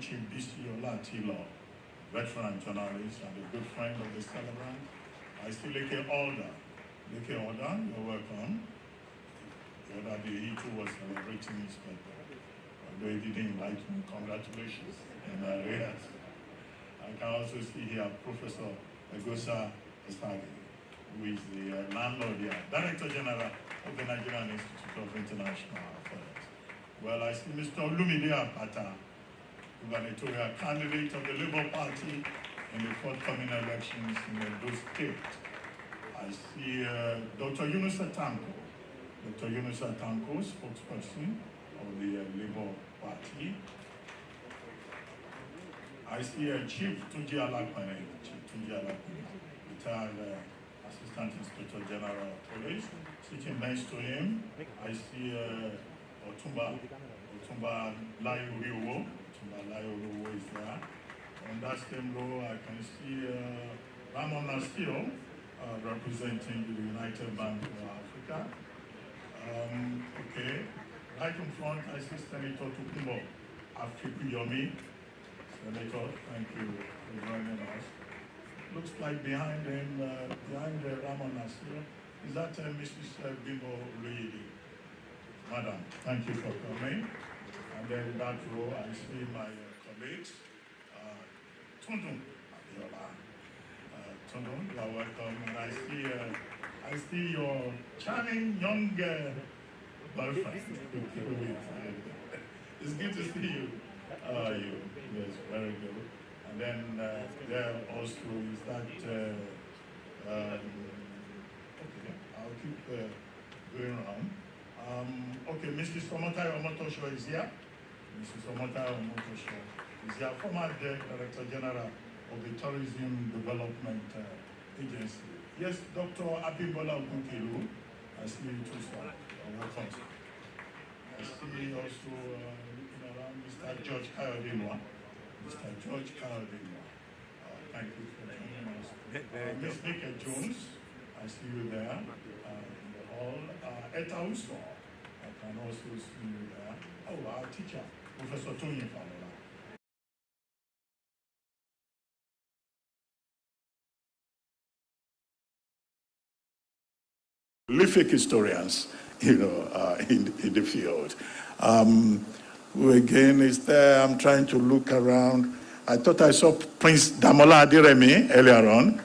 Chief B.C. Olatilo, veteran journalist and a good friend of the Celebrant. I see Leke Alder. Leke Alder, you're welcome. The other day he too was celebrating his birthday. Although he didn't invite me, congratulations. Yes. I can also see here Professor Egosa Estagi, who is the landlord here, Director General of the Nigerian Institute of International Affairs. Well, I see Mr. Olumide Apata, gubernatorial candidate of the Labour Party in the forthcoming elections in Edo State. I see Dr. Yunusa Tanko. Dr. Yunusa Tanko, spokesperson of the Labour Party. I see Chief Tunji Alakpane, retired Assistant Inspector General of Police. Sitting next to him, I see Otumba Layo-Riowo. Otumba Layo-Riowo is there. On that same row, I can see Ramon Nasio, representing the United Bank for Africa. Okay, right in front, I see Senator Tukumbo Afrikuyomi. Senator, thank you for joining us. Looks like behind him, behind Ramon Nasio, is that Mrs. Bimbo Luyidi? Madam, thank you for coming. And then in that row, I see my colleagues. Tundun, Tundun, you are welcome. And I see your charming young boyfriend. It's good to see you. Yes, very good. And then there also is that, okay, I'll keep going around. Okay, Mrs. Omotayo Omotosho is here. Mrs. Omotayo Omotosho is here, former Director General of the Tourism Development Agency. Yes, Dr. Abibola Ogunkilu, I see you too, sir. Welcome. I see also looking around Mr. George Kayodinwa. Mr. George Kayodinwa. Thank you for joining us. Ms. Nika Jones, I see you there in the hall. Eta Uso, I can also see you there. Oh, our teacher, Professor Tony Falola. Prolific historians, in the field. Who again is there? I'm trying to look around. I thought I saw Prince Damola Adiremi earlier on,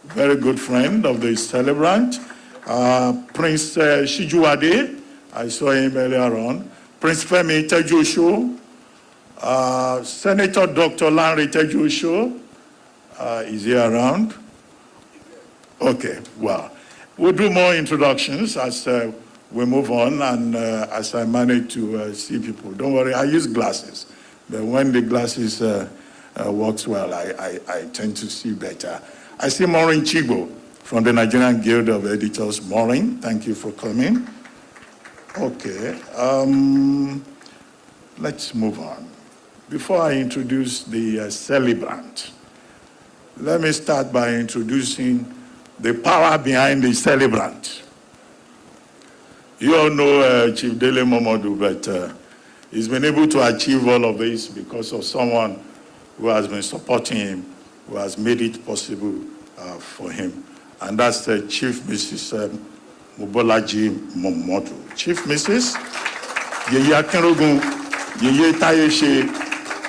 very good friend of the Celebrant. Prince Shijuade, I saw him earlier on. Prince Femi Tejusho, Senator Dr. Lanre Tejusho, is he around? Okay, well. We'll do more introductions as we move on and as I manage to see people. Don't worry, I use glasses. But when the glasses works well, I tend to see better. I see Maureen Chibo from the Nigerian Guild of Editors. Maureen, thank you for coming. Okay, let's move on. Before I introduce the Celebrant, let me start by introducing the power behind the Celebrant. You all know Chief Dele Momodu, but he's been able to achieve all of this because of someone who has been supporting him, who has made it possible for him. And that's Chief Mrs. Mobolaji Momodu. Chief Mrs. Yeye Akinrogun, Yeye Tayeshe,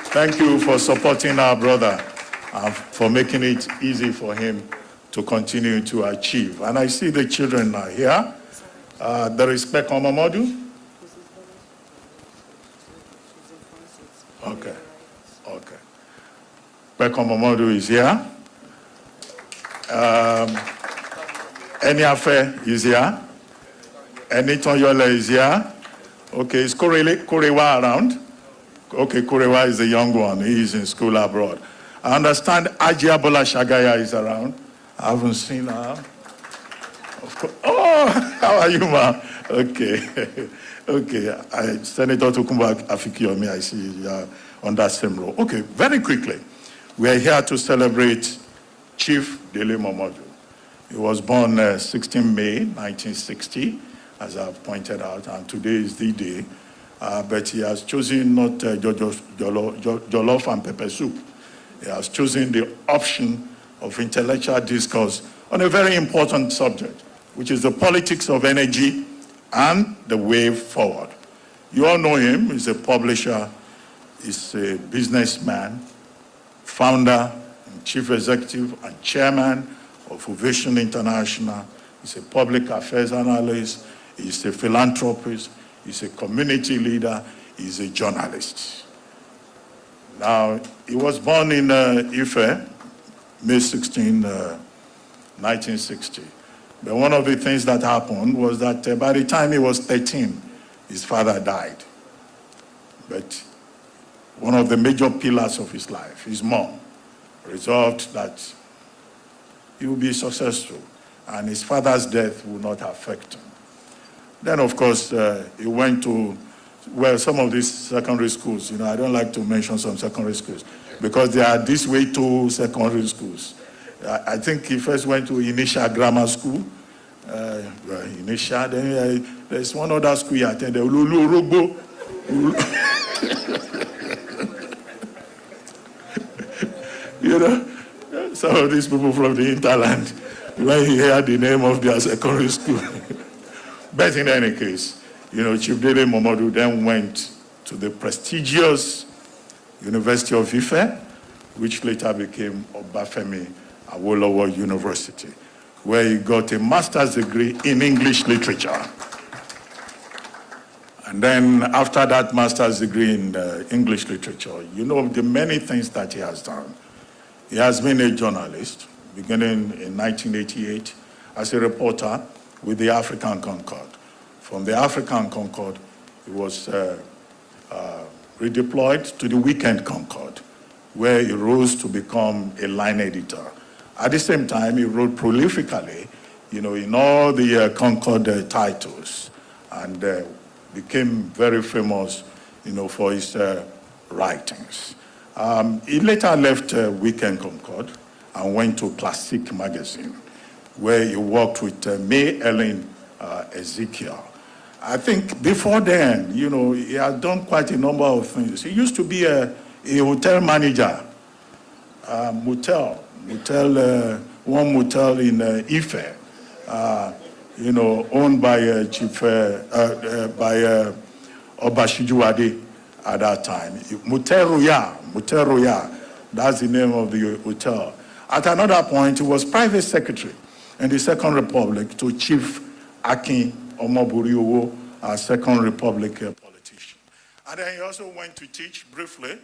thank you for supporting our brother and for making it easy for him to continue to achieve. And I see the children are here. There is Pekon Momodu. Okay, okay. Pekon Momodu is here. Eniafe is here. Eniton Yole is here. Okay, is Korewa around? Okay, Korewa is the young one. He is in school abroad. I understand Ajia Bola Shagaya is around. I haven't seen her. Of course. Oh, how are you, ma? Okay. Okay. Senator Tukumba Afikiyomi, I see you on that same row. Okay, very quickly. We are here to celebrate Chief Dele Momodu. He was born 16 May 1960, as I've pointed out, and today is the day but he has chosen not jollof and pepper soup. He has chosen the option of intellectual discourse on a very important subject, which is the politics of energy and the way forward. You all know him. He's a publisher, he's a businessman, founder, and chief executive and chairman of Ovation International. He's a public affairs analyst, he's a philanthropist, he's a community leader, he's a journalist. Now, he was born in Ife, May 16, 1960. But one of the things that happened was that by the time he was 13, his father died. But one of the major pillars of his life, his mom, resolved that he would be successful and his father's death would not affect him. Then, of course, he went to, well, some of these secondary schools, you know, I don't like to mention some secondary schools because they are this way to secondary schools. I think he first went to Initial Grammar School, Initial, then there's one other school he attended, Ululu. You know, some of these people from the hinterland, when he heard the name of their secondary school. But in any case, you know, Chief Dele Momodu then went to the prestigious University of Ife, which later became Obafemi Awolowo University, where he got a master's degree in English literature. And then after that master's degree in English literature, you know the many things that he has done. He has been a journalist, beginning in 1988 as a reporter with the African Concord. From the African Concord, he was redeployed to the Weekend Concord, where he rose to become a line editor. At the same time, he wrote prolifically, you know, in all the Concord titles, and became very famous, you know, for his writings. He later left Weekend Concord and went to Classic magazine, where he worked with May Ellen Ezekiel. I think before then, you know, he had done quite a number of things. He used to be a hotel manager, one motel in Ife, you know, owned by Chief Obashijuwade at that time. Motel Royal, that's the name of the hotel. At another point, he was private secretary in the Second Republic to Chief Akin Omoburiwo, a Second Republic politician. And then he also went to teach briefly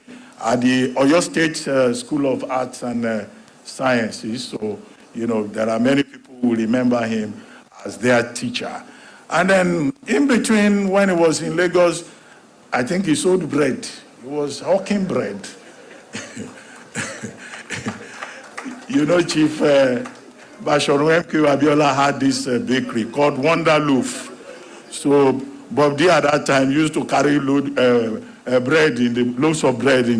at the Oyo State School of Arts and Sciences. So, you know, there are many people who remember him as their teacher. And then in between, when he was in Lagos, I think he sold bread. He was hawking bread. You know, Chief Bartholomew Abiola had this bakery called Wonder Loaf. So Bob D at that time used to carry loads of bread in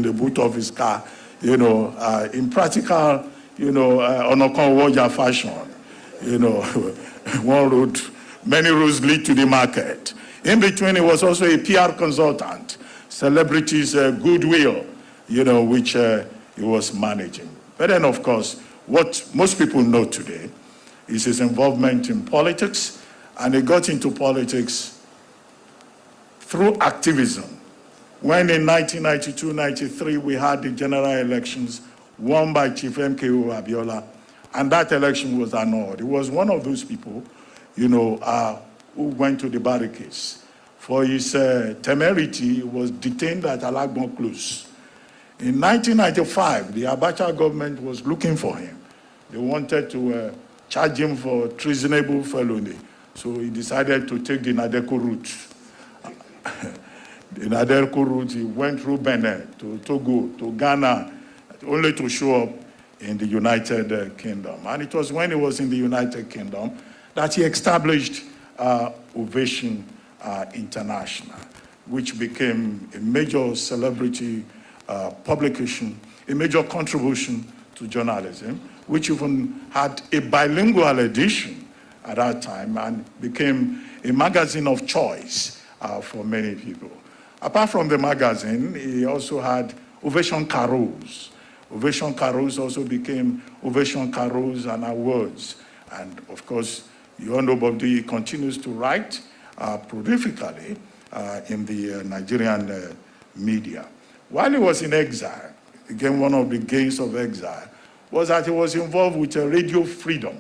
the boot of his car, you know, in practical, you know, Onokonwoja fashion. You know, one road, many roads lead to the market. In between, he was also a PR consultant, Celebrities Goodwill, you know, which he was managing. But then, of course, what most people know today is his involvement in politics, and he got into politics through activism. When in 1992-93, we had the general elections won by Chief MKO Abiola, and that election was annulled. He was one of those people, you know, who went to the barricades. For his temerity, he was detained at Alagbon Close. In 1995, the Abacha government was looking for him. They wanted to charge him for treasonable felony. So he decided to take the Nadeko route. The Nadeko route, he went through Benin, to Togo, to Ghana, only to show up in the United Kingdom. And it was when he was in the United Kingdom that he established Ovation International, which became a major celebrity publication, a major contribution to journalism, which even had a bilingual edition at that time and became a magazine of choice for many people. Apart from the magazine, he also had Ovation Carols. Ovation Carols also became Ovation Carols and Awards. And of course, you all know Bob D continues to write prolifically in the Nigerian media. While he was in exile, again, one of the gains of exile was that he was involved with Radio Freedom.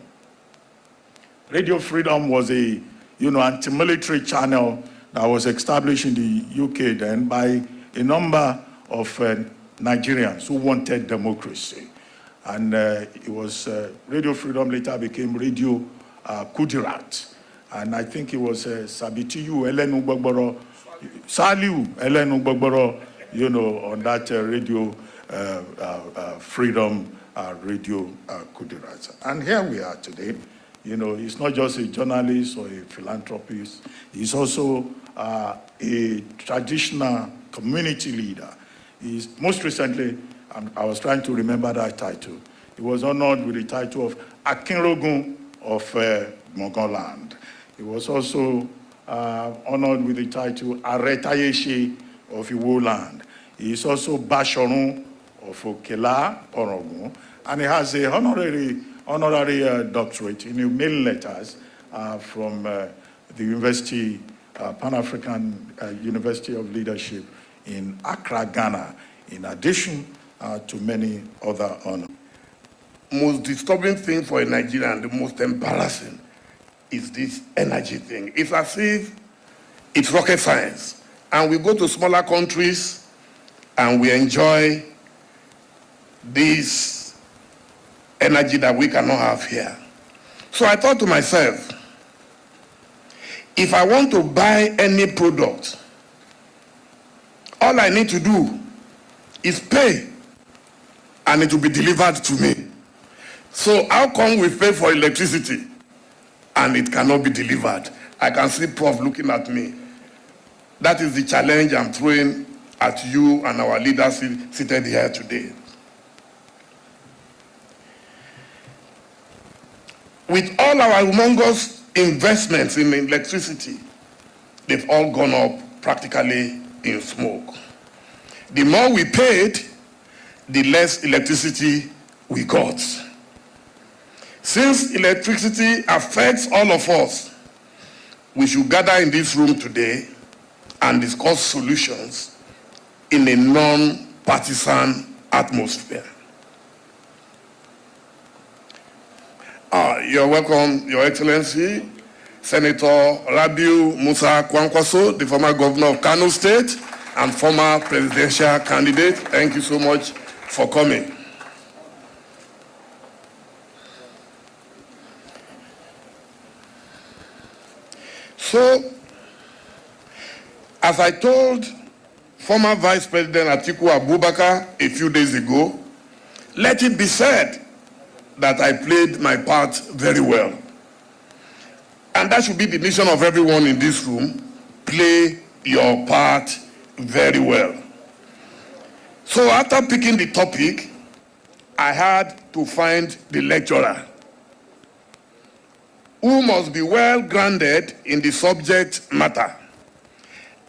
Radio Freedom was a, anti-military channel that was established in the UK then by a number of Nigerians who wanted democracy. And it was Radio Freedom later became Radio Kudirat. And I think it was Sabitiyu Elenu Gbogboro, Saliu Elenu Gbogboro, on that Radio Freedom Radio Kudirat. And here we are today. He's not just a journalist or a philanthropist. He's also a traditional community leader. He's most recently, I was trying to remember that title. He was honored with the title of Akinrogun of Mogoland. He was also honored with the title Aretayeshi of Iwo Land. He is also Bashorun of Okela, Orogun, and he has a honorary doctorate in humane letters from the University, Pan-African University of Leadership in Accra, Ghana, in addition to many other honors. Most disturbing thing for a Nigerian, the most embarrassing, is this energy thing. It's as if it's rocket science. And we go to smaller countries and we enjoy this energy that we cannot have here. So I thought to myself, if I want to buy any product, all I need to do is pay and it will be delivered to me. So how come we pay for electricity and it cannot be delivered? I can see Prof looking at me. That is the challenge I'm throwing at you and our leaders seated here today. With all our humongous investments in electricity, they've all gone up practically in smoke. The more we paid, the less electricity we got. Since electricity affects all of us, we should gather in this room today and discuss solutions in a non-partisan atmosphere. You're welcome, Your Excellency, Senator Rabiu Musa Kwankwaso, the former governor of Kano State and former presidential candidate. Thank you so much for coming. So, as I told former Vice President Atiku Abubakar a few days ago, let it be said that I played my part very well. And that should be the mission of everyone in this room. Play your part very well. So after picking the topic, I had to find the lecturer who must be well grounded in the subject matter.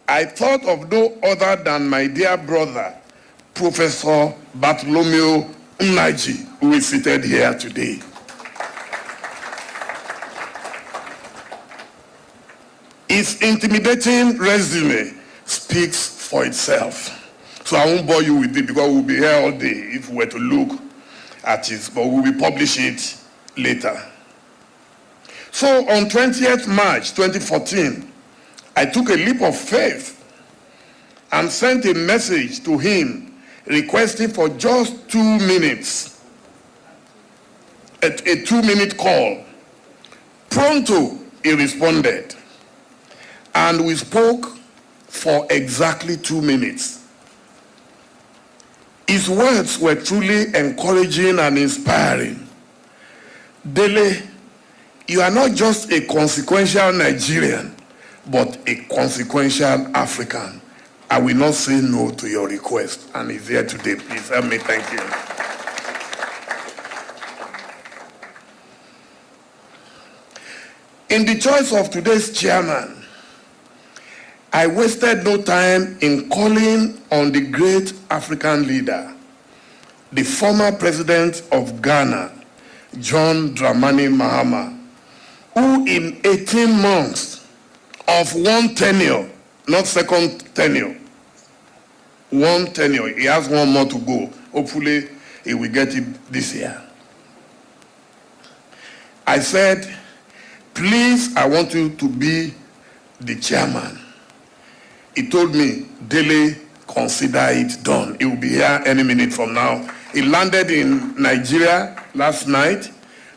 I thought of no other than my dear brother, Professor Bartholomew Nnaji, who is seated here today. His intimidating resume speaks for itself. So I won't bore you with it because we'll be here all day if we were to look at it, but we will publish it later. So on 20th March 2014, I took a leap of faith and sent a message to him requesting for just 2 minutes, a 2-minute call. Pronto, he responded. And we spoke for exactly 2 minutes. His words were truly encouraging and inspiring. Dele, you are not just a consequential Nigerian, but a consequential African. I will not say no to your request. And he's here today. Please help me thank you. In the choice of today's chairman, I wasted no time in calling on the great African leader, the former president of Ghana, John Dramani Mahama, who in 18 months of one tenure, not second tenure, one tenure, he has one more to go. Hopefully, he will get it this year. I said, please, I want you to be the chairman. He told me, Dele, consider it done. He will be here any minute from now. He landed in Nigeria last night,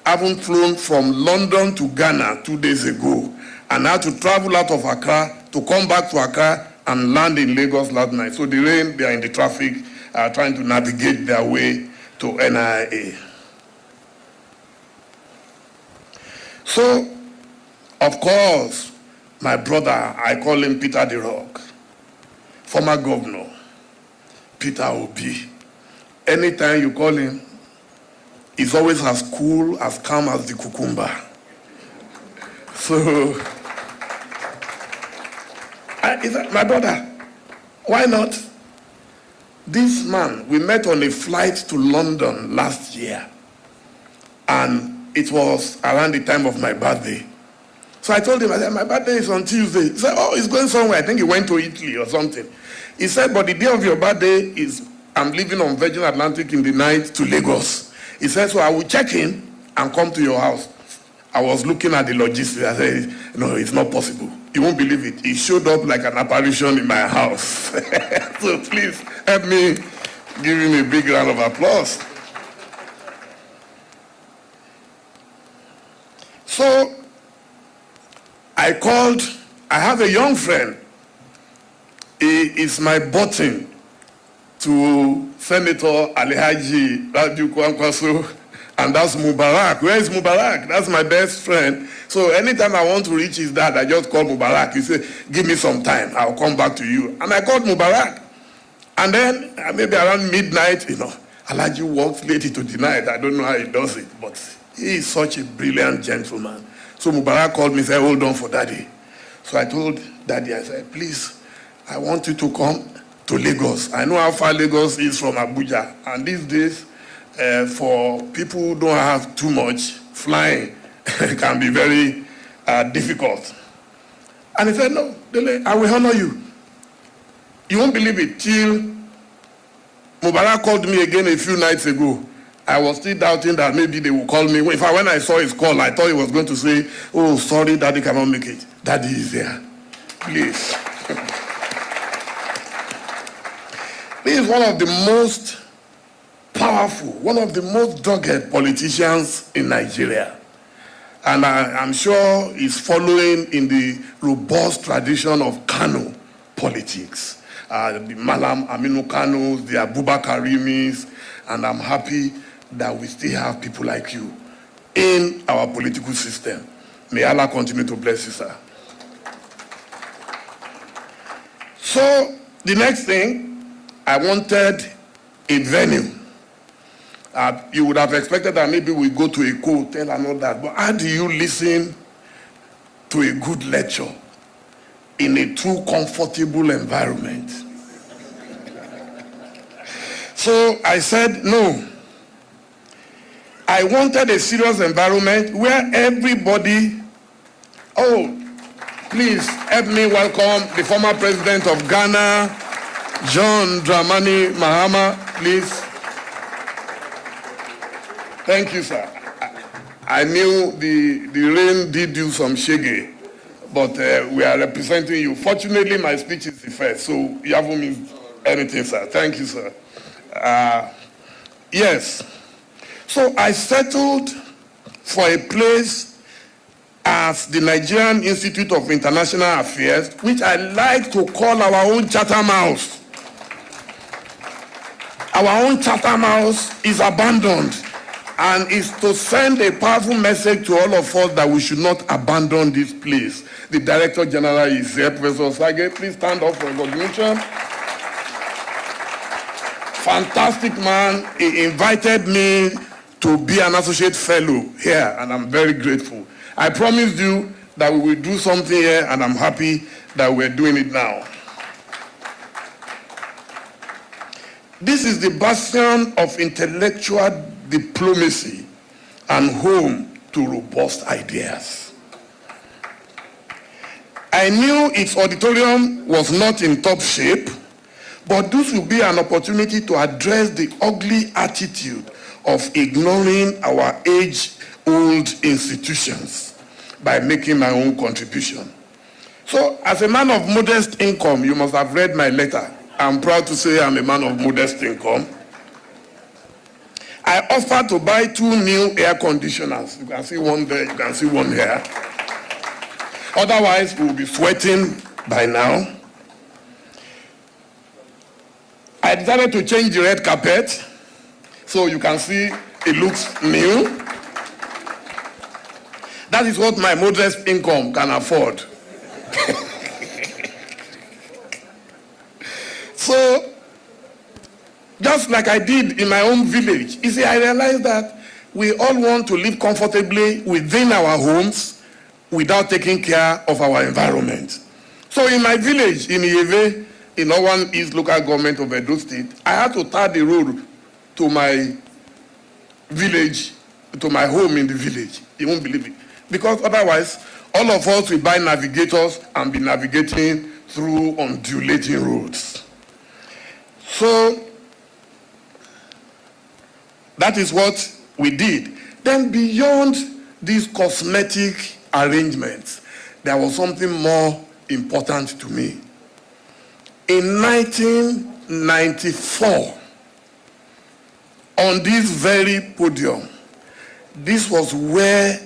having flown from London to Ghana 2 days ago, and had to travel out of Accra to come back to Accra and land in Lagos last night. So the rain, they are in the traffic, trying to navigate their way to NIA. So, of course, my brother, I call him Peter the Rock, former governor, Peter Obi. Anytime you call him, he's always as cool, as calm as the cucumber. So, he said, my brother, why not? This man, we met on a flight to London last year, and it was around the time of my birthday. So I told him, I said, my birthday is on Tuesday. He said, oh, he's going somewhere. I think he went to Italy or something. He said, but the day of your birthday is, I'm leaving on Virgin Atlantic in the night to Lagos. He said, so I will check in and come to your house. I was looking at the logistics. I said, no, it's not possible. You won't believe it. He showed up like an apparition in my house. So please help me give him a big round of applause. So I called, I have a young friend. He is my button to Senator Alhaji Raju Kwankwaso, and that's Mubarak. Where is Mubarak? That's my best friend. So anytime I want to reach his dad, I just call Mubarak. He said, give me some time, I'll come back to you. And I called Mubarak. And then maybe around midnight, Alhaji works late into the night. I don't know how he does it, but he is such a brilliant gentleman. So Mubarak called me and said, hold on for daddy. So I told daddy, I said, please, I want you to come to Lagos. I know how far Lagos is from Abuja. And these days, for people who don't have too much, flying can be very difficult. And he said, no, Dele, I will honor you. You won't believe it. Till Mubarak called me again a few nights ago. I was still doubting that maybe they would call me. In fact, when I saw his call, I thought he was going to say, oh, sorry, daddy cannot make it. Daddy is there. Please. This is one of the most powerful, one of the most dogged politicians in Nigeria. And I'm sure he's following in the robust tradition of Kano politics. The Malam Aminu Kanos, the Abubakar Rimis, and I'm happy that we still have people like you in our political system. May Allah continue to bless you, sir. So, the next thing, I wanted a venue. You would have expected that maybe we go to a hotel and all that, but how do you listen to a good lecture in a too comfortable environment? So I said, no. I wanted a serious environment where everybody, please help me welcome the former president of Ghana, John Dramani Mahama, please. Thank you, sir. I knew the rain did do some shaggy, but we are representing you. Fortunately, my speech is the first, so you haven't missed anything, sir. Thank you, sir. Yes. So I settled for a place as the Nigerian Institute of International Affairs, which I like to call our own Chatham House. Our own Chatham House is abandoned and is to send a powerful message to all of us that we should not abandon this place. The Director General is here, Professor Sage. Please stand up for recognition. Fantastic man. He invited me to be an associate fellow here, and I'm very grateful. I promised you that we will do something here, and I'm happy that we're doing it now. This is the bastion of intellectual diplomacy and home to robust ideas. I knew its auditorium was not in top shape, but this will be an opportunity to address the ugly attitude of ignoring our age-old institutions by making my own contribution. So, as a man of modest income, you must have read my letter. I'm proud to say I'm a man of modest income. I offered to buy 2 new air conditioners. You can see one there, you can see one here. Otherwise, we'll be sweating by now. I decided to change the red carpet, so you can see it looks new. That is what my modest income can afford. So, just like I did in my own village, you see, I realized that we all want to live comfortably within our homes without taking care of our environment. So in my village, in Ieve, in Owan East local government of Edo State, I had to tar the road to my village, to my home in the village. You won't believe it. Because otherwise, all of us will buy navigators and be navigating through undulating roads. So, that is what we did. Then beyond these cosmetic arrangements, there was something more important to me. In 1994, on this very podium, this was where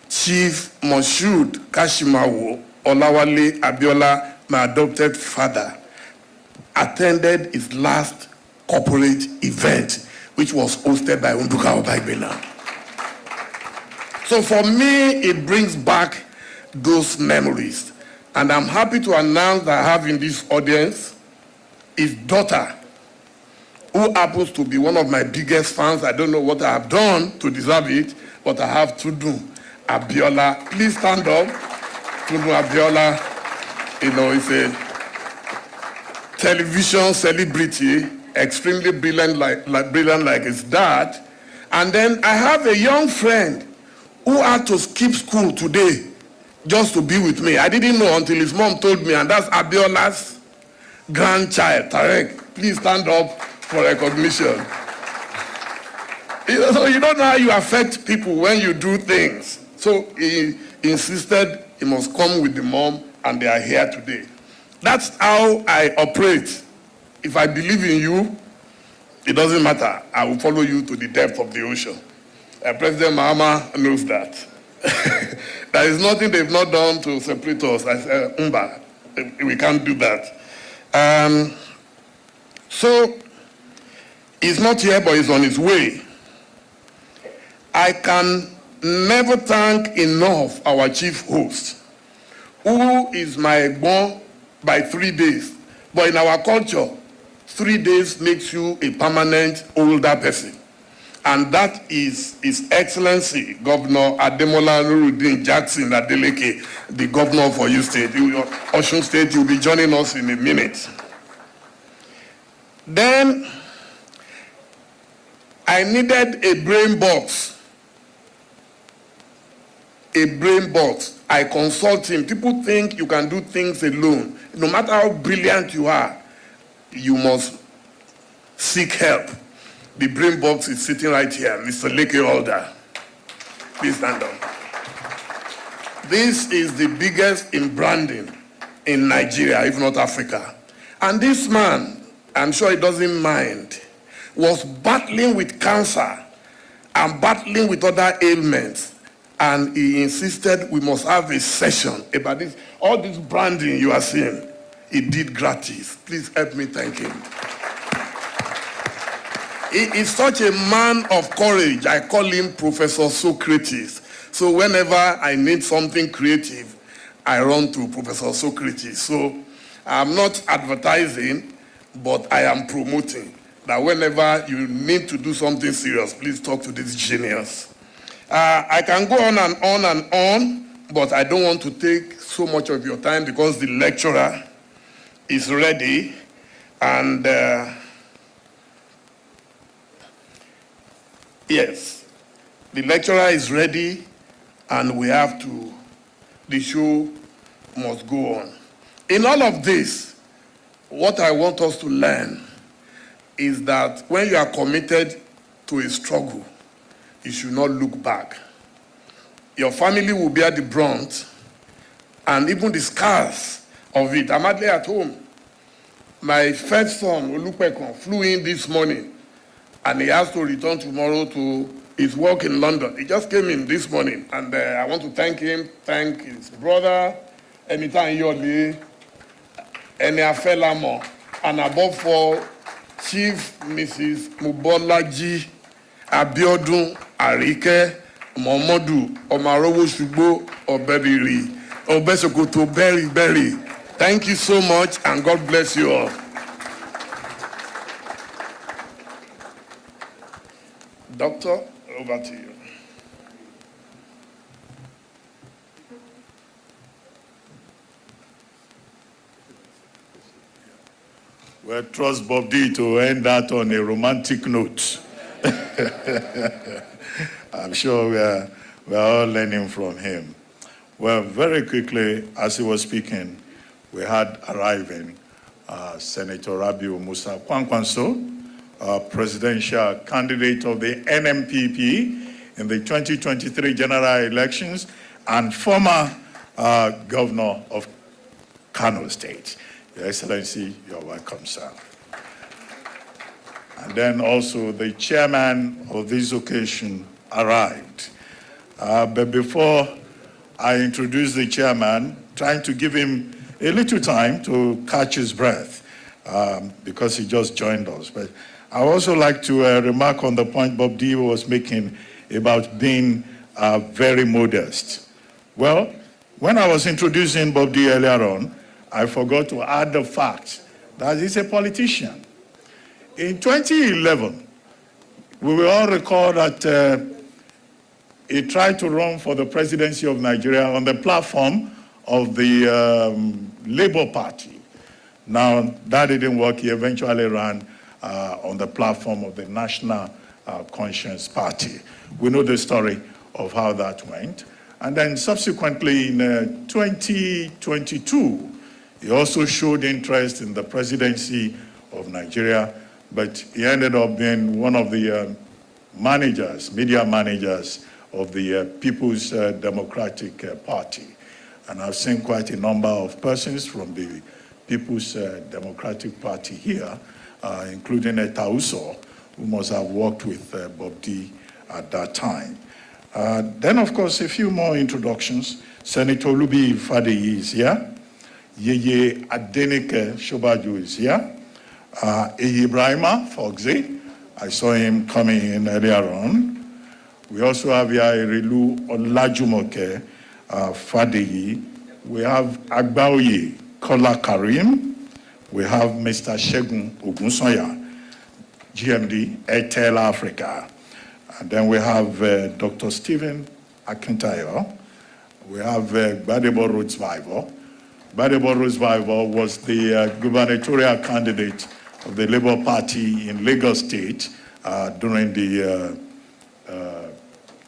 Chief Moshood Kashimawo Olawale Abiola, my adopted father, attended his last corporate event, which was hosted by Unduka Obagbena. So for me, it brings back those memories. And I'm happy to announce that I have in this audience his daughter, who happens to be one of my biggest fans. I don't know what I have done to deserve it, but I have to do. Abiola, please stand up. Tudu Abiola, is a television celebrity, extremely brilliant like his dad. And then I have a young friend who had to skip school today just to be with me. I didn't know until his mom told me, and that's Abiola's grandchild, Tarek. Please stand up for recognition. So you don't know how you affect people when you do things. So he insisted he must come with the mom, and they are here today. That's how I operate. If I believe in you, it doesn't matter. I will follow you to the depth of the ocean. President Mahama knows that. There is nothing they've not done to separate us. I said, Umba, we can't do that. So, he's not here, but he's on his way. I can never thank enough our chief host, who is my egbon by 3 days. But in our culture, 3 days makes you a permanent older person. And that is His Excellency, Governor Ademola Nuruddin Jackson Adeleke, the governor of Oyo State. Osun State, you'll be joining us in a minute. Then, I needed a brain box. A brain box. I consult him. People think you can do things alone. No matter how brilliant you are, you must seek help. The brain box is sitting right here, Mr. Leke Holder. Please stand up. This is the biggest in branding in Nigeria, if not Africa. And this man, I'm sure he doesn't mind, was battling with cancer and battling with other ailments. And he insisted we must have a session about this. All this branding you are seeing, he did gratis. Please help me thank him. He is such a man of courage. I call him Professor Socrates. So whenever I need something creative, I run to Professor Socrates. So I'm not advertising, but I am promoting that whenever you need to do something serious, please talk to this genius. I can go on and on and on, but I don't want to take so much of your time because the lecturer is ready, and yes, the lecturer is ready, and we have to, the show must go on. In all of this, what I want us to learn is that when you are committed to a struggle, you should not look back. Your family will bear the brunt and even the scars of it. I'm hardly at home. My first son, Olupekon, flew in this morning, and he has to return tomorrow to his work in London. He just came in this morning, and I want to thank him, thank his brother, Anytime Yoli, Eniafelamo, and above all, Chief Mrs. Mubolaji Abiodun Arike Momodu Omarowo Shugbo Oberiri Obesokoto Berry. Thank you so much, and God bless you all. Doctor, over to you. Well, trust Bob D to end that on a romantic note. I'm sure we're all learning from him. Well, very quickly, as he was speaking, we had arriving Senator Rabiu Musa Kwankwanso, presidential candidate of the NMPP in the 2023 general elections and former governor of Kano State. Your Excellency, you're welcome, sir. And then also the chairman of this occasion arrived. But before I introduce the chairman, trying to give him a little time to catch his breath because he just joined us. But I also like to remark on the point Bob D was making about being very modest. Well, when I was introducing Bob D earlier on, I forgot to add the fact that he's a politician. In 2011, we will all recall that he tried to run for the presidency of Nigeria on the platform of the Labour Party. Now, that didn't work. He eventually ran on the platform of the National Conscience Party. We know the story of how that went. And then subsequently in 2022, he also showed interest in the presidency of Nigeria, but he ended up being one of the managers, media managers of the People's Democratic Party. And I've seen quite a number of persons from the People's Democratic Party here, including Etauso, who must have worked with Bob D at that time. Then, of course, a few more introductions. Senator Lubi Fadeyi is here. Yeye Adenike Shobaju is here. Ibrahima Fogzi, I saw him coming in earlier on. We also have here Erilu Olajumoke Fadeyi. We have Agbaoye Kola Karim. We have Mr. Shegun Ogunsoya, GMD, Airtel Africa. And then we have Dr. Stephen Akintayo. We have Gbadebo Rhodes Bible. Gbadebo Rhodes Bible was the gubernatorial candidate of the Labour Party in Lagos State during the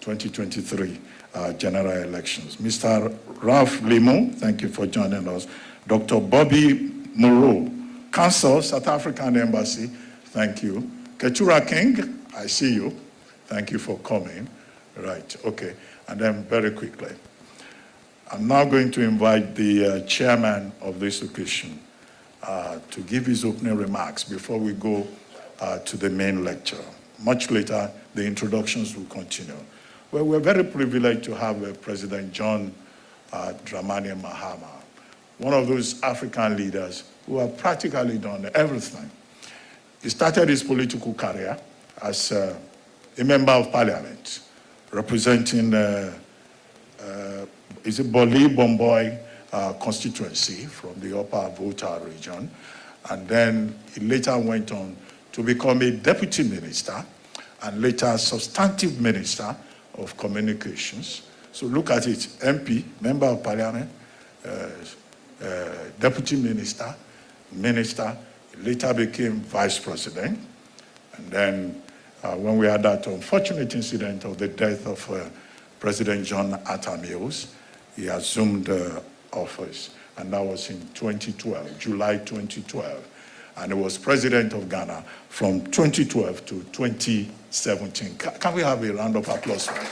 2023 general elections. Mr. Ralph Limo, thank you for joining us. Dr. Bobby Moreau, Council, South African Embassy, thank you. Ketura King, I see you. Thank you for coming. Right, okay. And then very quickly, I'm now going to invite the chairman of this occasion to give his opening remarks before we go to the main lecture. Much later, the introductions will continue. Well, we're very privileged to have President John Dramani Mahama, one of those African leaders who have practically done everything. He started his political career as a member of parliament, representing is a Boli Bomboy constituency from the Upper Volta region. And then he later went on to become a deputy minister and later substantive minister of communications. So look at it, MP, Member of Parliament, Deputy Minister, Minister, later became Vice President. And then when we had that unfortunate incident of the death of President John Atta Mills, he assumed office. And that was in 2012, July 2012. And he was president of Ghana from 2012 to 2017. Can we have a round of applause for him?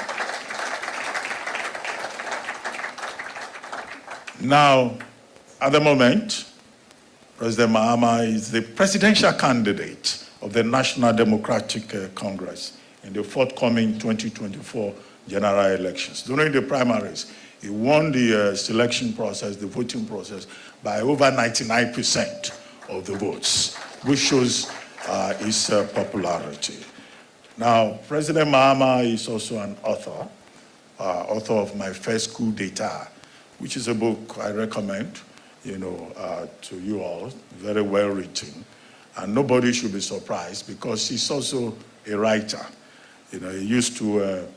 Now, at the moment, President Mahama is the presidential candidate of the National Democratic Congress in the forthcoming 2024 general elections. During the primaries, he won the selection process, the voting process, by over 99% of the votes, which shows his popularity. Now, President Mahama is also an author of My First Coup d'etat, which is a book I recommend, to you all, very well written. And nobody should be surprised because he's also a writer. He used to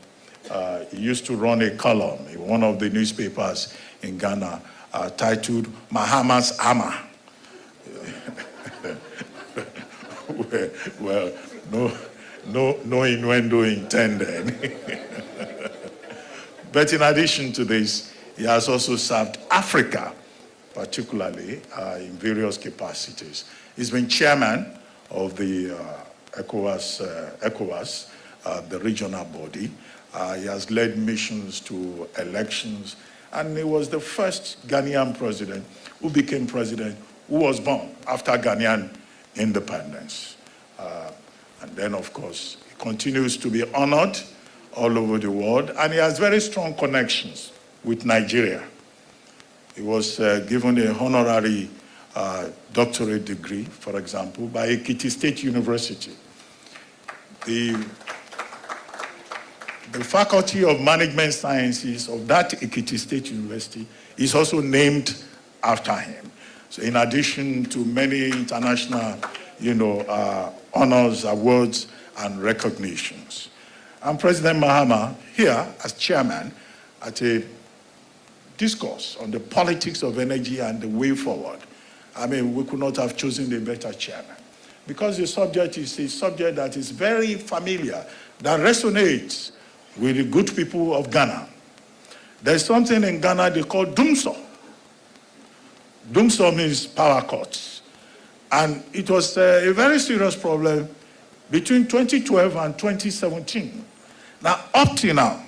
run a column in one of the newspapers in Ghana titled Mahama's Hammer. Well, no innuendo intended. But in addition to this, he has also served Africa, particularly in various capacities. He's been chairman of the ECOWAS, the regional body. He has led missions to elections, and he was the first Ghanaian president who became president who was born after Ghanaian independence. And then, of course, he continues to be honored all over the world, and he has very strong connections with Nigeria. He was given a honorary doctorate degree, for example, by Ekiti State University. The Faculty of Management Sciences of that Ekiti State University is also named after him. So in addition to many international, honors, awards, and recognitions. And President Mahama here as chairman at a discourse on the politics of energy and the way forward. I mean, we could not have chosen a better chairman because the subject is a subject that is very familiar, that resonates with the good people of Ghana. There's something in Ghana they call Dumso. Dumso means power cuts. And it was a very serious problem between 2012 and 2017. Now, up to now,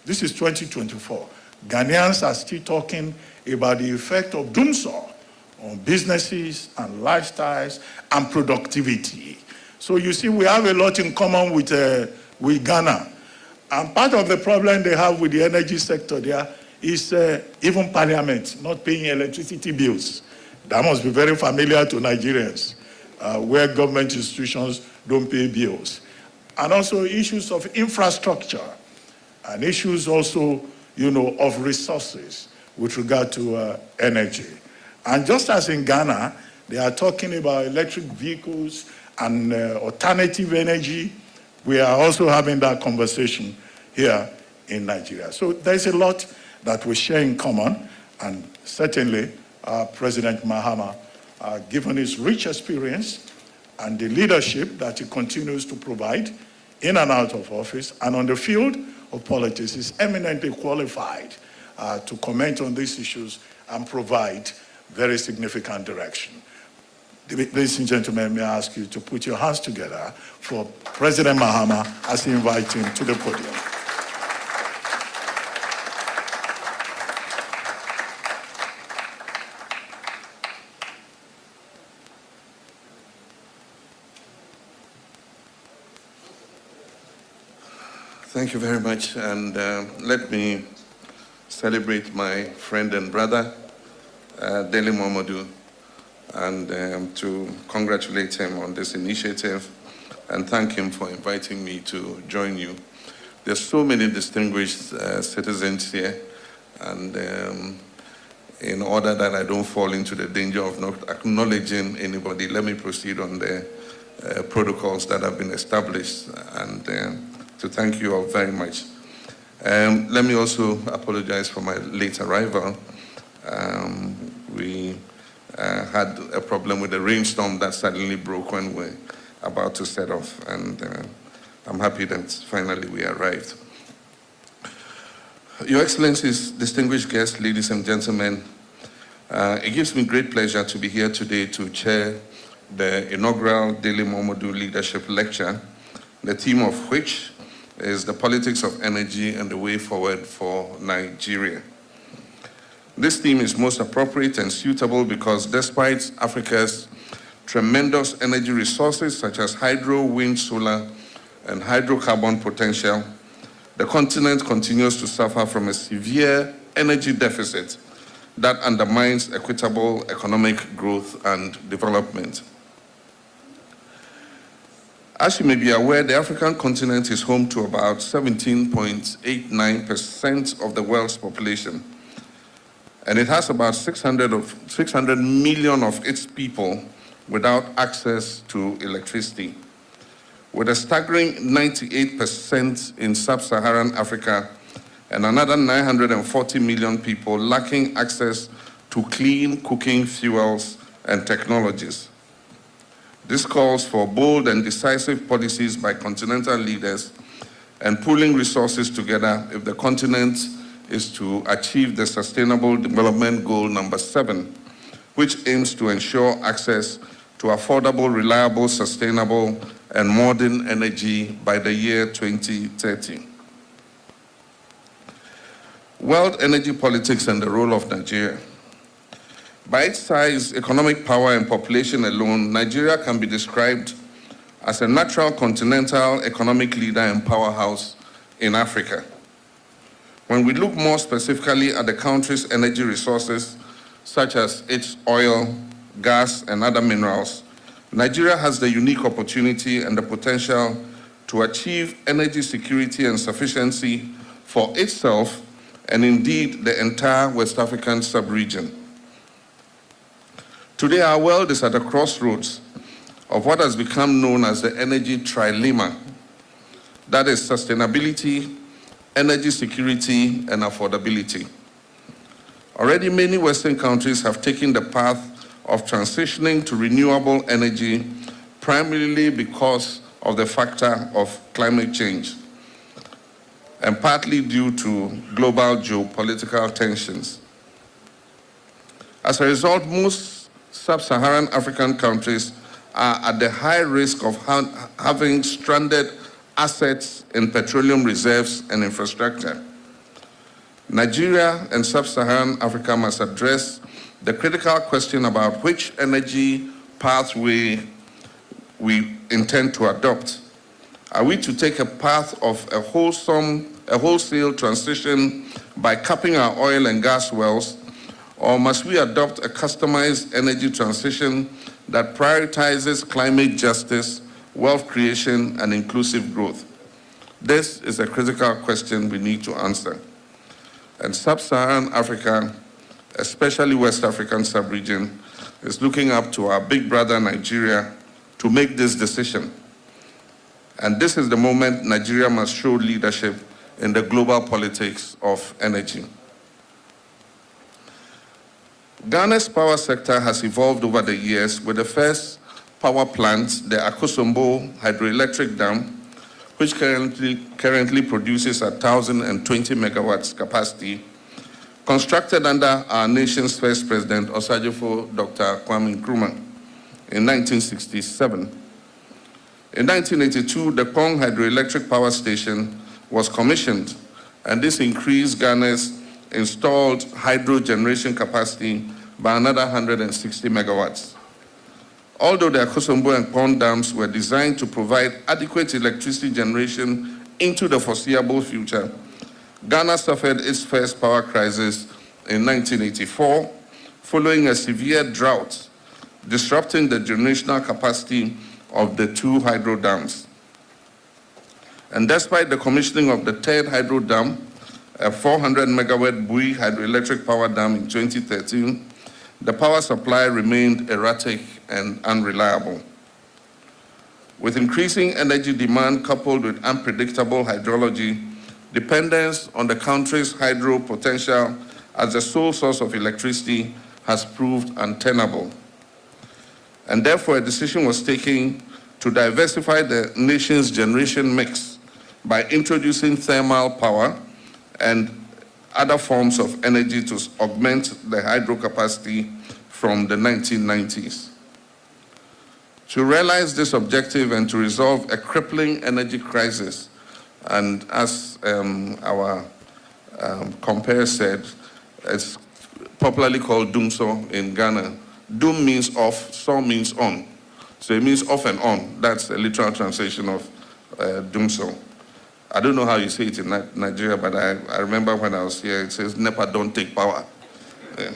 this is 2024, Ghanaians are still talking about the effect of Dumso on businesses and lifestyles and productivity. So you see, we have a lot in common with Ghana. And part of the problem they have with the energy sector there is even Parliament not paying electricity bills. That must be very familiar to Nigerians, where government institutions don't pay bills. And also issues of infrastructure and issues also, of resources with regard to energy. And just as in Ghana, they are talking about electric vehicles and alternative energy, we are also having that conversation here in Nigeria. So there's a lot that we share in common, and certainly President Mahama, given his rich experience and the leadership that he continues to provide in and out of office and on the field of politics, is eminently qualified to comment on these issues and provide very significant direction. Ladies and gentlemen, may I ask you to put your hands together for President Mahama as he invites him to the podium. Thank you very much, and let me celebrate my friend and brother, Dele Momodu, and to congratulate him on this initiative and thank him for inviting me to join you. There's so many distinguished citizens here, and in order that I don't fall into the danger of not acknowledging anybody, let me proceed on the protocols that have been established, and to thank you all very much. Let me also apologize for my late arrival. We had a problem with the rainstorm that suddenly broke when we're about to set off, and I'm happy that finally we arrived. Your Excellencies, distinguished guests, ladies and gentlemen, it gives me great pleasure to be here today to chair the inaugural Dele Momodu Leadership Lecture, the theme of which is the politics of energy and the way forward for Nigeria. This theme is most appropriate and suitable because despite Africa's tremendous energy resources such as hydro, wind, solar, and hydrocarbon potential, the continent continues to suffer from a severe energy deficit that undermines equitable economic growth and development. As you may be aware, the African continent is home to about 17.89% of the world's population, and it has about 600 million of its people without access to electricity, with a staggering 98% in sub-Saharan Africa and another 940 million people lacking access to clean cooking fuels and technologies. This calls for bold and decisive policies by continental leaders and pooling resources together if the continent is to achieve the Sustainable Development Goal number 7, which aims to ensure access to affordable, reliable, sustainable, and modern energy by the year 2030. World energy politics and the role of Nigeria. By its size, economic power, and population alone, Nigeria can be described as a natural continental economic leader and powerhouse in Africa. When we look more specifically at the country's energy resources, such as its oil, gas, and other minerals, Nigeria has the unique opportunity and the potential to achieve energy security and sufficiency for itself and indeed the entire West African sub-region. Today, our world is at a crossroads of what has become known as the energy trilemma. That is sustainability, energy security, and affordability. Already, many Western countries have taken the path of transitioning to renewable energy, primarily because of the factor of climate change, and partly due to global geopolitical tensions. As a result, most sub-Saharan African countries are at the high risk of having stranded assets in petroleum reserves and infrastructure. Nigeria and sub-Saharan Africa must address the critical question about which energy pathway we intend to adopt. Are we to take a path of a wholesale transition by capping our oil and gas wells, or must we adopt a customized energy transition that prioritizes climate justice, wealth creation, and inclusive growth? This is a critical question we need to answer. And sub-Saharan Africa, especially West African sub-region, is looking up to our big brother Nigeria to make this decision. And this is the moment Nigeria must show leadership in the global politics of energy. Ghana's power sector has evolved over the years with the first power plant, the Akosombo hydroelectric dam, which currently produces 1,020 megawatts capacity, constructed under our nation's first president, Osajifo Dr. Kwame Nkrumah, in 1967. In 1982, the Pong hydroelectric power station was commissioned, and this increased Ghana's installed hydro generation capacity by another 160 megawatts. Although the Akosombo and Pond dams were designed to provide adequate electricity generation into the foreseeable future, Ghana suffered its first power crisis in 1984, following a severe drought, disrupting the generational capacity of the two hydro dams. And despite the commissioning of the third hydro dam, a 400 megawatt Bui hydroelectric power dam in 2013, the power supply remained erratic and unreliable. With increasing energy demand coupled with unpredictable hydrology, dependence on the country's hydro potential as the sole source of electricity has proved untenable. And therefore, a decision was taken to diversify the nation's generation mix by introducing thermal power and other forms of energy to augment the hydro capacity from the 1990s. To realize this objective and to resolve a crippling energy crisis, and as our compare said, it's popularly called doomso in Ghana. Doom means off, so means on. So it means off and on. That's a literal translation of doomso. I don't know how you say it in Nigeria, but I remember when I was here, it says, NEPA don't take power. Yeah.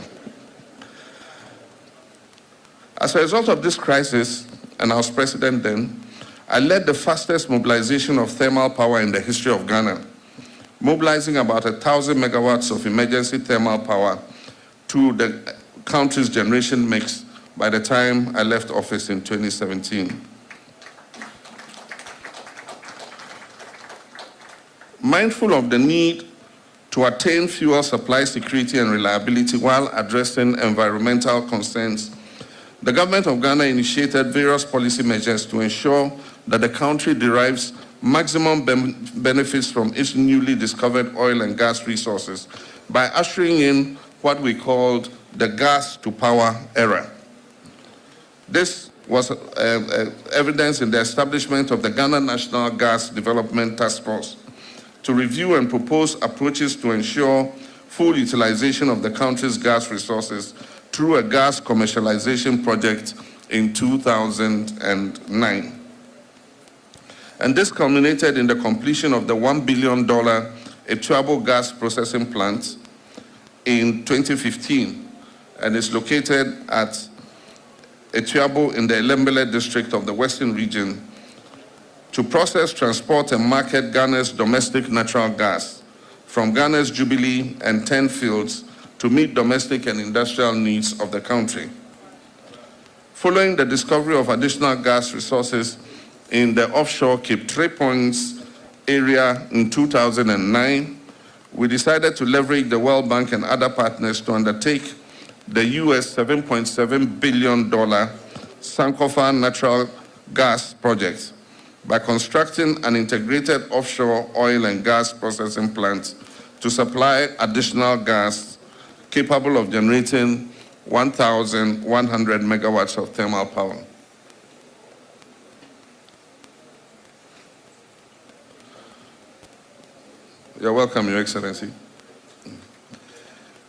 As a result of this crisis, and I was president then, I led the fastest mobilization of thermal power in the history of Ghana, mobilizing about 1,000 megawatts of emergency thermal power to the country's generation mix by the time I left office in 2017. Mindful of the need to attain fuel supply security and reliability while addressing environmental concerns, the government of Ghana initiated various policy measures to ensure that the country derives maximum benefits from its newly discovered oil and gas resources by ushering in what we called the gas to power era. This was evidence in the establishment of the Ghana National Gas Development Task Force to review and propose approaches to ensure full utilization of the country's gas resources through a gas commercialization project in 2009. And this culminated in the completion of the $1 billion Etuabo gas processing plant in 2015, and is located at Etuabo in the Elembele district of the Western region to process, transport, and market Ghana's domestic natural gas from Ghana's Jubilee and 10 fields to meet domestic and industrial needs of the country. Following the discovery of additional gas resources in the offshore Cape 3 Points area in 2009, we decided to leverage the World Bank and other partners to undertake the US $7.7 billion Sankofa natural gas project by constructing an integrated offshore oil and gas processing plant to supply additional gas capable of generating 1,100 megawatts of thermal power. You're welcome, Your Excellency.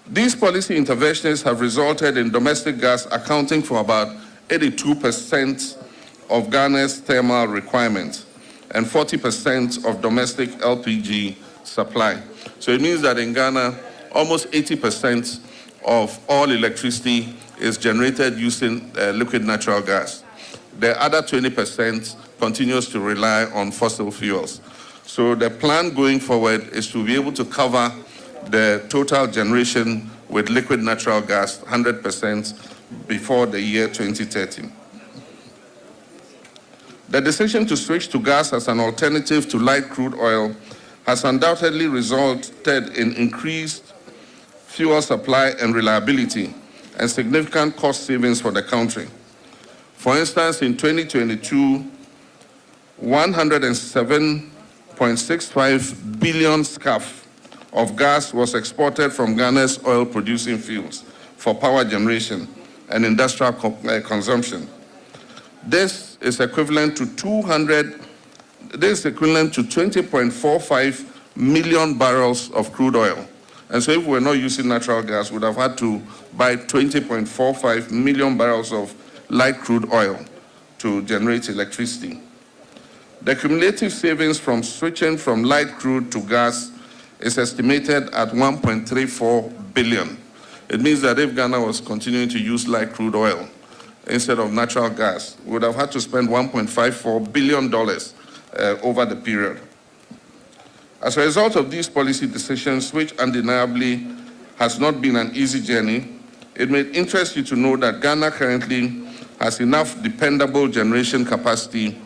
These policy interventions have resulted in domestic gas accounting for about 82% of Ghana's thermal requirements and 40% of domestic LPG supply. So it means that in Ghana, almost 80% of all electricity is generated using liquid natural gas. The other 20% continues to rely on fossil fuels. So the plan going forward is to be able to cover the total generation with liquid natural gas 100% before the year 2030. The decision to switch to gas as an alternative to light crude oil has undoubtedly resulted in increased fuel supply and reliability and significant cost savings for the country. For instance, in 2022, 107.65 billion scf of gas was exported from Ghana's oil-producing fields for power generation and industrial consumption. This is equivalent to 20.45 million barrels of crude oil. And so if we're not using natural gas, we'd have had to buy 20.45 million barrels of light crude oil to generate electricity. The cumulative savings from switching from light crude to gas is estimated at 1.34 billion. It means that if Ghana was continuing to use light crude oil instead of natural gas, we would have had to spend $1.54 billion over the period. As a result of these policy decisions, which undeniably has not been an easy journey, it may interest you to know that Ghana currently has enough dependable generation capacity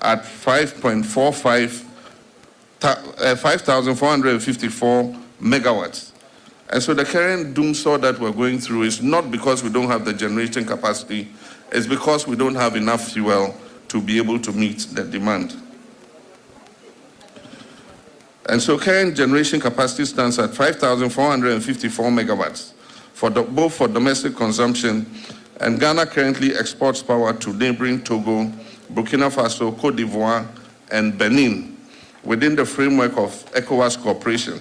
at 5.45 5,454 megawatts. And so the current doomsaw that we're going through is not because we don't have the generating capacity, it's because we don't have enough fuel to be able to meet the demand. And so current generation capacity stands at 5,454 megawatts, both for domestic consumption, and Ghana currently exports power to neighboring Togo, Burkina Faso, Cote d'Ivoire, and Benin within the framework of ECOWAS cooperation.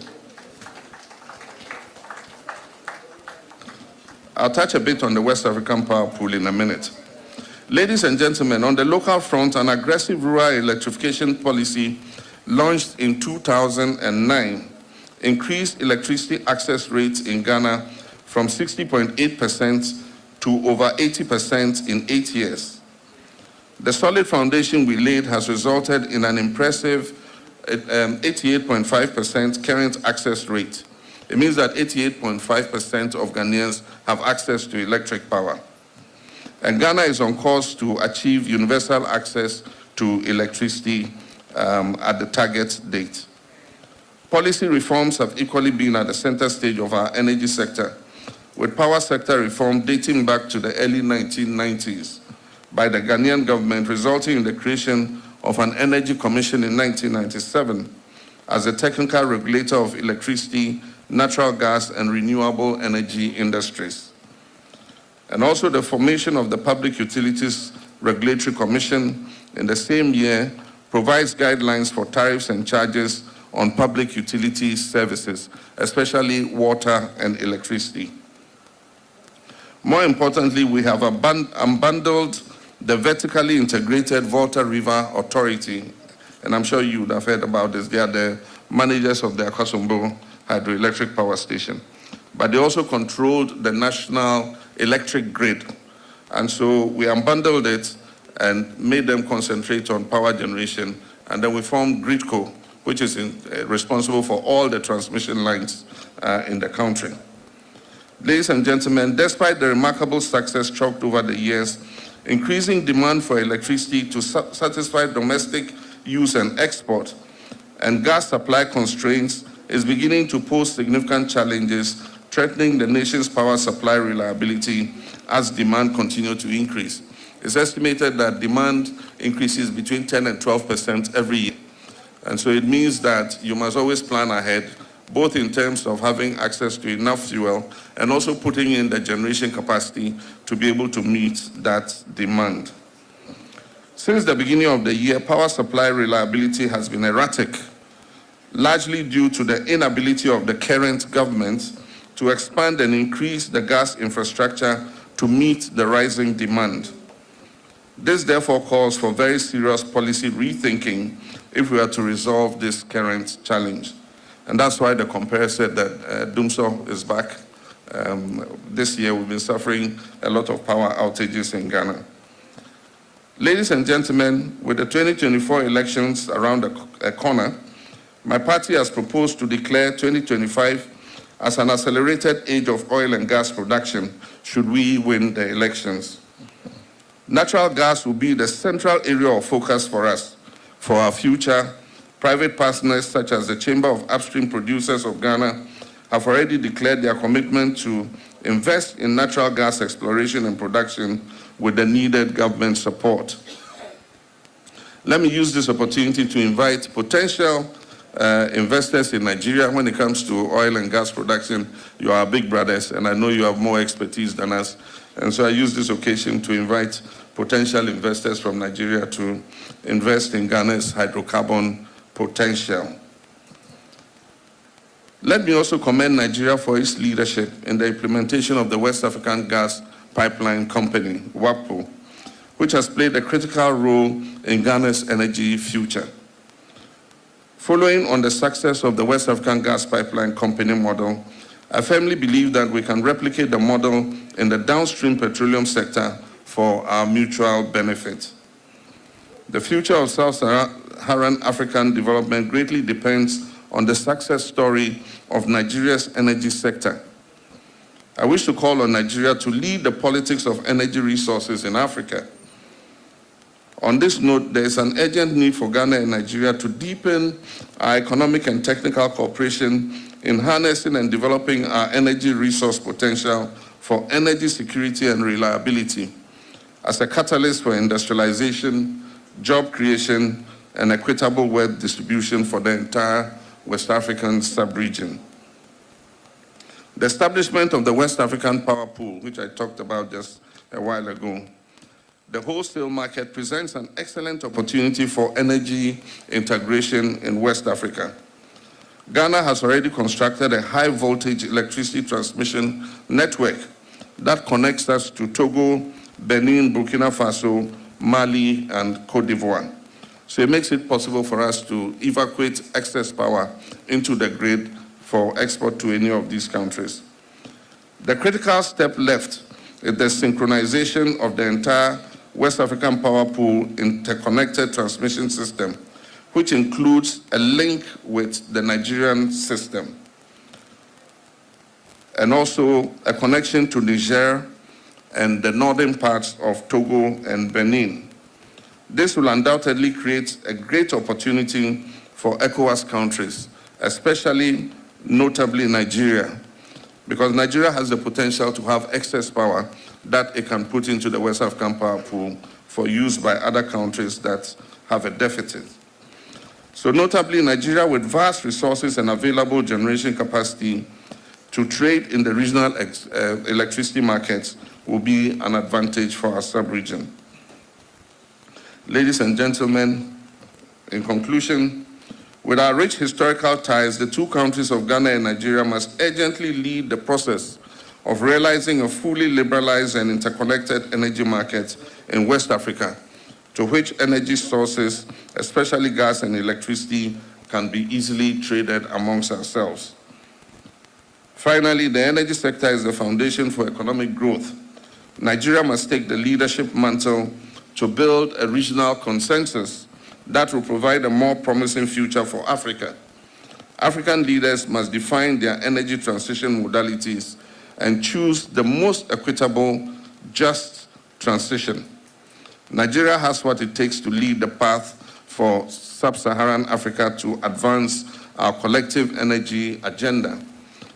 I'll touch a bit on the West African power pool in a minute. Ladies and gentlemen, on the local front, an aggressive rural electrification policy launched in 2009 increased electricity access rates in Ghana from 60.8% to over 80% in 8 years. The solid foundation we laid has resulted in an impressive 88.5% current access rate. It means that 88.5% of Ghanaians have access to electric power. And Ghana is on course to achieve universal access to electricity at the target date. Policy reforms have equally been at the center stage of our energy sector, with power sector reform dating back to the early 1990s by the Ghanaian government, resulting in the creation of an energy commission in 1997 as a technical regulator of electricity, natural gas, and renewable energy industries. And also the formation of the Public Utilities Regulatory Commission in the same year provides guidelines for tariffs and charges on public utility services, especially water and electricity. More importantly, we have unbundled the vertically integrated Volta River Authority, and I'm sure you would have heard about this. They are the managers of the Akosombo hydroelectric power station. But they also controlled the national electric grid. And so we unbundled it and made them concentrate on power generation. And then we formed Gridco, which is responsible for all the transmission lines in the country. Ladies and gentlemen, despite the remarkable success chalked over the years, increasing demand for electricity to satisfy domestic use and export and gas supply constraints is beginning to pose significant challenges, threatening the nation's power supply reliability as demand continues to increase. It's estimated that demand increases between 10 and 12% every year. And so it means that you must always plan ahead, both in terms of having access to enough fuel and also putting in the generation capacity to be able to meet that demand. Since the beginning of the year, power supply reliability has been erratic, largely due to the inability of the current government to expand and increase the gas infrastructure to meet the rising demand. This therefore calls for very serious policy rethinking if we are to resolve this current challenge. And that's why the compare said that doomsaw is back. This year we've been suffering a lot of power outages in Ghana. Ladies and gentlemen, with the 2024 elections around the corner, my party has proposed to declare 2025 as an accelerated age of oil and gas production should we win the elections. Natural gas will be the central area of focus for us, for our future. Private partners such as the Chamber of Upstream Producers of Ghana have already declared their commitment to invest in natural gas exploration and production with the needed government support. Let me use this opportunity to invite potential investors in Nigeria. When it comes to oil and gas production, you are big brothers, and I know you have more expertise than us. And so I use this occasion to invite potential investors from Nigeria to invest in Ghana's hydrocarbon potential. Let me also commend Nigeria for its leadership in the implementation of the West African Gas Pipeline Company, WAPCO, which has played a critical role in Ghana's energy future. Following on the success of the West African Gas Pipeline Company model, I firmly believe that we can replicate the model in the downstream petroleum sector for our mutual benefit. The future of Sub-Saharan African development greatly depends on the success story of Nigeria's energy sector. I wish to call on Nigeria to lead the politics of energy resources in Africa. On this note, there is an urgent need for Ghana and Nigeria to deepen our economic and technical cooperation in harnessing and developing our energy resource potential for energy security and reliability as a catalyst for industrialization, job creation, and equitable wealth distribution for the entire West African sub-region. The establishment of the West African Power Pool, which I talked about just a while ago, the wholesale market presents an excellent opportunity for energy integration in West Africa. Ghana has already constructed a high-voltage electricity transmission network that connects us to Togo, Benin, Burkina Faso, Mali, and Cote d'Ivoire. So it makes it possible for us to evacuate excess power into the grid for export to any of these countries. The critical step left is the synchronization of the entire West African Power Pool interconnected transmission system, which includes a link with the Nigerian system, and also a connection to Niger and the northern parts of Togo and Benin. This will undoubtedly create a great opportunity for ECOWAS countries, especially notably Nigeria, because Nigeria has the potential to have excess power that it can put into the West African Power Pool for use by other countries that have a deficit. So notably, Nigeria, with vast resources and available generation capacity to trade in the regional electricity markets, will be an advantage for our sub-region. Ladies and gentlemen, in conclusion, with our rich historical ties, the two countries of Ghana and Nigeria must urgently lead the process of realizing a fully liberalized and interconnected energy market in West Africa, to which energy sources, especially gas and electricity, can be easily traded amongst ourselves. Finally, the energy sector is the foundation for economic growth. Nigeria must take the leadership mantle to build a regional consensus that will provide a more promising future for Africa. African leaders must define their energy transition modalities and choose the most equitable, just transition. Nigeria has what it takes to lead the path for sub-Saharan Africa to advance our collective energy agenda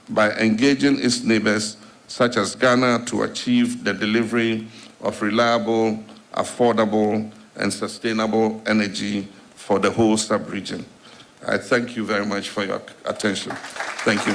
by engaging its neighbors, such as Ghana, to achieve the delivery of reliable, affordable, and sustainable energy for the whole sub-region. I thank you very much for your attention. Thank you.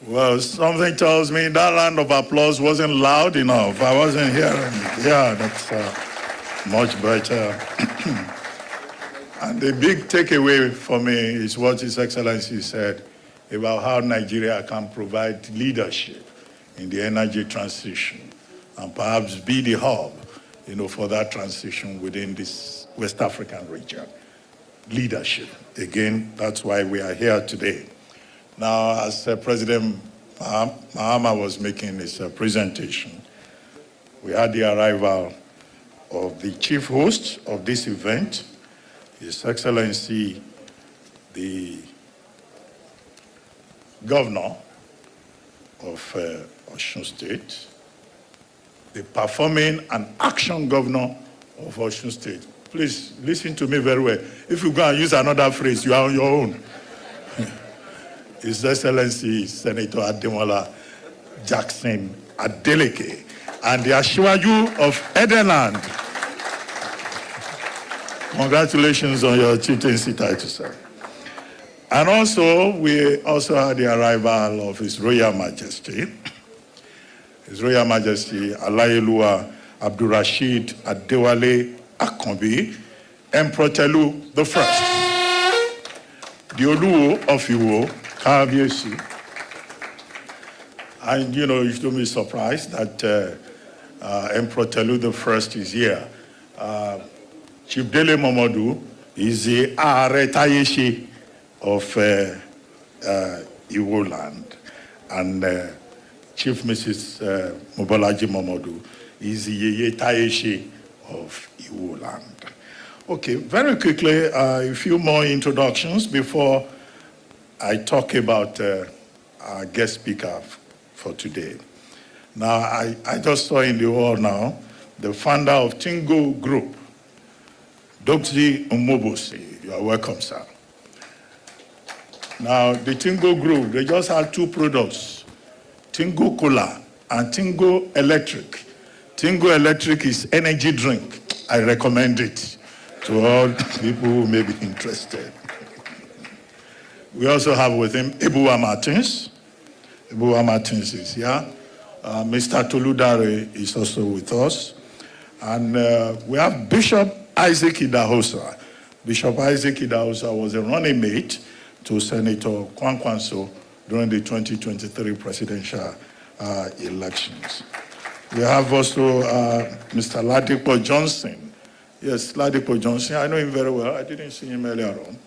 Well, something tells me that round of applause wasn't loud enough. I wasn't hearing it. Yeah, that's much better. And the big takeaway for me is what His Excellency said about how Nigeria can provide leadership in the energy transition and perhaps be the hub, for that transition within this West African region. Leadership. Again, that's why we are here today. Now, as President Mahama was making his presentation, we had the arrival of the chief host of this event, His Excellency, the Governor of Osun State, the performing and action Governor of Osun State. Please listen to me very well. If you go and use another phrase, you are on your own. His Excellency Senator Ademola Jackson Adeleke and the Asiwaju of Edenland. Congratulations on your chieftaincy title, sir. And also, we also had the arrival of His Royal Majesty, Alayelua Abdurrashid Adewale Akanbi, Emperor Telu the First, the Oluwo of Iwo, Kabiyesi. And you should be surprised that Emperor Telu the First is here. Chief Dele Momodu is the Ààrẹ Táyéṣe of Iwo land. And Chief Mrs. Mobolaji Momodu, is the Yeye Tayeshi of Iwo land. Okay, very quickly, a few more introductions before I talk about our guest speaker for today. Now, I just saw in the hall now the founder of Tingo Group, Dr. Umobosi. You are welcome, sir. Now, the Tingo Group, they just have two products, Tingo Cola and Tingo Electric. Tingo Electric is energy drink. I recommend it to all people who may be interested. We also have with him Ebuwa Martins. Ebuwa Martins is here. Mr. Toludare is also with us. And we have Bishop Isaac Idahosa. Bishop Isaac Idahosa was a running mate to Senator Kwankwanso during the 2023 presidential elections. We have also Mr. Ladipo Johnson. Yes, Ladipo Johnson, I know him very well. I didn't see him earlier on.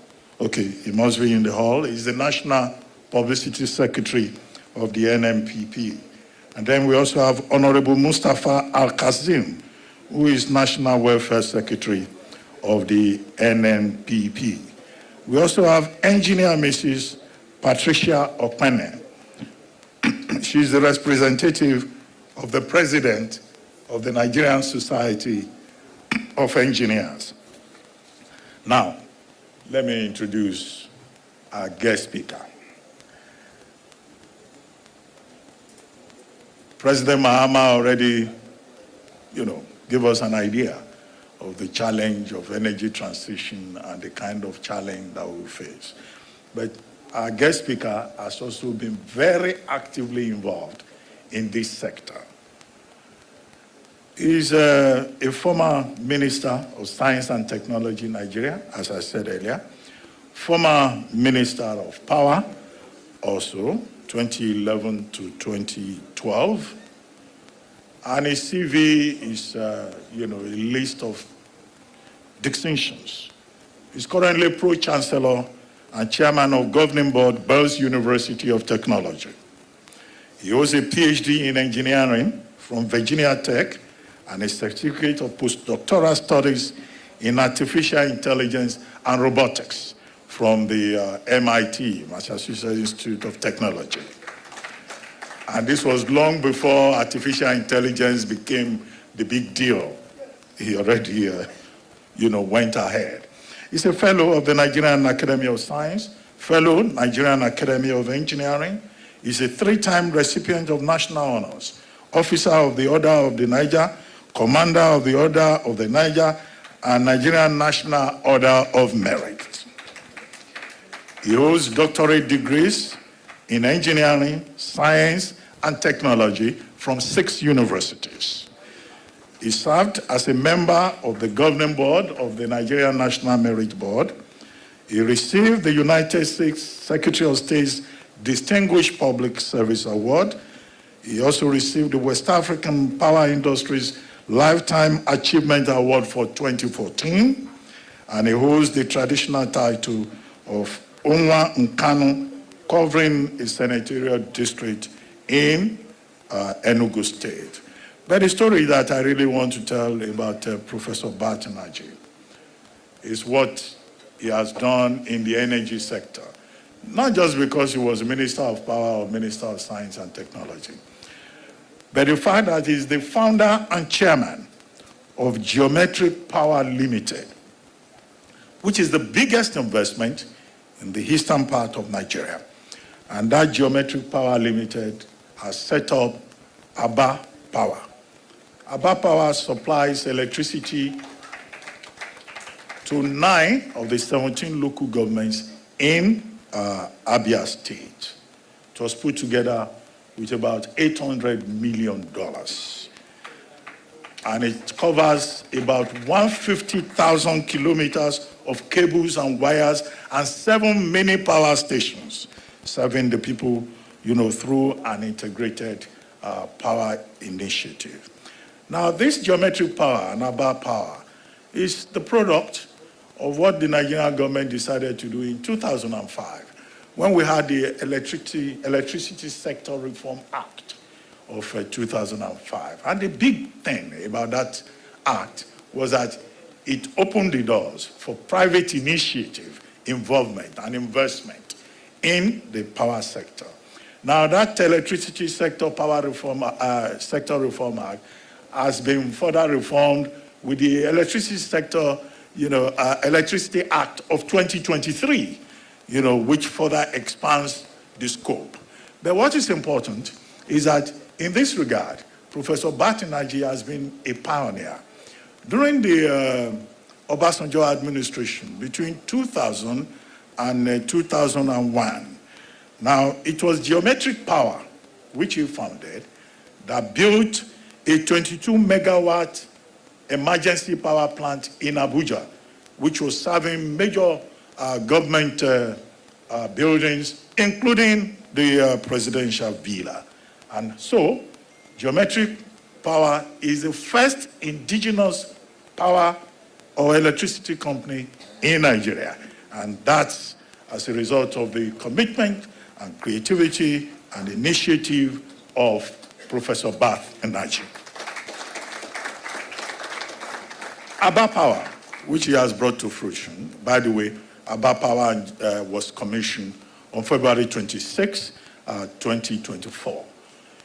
Okay, he must be in the hall. He's the National Publicity Secretary of the NMPP. And then we also have Honorable Mustafa Al-Kazim, who is National Welfare Secretary of the NMPP. We also have Engineer Mrs. Patricia Okpene. She's the representative of the President of the Nigerian Society of Engineers. Now, let me introduce our guest speaker. President Mahama already, gave us an idea of the challenge of energy transition and the kind of challenge that we face. But our guest speaker has also been very actively involved in this sector. He's a former Minister of Science and Technology in Nigeria, as I said earlier, former Minister of Power, also 2011 to 2012, and his CV is, a list of distinctions. He's currently Pro-Chancellor and Chairman of Governing Board, Bells University of Technology. He holds a PhD in Engineering from Virginia Tech and a Certificate of Postdoctoral Studies in Artificial Intelligence and Robotics from the MIT, Massachusetts Institute of Technology. And this was long before artificial intelligence became the big deal. He already, went ahead. He's a fellow of the Nigerian Academy of Science, fellow Nigerian Academy of Engineering. He's a 3-time recipient of national honors, officer of the Order of the Niger, commander of the Order of the Niger, and Nigerian National Order of Merit. He holds doctorate degrees in engineering, science, and technology from 6 universities. He served as a member of the governing board of the Nigerian National Merit Board. He received the United States Secretary of State's Distinguished Public Service Award. He also received the West African Power Industries Lifetime Achievement Award for 2014, and he holds the traditional title of Onwa Nkanu, covering a senatorial district in Enugu State. But the story that I really want to tell about Professor Nnaji is what he has done in the energy sector. Not just because he was Minister of Power or Minister of Science and Technology, but the fact that he's the founder and chairman of Geometric Power Limited, which is the biggest investment in the eastern part of Nigeria. And that Geometric Power Limited has set up Aba Power. Aba Power supplies electricity to 9 of the 17 local governments in Abia State. It was put together with about $800 million. And it covers about 150,000 kilometers of cables and wires and 7 mini power stations serving the people, through an integrated power initiative. Now, this geometric power and Aba Power is the product of what the Nigerian government decided to do in 2005, when we had the Electricity Sector Reform Act, of 2005. And the big thing about that act was that it opened the doors for private initiative, involvement, and investment in the power sector. Now, that electricity sector sector reform act has been further reformed with the electricity sector, Electricity Act of 2023, which further expands the scope. But what is important is that in this regard, Professor Nnaji has been a pioneer. During the Obasanjo administration, between 2000 and 2001, now, it was Geometric Power, which he founded, that built a 22-megawatt emergency power plant in Abuja, which was serving major government buildings, including the presidential villa. And so, Geometric Power is the first indigenous power or electricity company in Nigeria. And that's as a result of the commitment and creativity and initiative of Professor Nnaji. Aba Power, which he has brought to fruition. By the way, Aba Power was commissioned on February 26, 2024.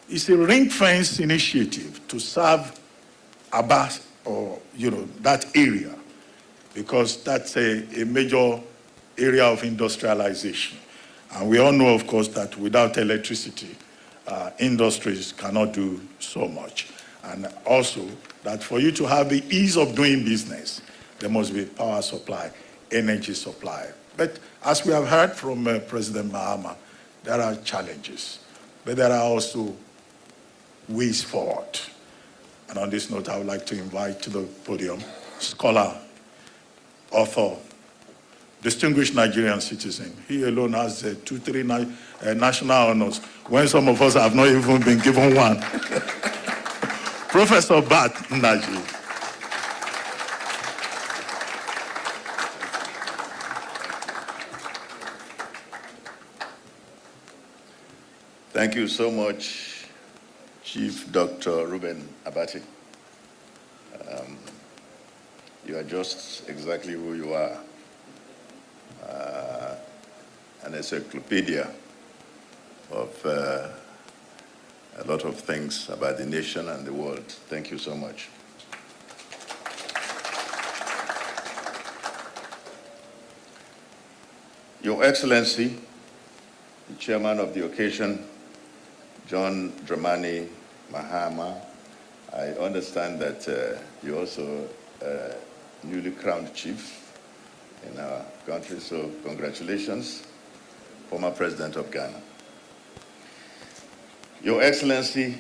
It's a ring-fence initiative to serve Aba, or that area, because that's a major area of industrialization. And we all know, of course, that without electricity, industries cannot do so much. And also, that for you to have the ease of doing business, there must be power supply, energy supply. But as we have heard from President Mahama, there are challenges, but there are also ways forward. And on this note, I would like to invite to the podium scholar, author, distinguished Nigerian citizen. He alone has 2-3 national honors, when some of us have not even been given one. Professor Nnaji. Thank you so much, Chief Dr. Reuben Abati. You are just exactly who you are. An encyclopedia of a lot of things about the nation and the world. Thank you so much. Your Excellency, the chairman of the occasion, John Dramani Mahama, I understand that you're also a newly crowned chief in our country, so congratulations, former president of Ghana. Your Excellency,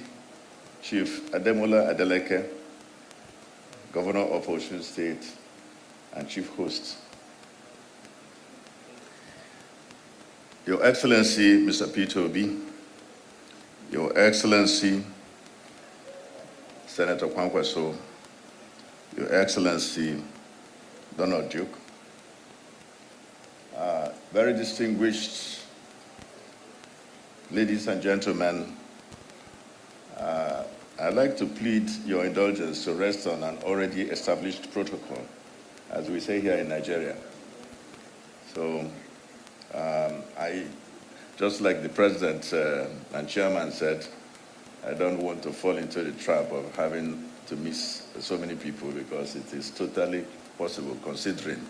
Chief Ademola Adeleke, Governor of Osun State and Chief Host. Your Excellency, Mr. Peter Obi, Your Excellency, Senator Kwankwaso, Your Excellency, Donald Duke, very distinguished ladies and gentlemen, I'd like to plead your indulgence to rest on an already established protocol, as we say here in Nigeria. So I, just like the president and chairman said, I don't want to fall into the trap of having to miss so many people, because it is totally possible considering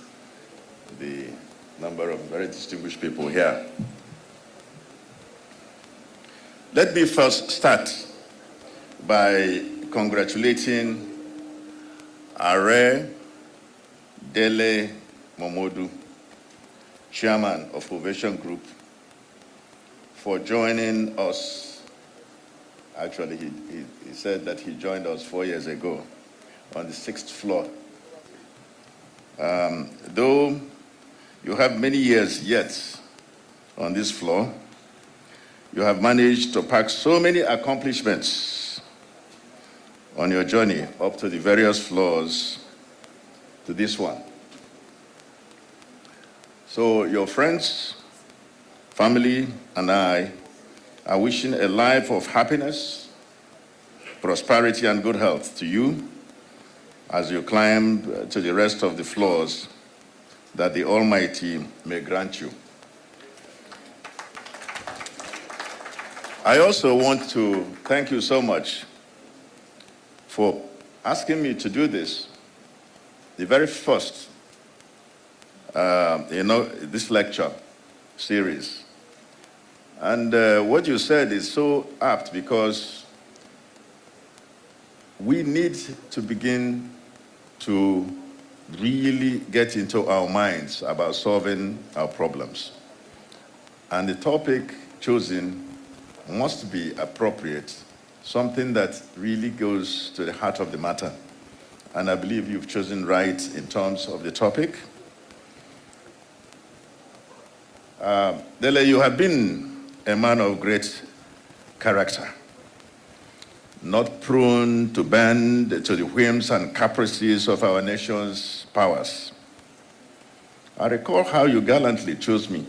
the number of very distinguished people here. Let me first start by congratulating Are Dele Momodu, chairman of Ovation Group, for joining us. Actually, he said that he joined us 4 years ago on the 6th floor. Though you have many years yet on this floor, you have managed to pack so many accomplishments on your journey up to the various floors to this one. So your friends, family, and I are wishing a life of happiness, prosperity and good health to you as you climb to the rest of the floors that the Almighty may grant you. I also want to thank you so much for asking me to do this, the very first, this lecture series. And what you said is so apt, because we need to begin to really get into our minds about solving our problems. And the topic chosen must be appropriate, something that really goes to the heart of the matter. And I believe you've chosen right in terms of the topic. Dele, you have been a man of great character, not prone to bend to the whims and caprices of our nation's powers. I recall how you gallantly chose me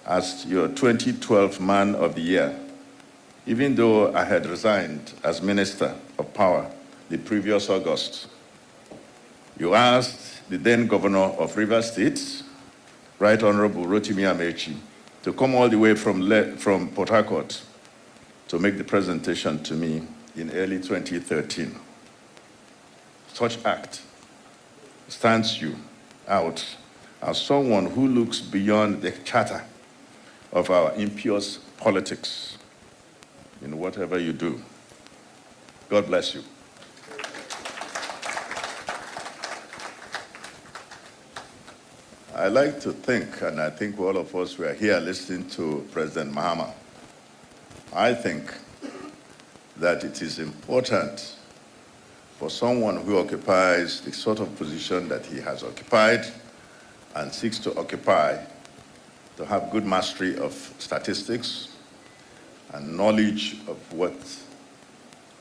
as your 2012 Man of the Year, even though I had resigned as Minister of Power the previous August. You asked the then Governor of Rivers State, Right Honorable Rotimi Amechi, to come all the way from Port Harcourt to make the presentation to me in early 2013. Such act stands you out as someone who looks beyond the chatter of our impious politics in whatever you do. God bless you. I like to think, and I think all of us were here listening to President Mahama, I think that it is important for someone who occupies the sort of position that he has occupied and seeks to occupy to have good mastery of statistics and knowledge of what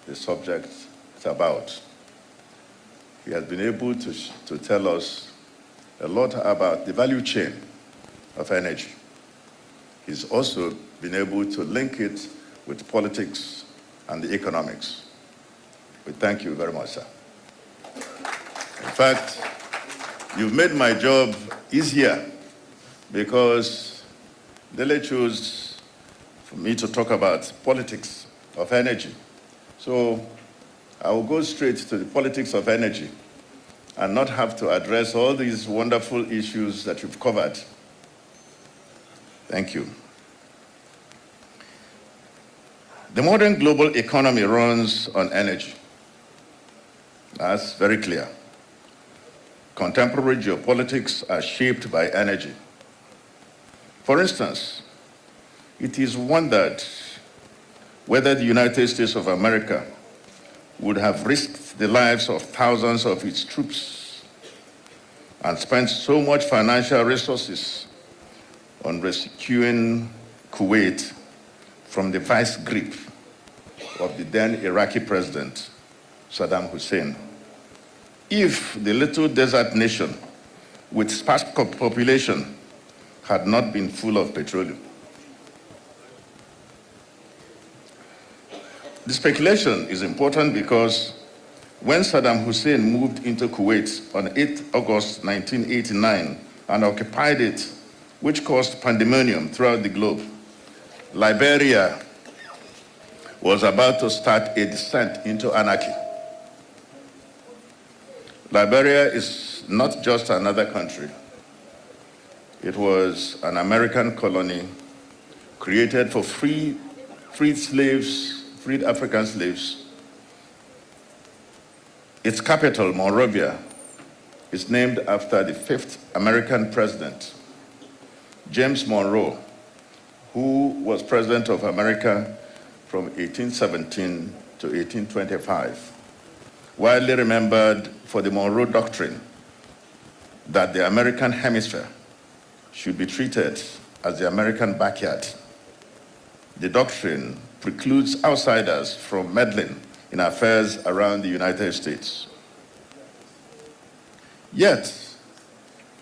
the subject is about. He has been able to tell us a lot about the value chain of energy. He's also been able to link it with politics and the economics. We thank you very much, sir. In fact, you've made my job easier, because Dele chose for me to talk about politics of energy. So I will go straight to the politics of energy and not have to address all these wonderful issues that you've covered. Thank you. The modern global economy runs on energy. That's very clear. Contemporary geopolitics are shaped by energy. For instance, it is wondered whether the United States of America would have risked the lives of thousands of its troops and spent so much financial resources on rescuing Kuwait from the vice grip of the then Iraqi president, Saddam Hussein, if the little desert nation with sparse population had not been full of petroleum. The speculation is important because when Saddam Hussein moved into Kuwait on 8 August 1989 and occupied it, which caused pandemonium throughout the globe, Liberia was about to start a descent into anarchy. Liberia is not just another country. It was an American colony created for freed African slaves. Its capital, Monrovia, is named after the 5th American president, James Monroe, who was president of America from 1817 to 1825, widely remembered for the Monroe Doctrine that the American hemisphere should be treated as the American backyard. The doctrine precludes outsiders from meddling in affairs around the United States. Yet,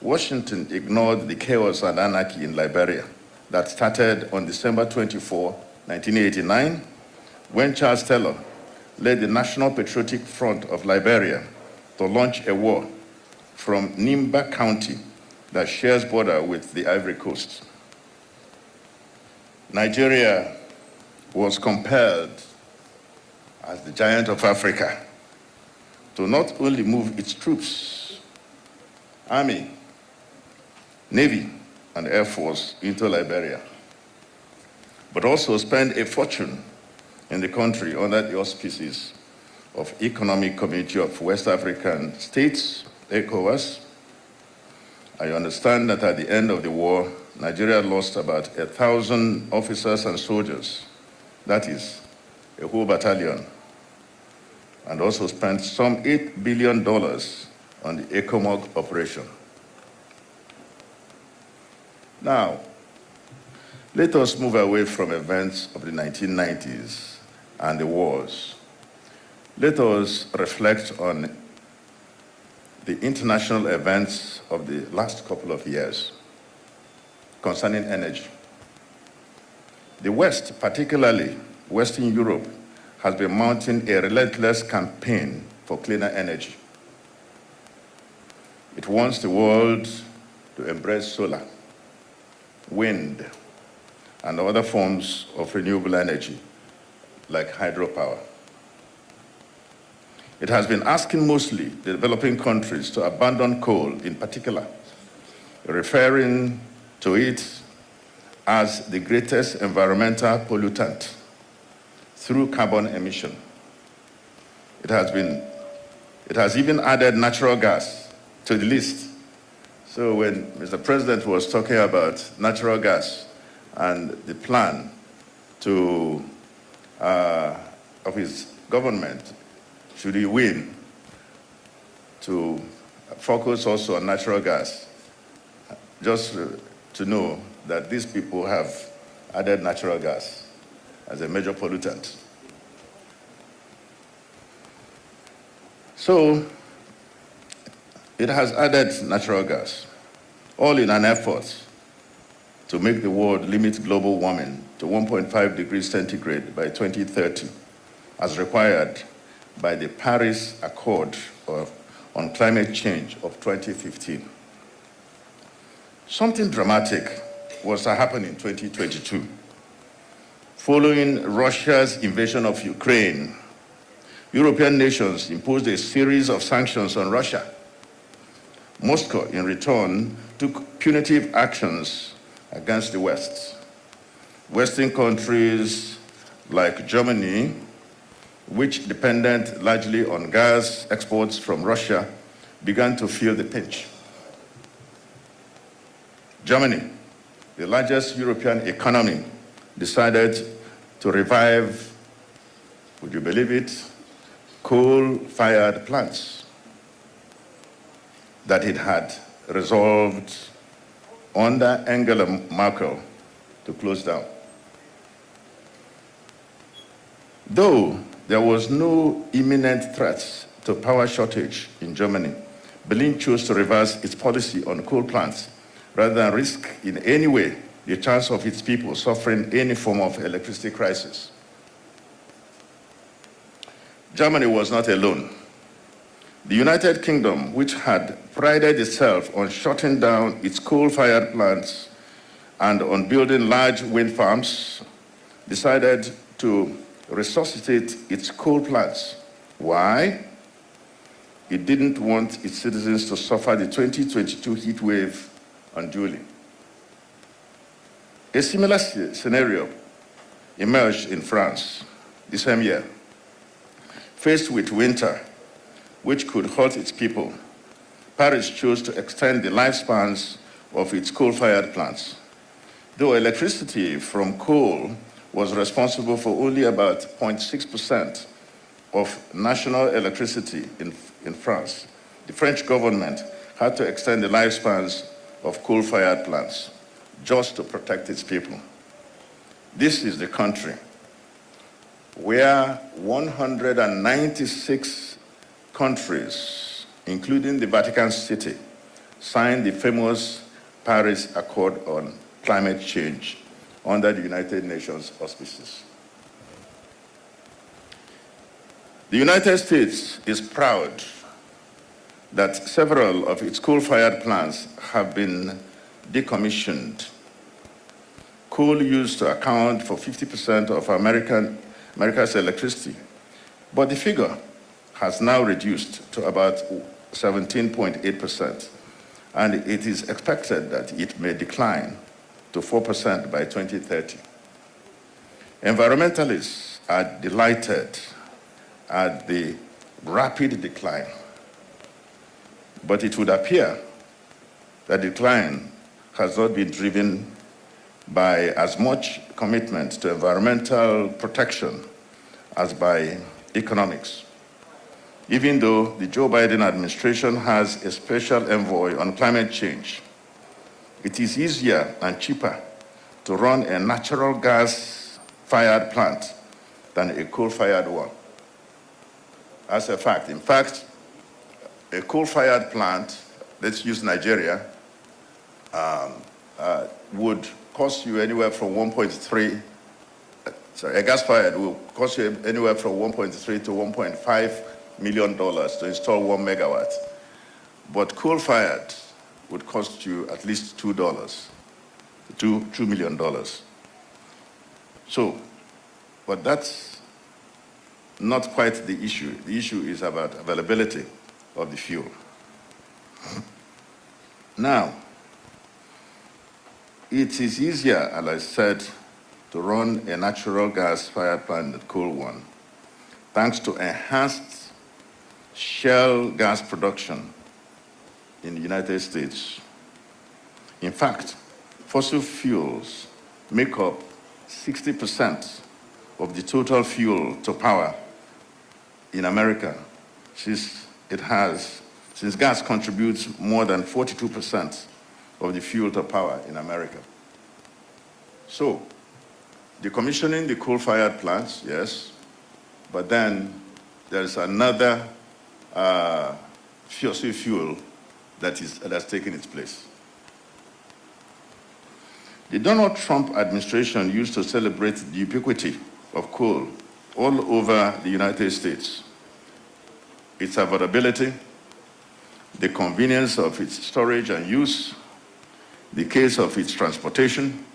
Washington ignored the chaos and anarchy in Liberia that started on December 24, 1989, when Charles Taylor led the National Patriotic Front of Liberia to launch a war from Nimba County that shares border with the Ivory Coast. Nigeria was compelled, as the giant of Africa, to not only move its troops, Army, Navy, and Air Force into Liberia, but also spend a fortune in the country under the auspices of Economic Community of West African States, ECOWAS. I understand that at the end of the war, Nigeria lost about 1,000 officers and soldiers, that is, a whole battalion, and also spent some $8 billion on the ECOMOG operation. Now, let us move away from events of the 1990s and the wars. Let us reflect on the international events of the last couple of years concerning energy. The West, particularly Western Europe, has been mounting a relentless campaign for cleaner energy. It wants the world to embrace solar, wind, and other forms of renewable energy, like hydropower. It has been asking mostly the developing countries to abandon coal in particular, referring to it as the greatest environmental pollutant through carbon emission. It has even added natural gas to the list. So when Mr. President was talking about natural gas and the plan of his government, should he win, to focus also on natural gas, just to know that these people have added natural gas as a major pollutant. So it has added natural gas, all in an effort to make the world limit global warming to 1.5 degrees centigrade by 2030, as required by the Paris Accord on Climate Change of 2015. Something dramatic was to happen in 2022. Following Russia's invasion of Ukraine, European nations imposed a series of sanctions on Russia. Moscow, in return, took punitive actions against the West. Western countries like Germany, which depended largely on gas exports from Russia, began to feel the pinch. Germany, the largest European economy, decided to revive, would you believe it, coal-fired plants that it had resolved under Angela Merkel to close down. Though there was no imminent threat to power shortage in Germany, Berlin chose to reverse its policy on coal plants rather than risk in any way the chance of its people suffering any form of electricity crisis. Germany was not alone. The United Kingdom, which had prided itself on shutting down its coal-fired plants and on building large wind farms, decided to resuscitate its coal plants. Why? It didn't want its citizens to suffer the 2022 heat wave unduly. A similar scenario emerged in France the same year. Faced with winter, which could hurt its people, Paris chose to extend the lifespans of its coal-fired plants. Though electricity from coal was responsible for only about 0.6% of national electricity in France, the French government had to extend the lifespans of coal-fired plants just to protect its people. This is the country where 196 countries, including the Vatican City, signed the famous Paris Accord on Climate Change under the United Nations auspices. The United States is proud that several of its coal-fired plants have been decommissioned. Coal used to account for 50% of America's electricity, but the figure has now reduced to about 17.8%, and it is expected that it may decline to 4% by 2030. Environmentalists are delighted at the rapid decline, but it would appear that decline has not been driven by as much commitment to environmental protection as by economics. Even though the Joe Biden administration has a special envoy on climate change, it is easier and cheaper to run a natural gas-fired plant than a coal-fired one. As a fact, in fact, a coal-fired plant, let's use Nigeria, would cost you anywhere from a gas-fired will cost you anywhere from $1.3 to $1.5 million to install 1 megawatt. But coal-fired would cost you at least $2 $2 million. So, but that's not quite the issue. The issue is about availability of the fuel. Now, it is easier, as I said, to run a natural gas-fired plant than coal one, thanks to enhanced shale gas production in the United States. In fact, fossil fuels make up 60% of the total fuel to power in America, since gas contributes more than 42% of the fuel to power in America. So, decommissioning the coal-fired plants, yes, but then there's another fossil fuel that's taken its place. The Donald Trump administration used to celebrate the ubiquity of coal all over the United States, its availability, the convenience of its storage and use, the case of its transportation,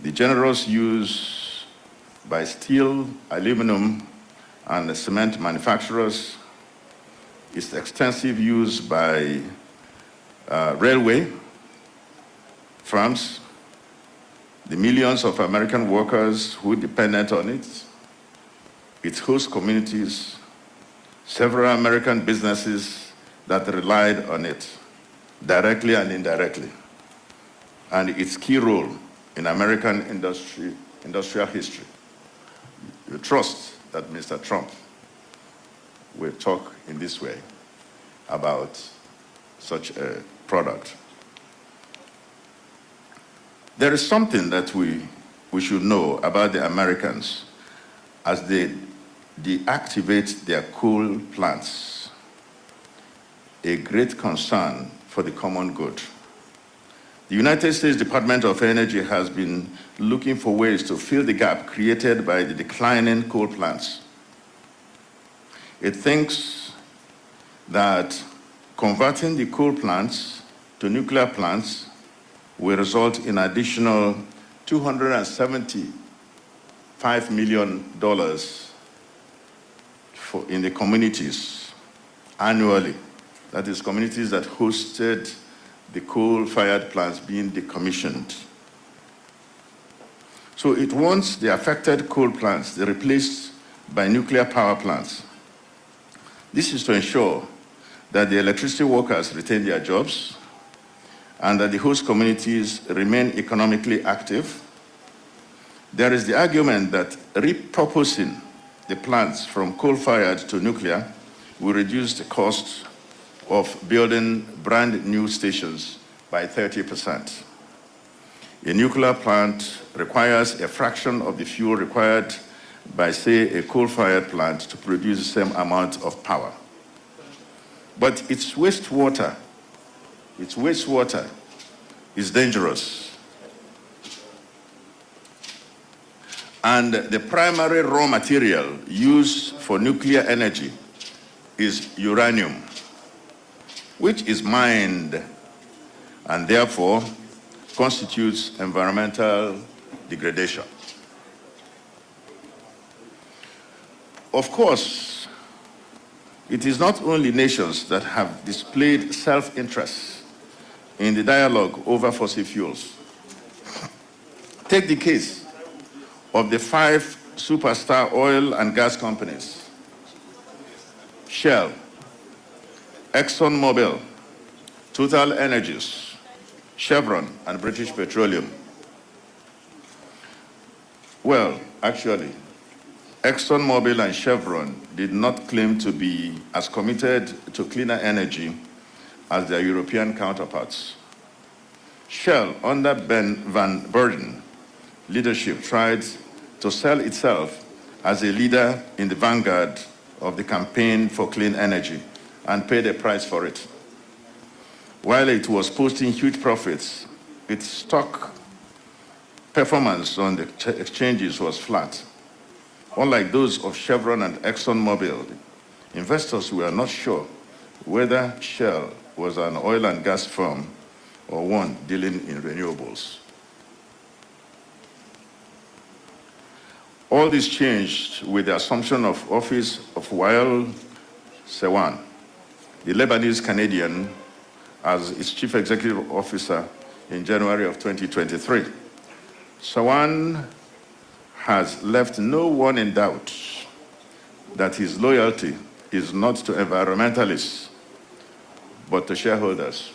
the generous use by steel, aluminum, and cement manufacturers, its extensive use by railway firms, the millions of American workers who depended on it, its host communities, several American businesses that relied on it, directly and indirectly, and its key role in American industrial history. You trust that Mr. Trump will talk in this way about such a product. There is something that we should know about the Americans as they deactivate their coal plants, a great concern for the common good. The United States Department of Energy has been looking for ways to fill the gap created by the declining coal plants. It thinks that converting the coal plants to nuclear plants will result in additional $275 million in the communities annually. That is, communities that hosted the coal-fired plants being decommissioned. So it wants the affected coal plants replaced by nuclear power plants. This is to ensure that the electricity workers retain their jobs and that the host communities remain economically active. There is the argument that repurposing the plants from coal-fired to nuclear will reduce the cost of building brand new stations by 30%. A nuclear plant requires a fraction of the fuel required by, say, a coal-fired plant to produce the same amount of power. But its wastewater is dangerous. And the primary raw material used for nuclear energy is uranium, which is mined and therefore constitutes environmental degradation. Of course, it is not only nations that have displayed self-interest in the dialogue over fossil fuels. Take the case of the 5 superstar oil and gas companies: Shell, ExxonMobil, Total Energies, Chevron, and British Petroleum. Well, actually, ExxonMobil and Chevron did not claim to be as committed to cleaner energy as their European counterparts. Shell, under Ben Van Beurden leadership, tried to sell itself as a leader in the vanguard of the campaign for clean energy and paid a price for it. While it was posting huge profits, its stock performance on the exchanges was flat. Unlike those of Chevron and ExxonMobil, investors were not sure whether Shell was an oil and gas firm or one dealing in renewables. All this changed with the assumption of office of Wael Sewan, the Lebanese Canadian, as its chief executive officer in January of 2023. Sewan has left no one in doubt that his loyalty is not to environmentalists, but to shareholders.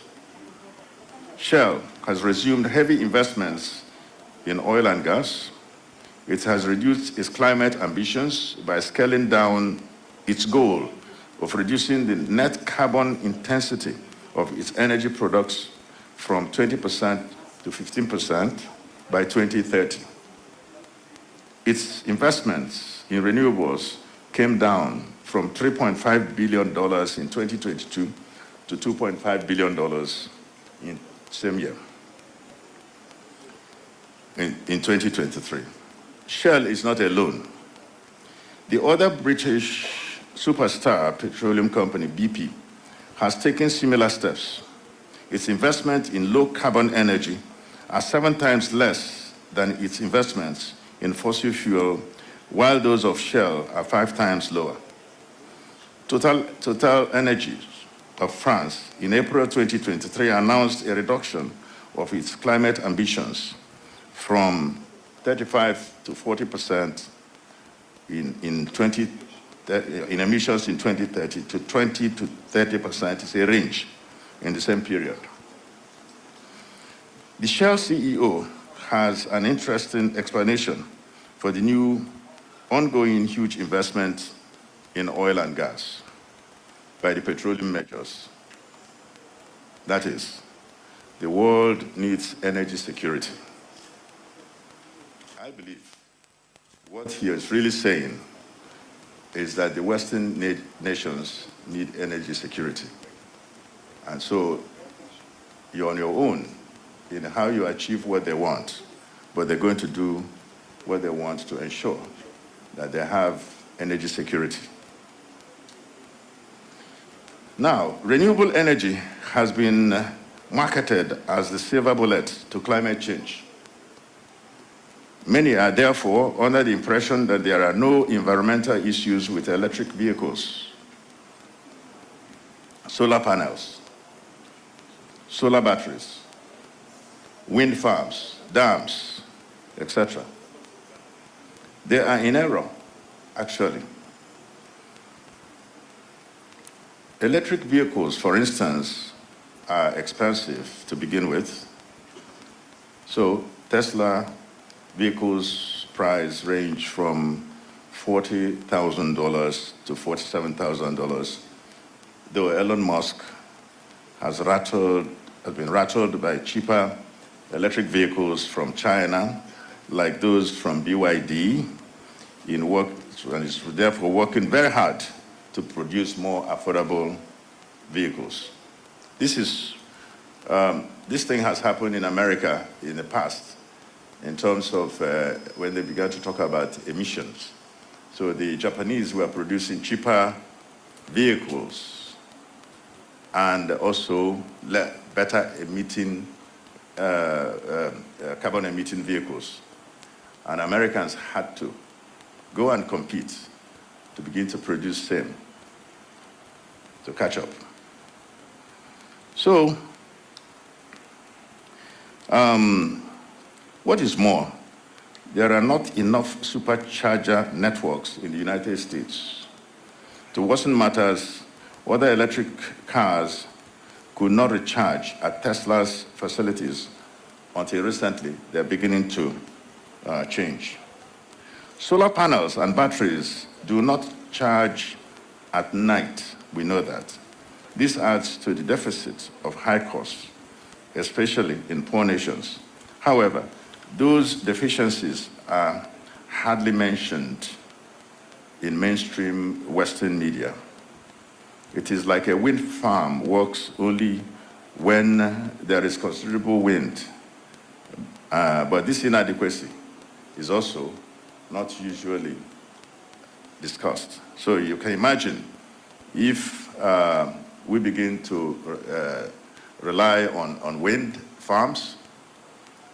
Shell has resumed heavy investments in oil and gas. It has reduced its climate ambitions by scaling down its goal of reducing the net carbon intensity of its energy products from 20% to 15% by 2030. Its investments in renewables came down from $3.5 billion in 2022 to $2.5 billion in the same year, in 2023. Shell is not alone. The other British superstar petroleum company, BP, has taken similar steps. Its investment in low-carbon energy are 7 times less than its investments in fossil fuel, while those of Shell are 5 times lower. Total Energies of France, in April 2023, announced a reduction of its climate ambitions from 35 to 40% in emissions in 2030 to 20 to 30% is a range in the same period. The Shell CEO has an interesting explanation for the new ongoing huge investment in oil and gas by the petroleum majors. That is, the world needs energy security. I believe what he is really saying is that the Western nations need energy security. And so you're on your own in how you achieve what they want, but they're going to do what they want to ensure that they have energy security. Now, renewable energy has been marketed as the silver bullet to climate change. Many are therefore under the impression that there are no environmental issues with electric vehicles, solar panels, solar batteries, wind farms, dams, etc. They are in error, actually. Electric vehicles, for instance, are expensive to begin with. So Tesla vehicles price range from $40,000 to $47,000, though Elon Musk has been rattled by cheaper electric vehicles from China, like those from BYD, and is therefore working very hard to produce more affordable vehicles. This thing has happened in America in the past. in terms of when they began to talk about emissions. So the Japanese were producing cheaper vehicles and also better emitting, carbon emitting vehicles. And Americans had to go and compete to begin to produce same, to catch up. So, what is more, there are not enough supercharger networks in the United States. To worsen matters, other electric cars could not recharge at Tesla's facilities until recently. They're beginning to change. Solar panels and batteries do not charge at night. We know that. This adds to the deficit of high costs, especially in poor nations. However, those deficiencies are hardly mentioned in mainstream Western media. It is like a wind farm works only when there is considerable wind. But this inadequacy is also not usually discussed. So you can imagine if we begin to rely on wind farms,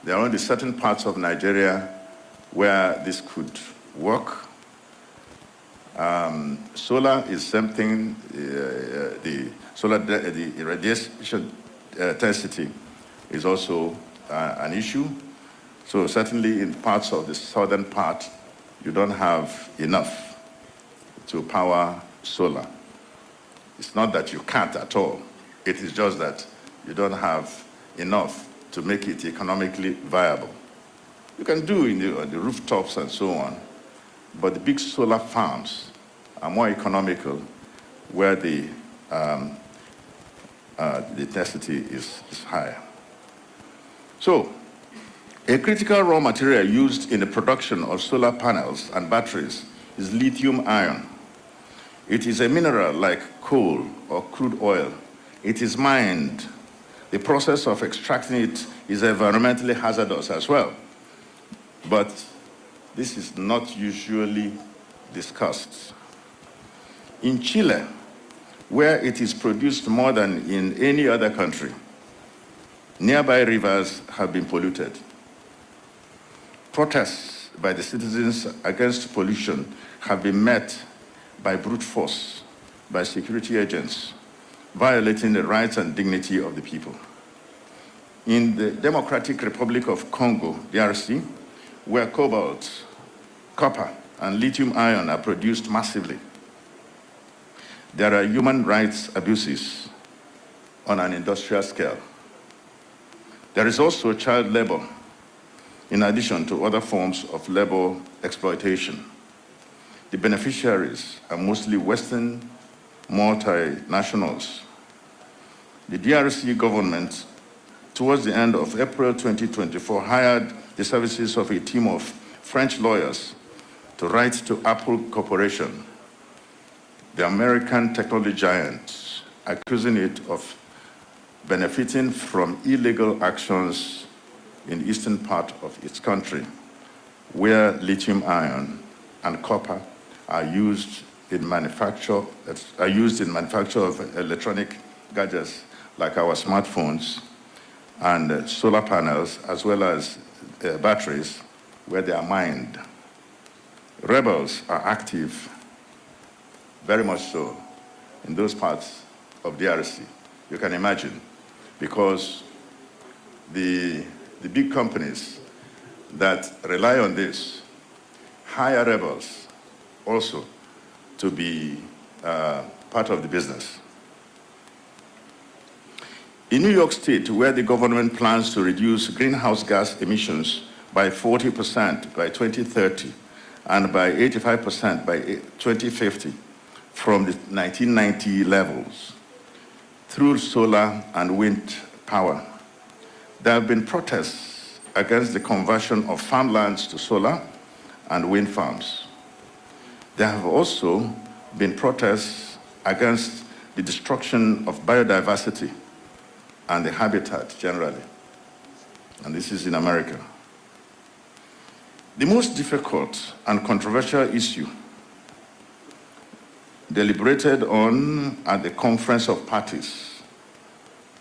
there are only certain parts of Nigeria where this could work. Solar is something, the radiation intensity is also an issue. So certainly in parts of the southern part, you don't have enough to power solar. It's not that you can't at all. It is just that you don't have enough to make it economically viable. You can do on the rooftops and so on, but the big solar farms are more economical where the intensity is higher. So, a critical raw material used in the production of solar panels and batteries is lithium ion. It is a mineral like coal or crude oil. It is mined. The process of extracting it is environmentally hazardous as well. But this is not usually discussed. In Chile, where it is produced more than in any other country, nearby rivers have been polluted. Protests by the citizens against pollution have been met by brute force, by security agents, violating the rights and dignity of the people. In the Democratic Republic of Congo, DRC, where cobalt, copper, and lithium ion are produced massively, there are human rights abuses on an industrial scale. There is also child labor, in addition to other forms of labor exploitation. The beneficiaries are mostly Western multinationals. The DRC government, towards the end of April 2024, hired the services of a team of French lawyers to write to Apple Corporation, the American technology giant, accusing it of benefiting from illegal actions in the eastern part of its country, where lithium ion and copper are used in manufacture of electronic gadgets like our smartphones and solar panels, as well as batteries, where they are mined. Rebels are active, very much so, in those parts of DRC. You can imagine, because the big companies that rely on this hire rebels also to be part of the business. In New York State, where the government plans to reduce greenhouse gas emissions by 40% by 2030 and by 85% by 2050 from the 1990 levels through solar and wind power, there have been protests against the conversion of farmlands to solar and wind farms. There have also been protests against the destruction of biodiversity and the habitat generally. And this is in America. The most difficult and controversial issue deliberated on at the Conference of Parties,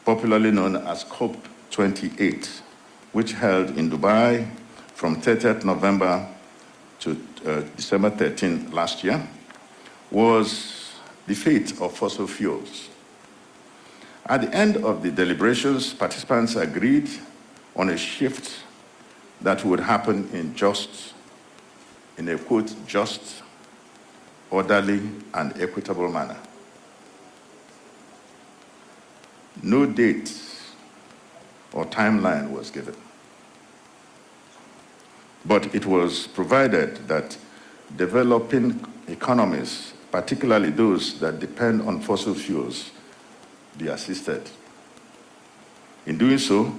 popularly known as COP28, which held in Dubai from 30th November to December 13 last year, was the fate of fossil fuels. At the end of the deliberations, participants agreed on a shift that would happen in a quote, just, orderly, and equitable manner. No date or timeline was given, but it was provided that developing economies, particularly those that depend on fossil fuels, be assisted. In doing so,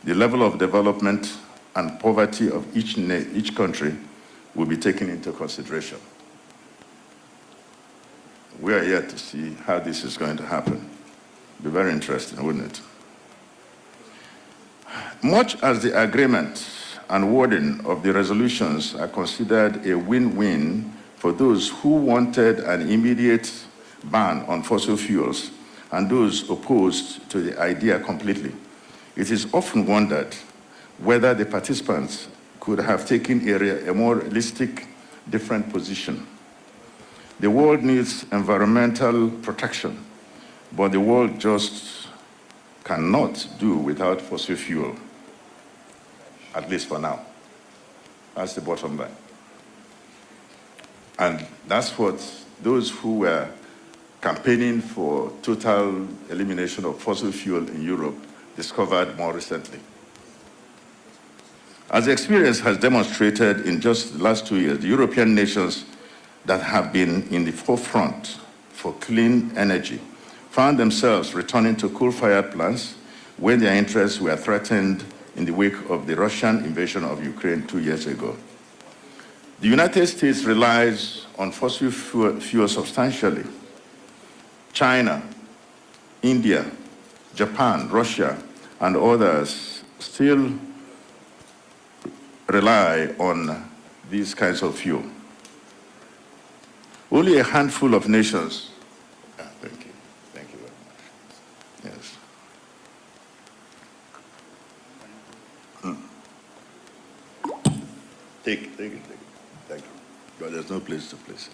the level of development and poverty of each country will be taken into consideration. We are yet to see how this is going to happen. Be very interesting, wouldn't it? Much as the agreement and wording of the resolutions are considered a win-win for those who wanted an immediate ban on fossil fuels and those opposed to the idea completely, it is often wondered whether the participants could have taken a more realistic, different position. The world needs environmental protection, but the world just cannot do without fossil fuel, at least for now. That's the bottom line. And that's what those who were campaigning for total elimination of fossil fuel in Europe discovered more recently. As the experience has demonstrated in just the last 2 years, the European nations that have been in the forefront for clean energy found themselves returning to coal-fired plants when their interests were threatened in the wake of the Russian invasion of Ukraine 2 years ago. The United States relies on fossil fuel substantially. China, India, Japan, Russia, and others still rely on these kinds of fuel. Only a handful of nations. Thank you very much. Yes. Take it. Thank you. But there's no place to place it.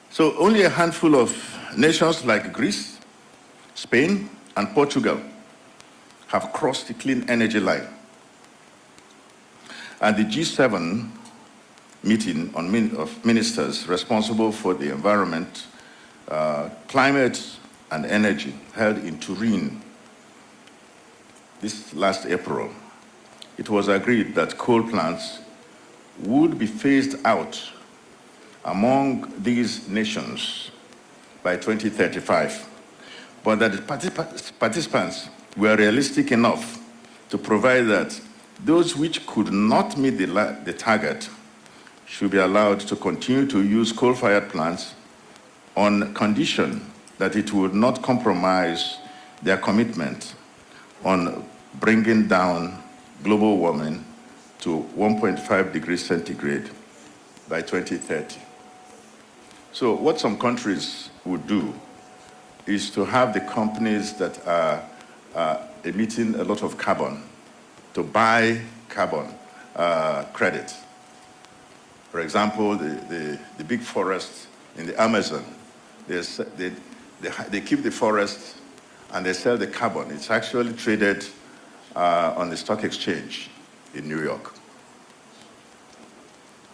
So only a handful of nations like Greece, Spain, and Portugal have crossed the clean energy line. At the G7 meeting of ministers responsible for the environment, climate, and energy held in Turin this last April, it was agreed that coal plants would be phased out among these nations by 2035, but that the participants were realistic enough to provide that those which could not meet the target should be allowed to continue to use coal-fired plants on condition that it would not compromise their commitment on bringing down global warming to 1.5 degrees centigrade by 2030. So what some countries would do is to have the companies that are emitting a lot of carbon to buy carbon credit. For example, the big forests in the Amazon, they keep the forest and they sell the carbon. It's actually traded on the stock exchange in New York.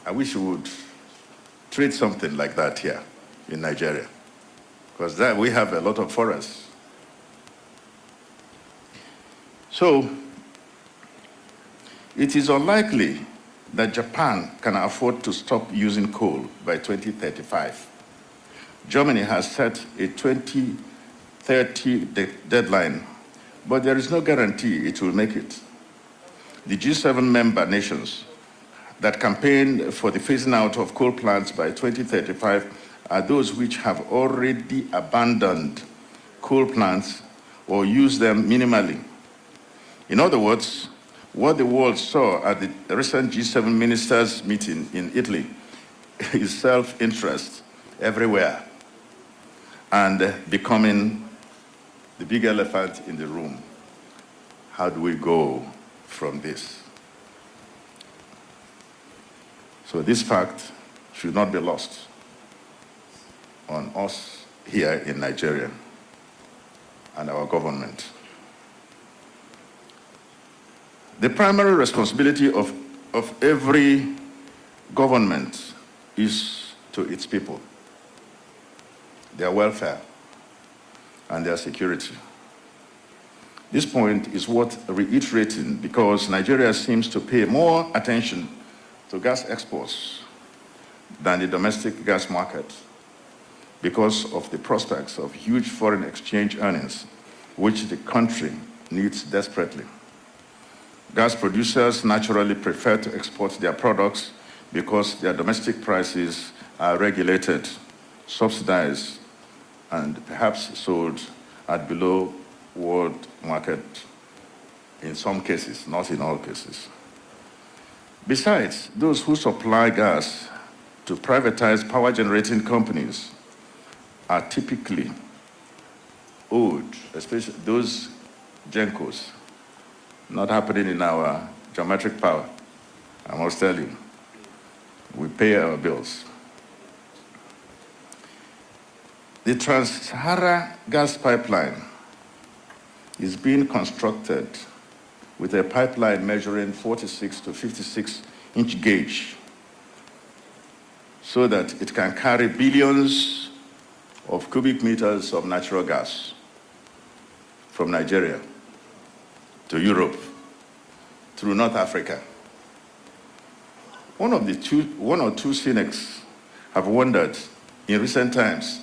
I wish we would trade something like that here in Nigeria, because there we have a lot of forests. So it is unlikely that Japan can afford to stop using coal by 2035. Germany has set a 2030 deadline, but there is no guarantee it will make it. The G7 member nations that campaign for the phasing out of coal plants by 2035 are those which have already abandoned coal plants or use them minimally. In other words, What the world saw at the recent G7 ministers meeting in Italy is self-interest everywhere and becoming the big elephant in the room. How do we go from this? So this fact should not be lost on us here in Nigeria and our government. The primary responsibility of every government is to its people, their welfare and their security. This point is worth reiterating because Nigeria seems to pay more attention to gas exports than the domestic gas market because of the prospects of huge foreign exchange earnings, which the country needs desperately. Gas producers naturally prefer to export their products because their domestic prices are regulated, subsidized, and perhaps sold at below world market in some cases, not in all cases. Besides, those who supply gas to privatized power generating companies are typically owed, especially those GENCOs, not happening in our geometric power, I must tell you. We pay our bills. The Trans-Sahara gas pipeline is being constructed with a pipeline measuring 46 to 56-inch gauge so that it can carry billions of cubic meters of natural gas from Nigeria to Europe, through North Africa. One or two cynics have wondered in recent times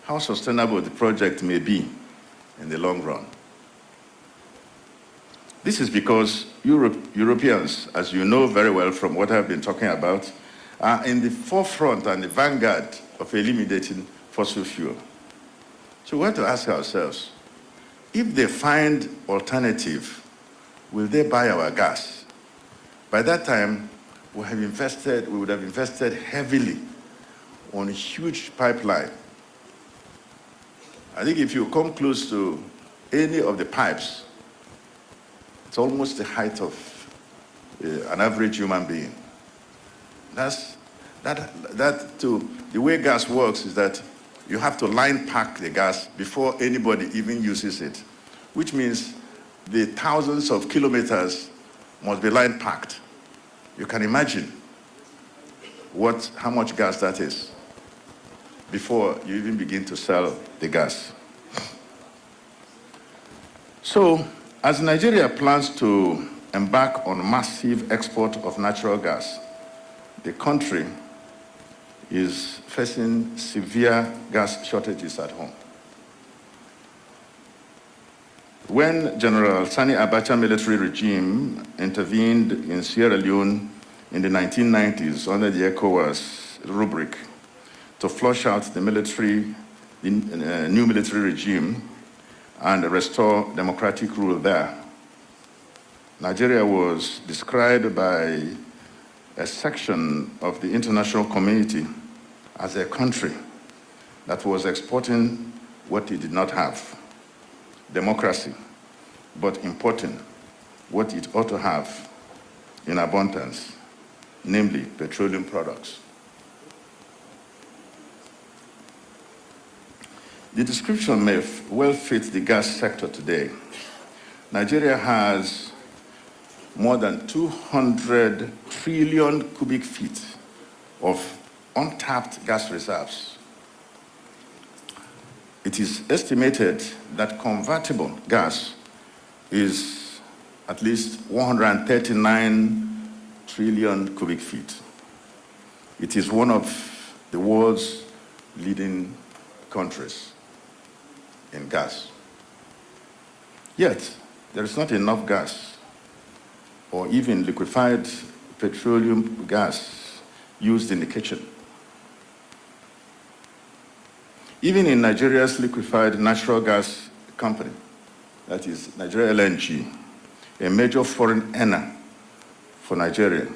how sustainable the project may be in the long run. This is because Europeans, as you know very well from what I've been talking about, are in the forefront and the vanguard of eliminating fossil fuel. So we have to ask ourselves, if they find alternative, will they buy our gas? By that time, we would have invested heavily on a huge pipeline. I think if you come close to any of the pipes, it's almost the height of an average human being. The way gas works is that you have to line pack the gas before anybody even uses it, which means the thousands of kilometers must be line packed. You can imagine how much gas that is before you even begin to sell the gas. So, as Nigeria plans to embark on massive export of natural gas, the country is facing severe gas shortages at home. When General Sani Abacha military regime intervened in Sierra Leone in the 1990s under the ECOWAS rubric to flush out the new military regime and restore democratic rule there, Nigeria was described by a section of the international community as a country that was exporting what it did not have, democracy, but importing what it ought to have in abundance, namely petroleum products. The description may well fit the gas sector today. Nigeria has more than 200 trillion cubic feet of untapped gas reserves. It is estimated that convertible gas is at least 139 trillion cubic feet. It is one of the world's leading countries in gas. Yet, there is not enough gas or even liquefied petroleum gas used in the kitchen. Even in Nigeria's liquefied natural gas company, that is Nigeria LNG, a major foreign earner for Nigeria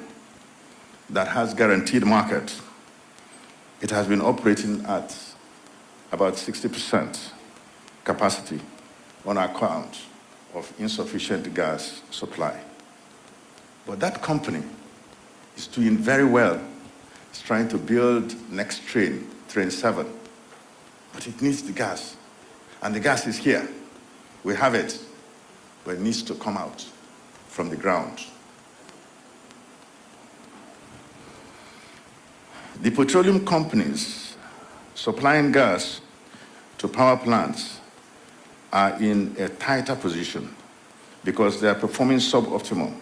that has guaranteed market. It has been operating at about 60% capacity on account of insufficient gas supply. But that company is doing very well. It's trying to build next train, Train 7. But it needs the gas. And the gas is here. We have it. But it needs to come out from the ground. The petroleum companies supplying gas to power plants are in a tighter position because they are performing suboptimal.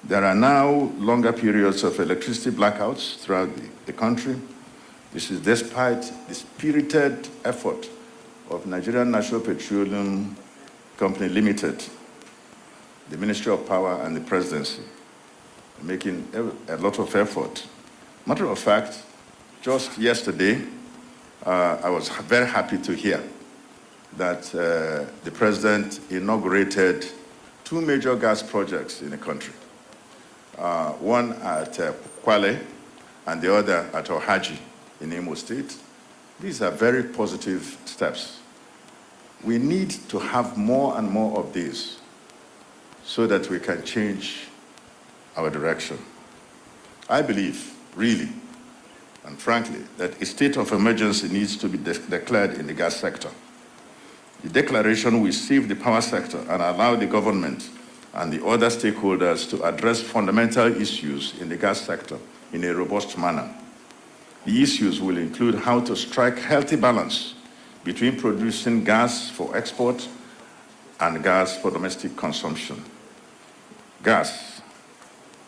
There are now longer periods of electricity blackouts throughout the country. This is despite the spirited effort of Nigerian National Petroleum Company Limited, the Ministry of Power and the Presidency, making a lot of effort. Matter of fact, just yesterday, I was very happy to hear that the President inaugurated 2 major gas projects in the country. One at Kwale and the other at Ohaji in Imo State. These are very positive steps. We need to have more and more of these so that we can change our direction. I believe, really, and frankly, that a state of emergency needs to be declared in the gas sector. The declaration will save the power sector and allow the government and the other stakeholders to address fundamental issues in the gas sector in a robust manner. The issues will include how to strike healthy balance between producing gas for export and gas for domestic consumption. Gas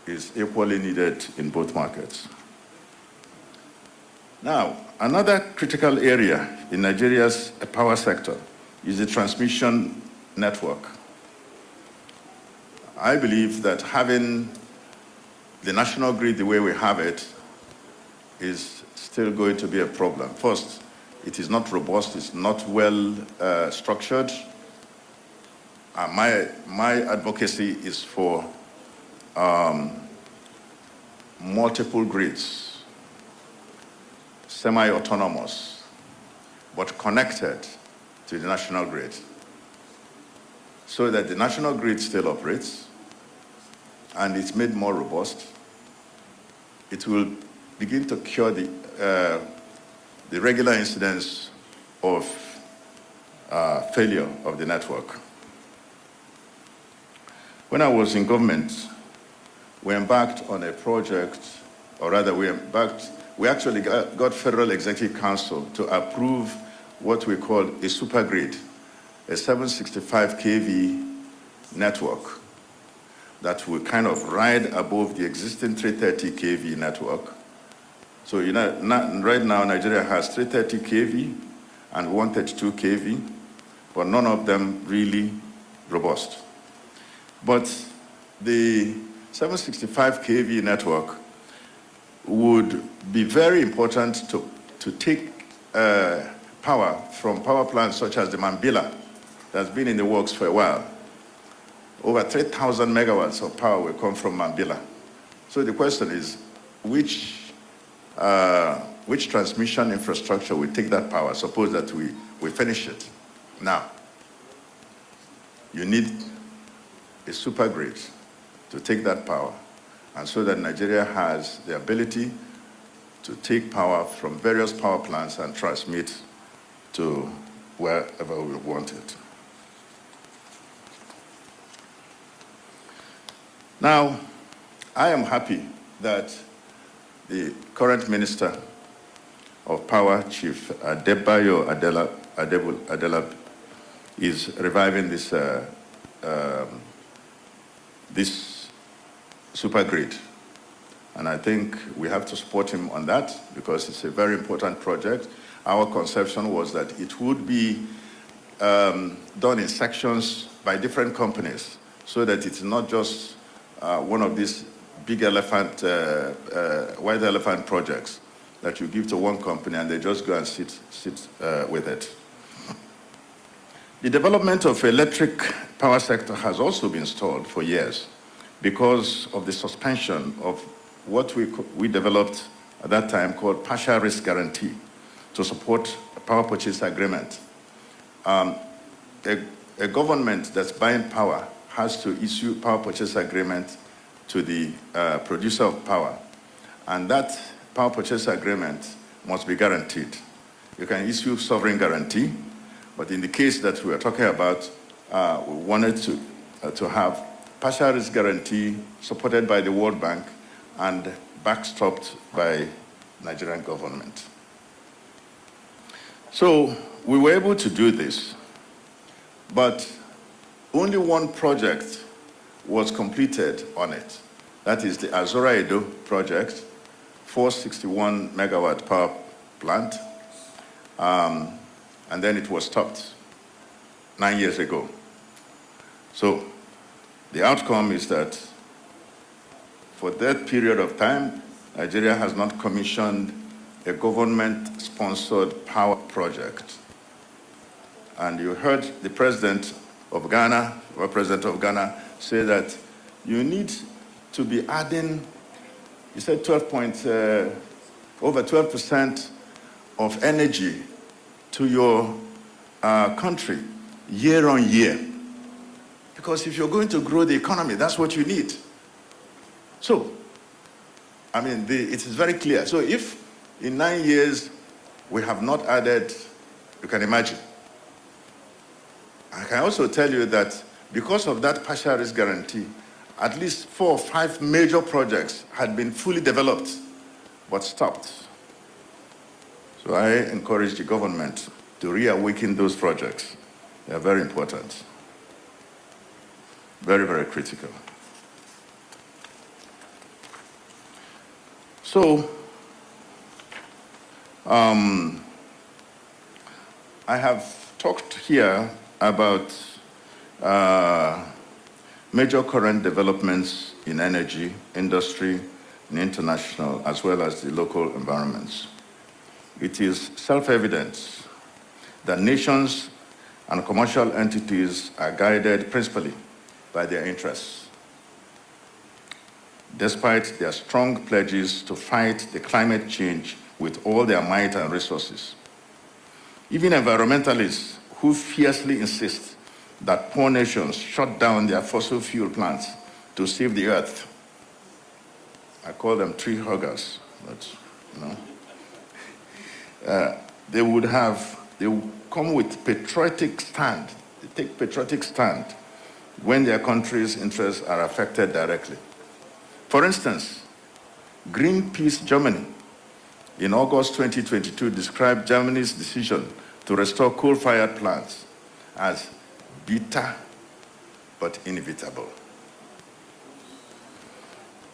is equally needed in both markets. Now, another critical area in Nigeria's power sector is the transmission network. I believe that having the national grid the way we have it is still going to be a problem. First, it is not robust, it's not well structured. My advocacy is for multiple grids, semi-autonomous, but connected to the national grid, so that the national grid still operates and it's made more robust. It will begin to cure the regular incidents of failure of the network. When I was in government, we embarked on a project, or rather we actually got Federal Executive Council to approve what we call a super grid, a 765 kV network that will kind of ride above the existing 330 kV network. So right now Nigeria has 330 kV and 132 kV, but none of them really robust. But the 765 kV network would be very important to take power from power plants such as the Mambila that's been in the works for a while. Over 3,000 megawatts of power will come from Mambila. So the question is, which transmission infrastructure will take that power? Suppose that we finish it. Now, you need a super grid to take that power, and so that Nigeria has the ability to take power from various power plants and transmit to wherever we want it. Now, I am happy that the current Minister of Power, Chief Adebayo Adelab, is reviving this super grid. And I think we have to support him on that because it's a very important project. Our conception was that it would be done in sections by different companies so that it's not just one of these big elephant, white elephant projects that you give to one company and they just go and sit with it. The development of electric power sector has also been stalled for years because of the suspension of what we developed at that time called partial risk guarantee to support a power purchase agreement. A government that's buying power has to issue power purchase agreement to the producer of power, and that power purchase agreement must be guaranteed. You can issue sovereign guarantee, but in the case that we are talking about, we wanted to have partial risk guarantee supported by the World Bank and backstopped by Nigerian government. So we were able to do this, but only one project was completed on it. That is the Azora Edo project, 461 megawatt power plant, and then it was stopped 9 years ago. So the outcome is that for that period of time, Nigeria has not commissioned a government-sponsored power project. And you heard the president of Ghana, or president of Ghana, say that you need to be adding, he said over 12% of energy to your country year on year. Because if you're going to grow the economy, that's what you need. So, I mean, it is very clear. So if in 9 years we have not added, you can imagine. I can also tell you that because of that partial risk guarantee, at least 4 or 5 major projects had been fully developed, but stopped. So I encourage the government to reawaken those projects. They are very important. Very, very critical. So, I have talked here about major current developments in energy, industry, and international, as well as the local environments. It is self-evident that nations and commercial entities are guided principally by their interests, despite their strong pledges to fight the climate change with all their might and resources. Even environmentalists who fiercely insist that poor nations shut down their fossil fuel plants to save the earth. I call them tree huggers, but they would come with patriotic stand. They take patriotic stand when their country's interests are affected directly. For instance, Greenpeace Germany in August 2022 described Germany's decision to restore coal-fired plants as bitter but inevitable.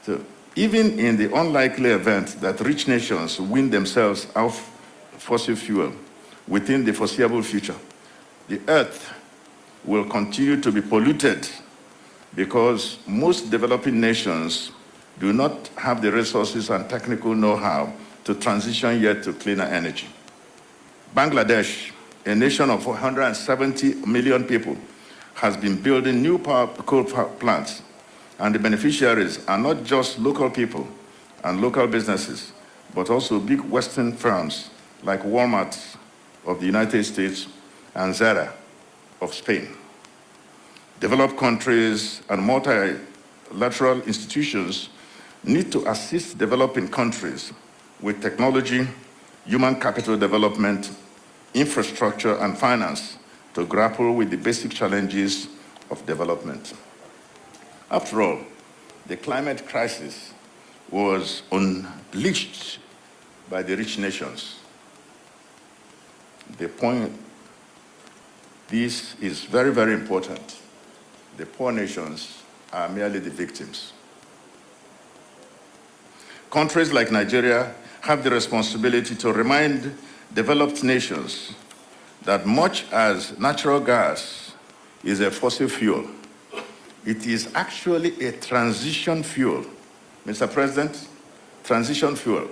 So even in the unlikely event that rich nations win themselves off fossil fuel within the foreseeable future, the earth will continue to be polluted because most developing nations do not have the resources and technical know-how to transition yet to cleaner energy. Bangladesh, a nation of 170 million people, has been building new coal power plants, and the beneficiaries are not just local people and local businesses, but also big Western firms like Walmart of the United States and Zara of Spain. Developed countries and multilateral institutions need to assist developing countries with technology, human capital development, infrastructure, and finance to grapple with the basic challenges of development. After all, the climate crisis was unleashed by the rich nations. This is very, very important. The poor nations are merely the victims. Countries like Nigeria have the responsibility to remind developed nations that much as natural gas is a fossil fuel, it is actually a transition fuel. Mr. President, transition fuel,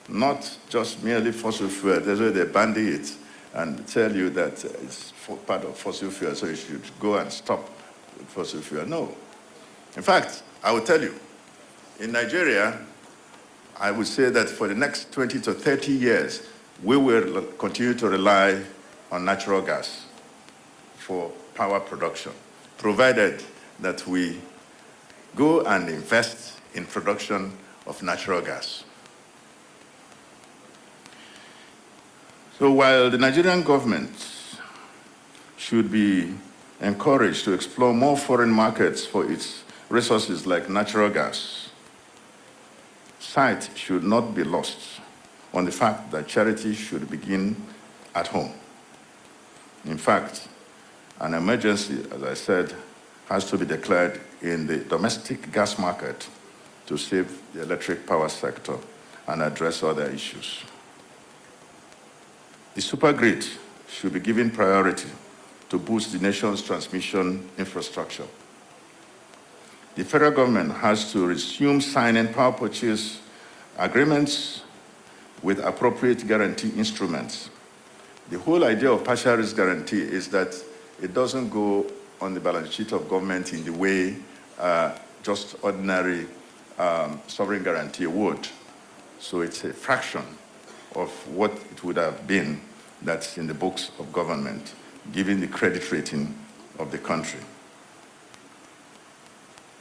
not just merely fossil fuel. That's why they bandy it. and tell you that it's part of fossil fuel, so you should go and stop with fossil fuel. No. In fact, I will tell you, in Nigeria, I would say that for the next 20 to 30 years, we will continue to rely on natural gas for power production, provided that we go and invest in production of natural gas. So while the Nigerian government should be encouraged to explore more foreign markets for its resources like natural gas, sight should not be lost on the fact that charity should begin at home. In fact, an emergency, as I said, has to be declared in the domestic gas market to save the electric power sector and address other issues. The supergrid should be given priority to boost the nation's transmission infrastructure. The federal government has to resume signing power purchase agreements with appropriate guarantee instruments. The whole idea of partial risk guarantee is that it doesn't go on the balance sheet of government in the way just ordinary sovereign guarantee would. So it's a fraction of what it would have been that's in the books of government, given the credit rating of the country.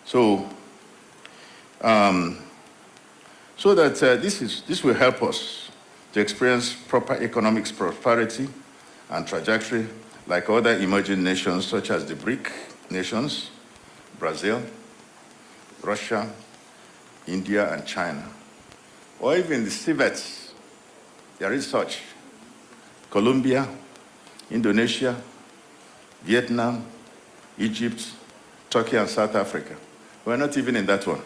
So, this will help us to experience proper economic prosperity and trajectory like other emerging nations such as the BRIC nations, Brazil, Russia, India, and China, or even the CIVETs. There is such. Colombia, Indonesia, Vietnam, Egypt, Turkey, and South Africa. We're not even in that one.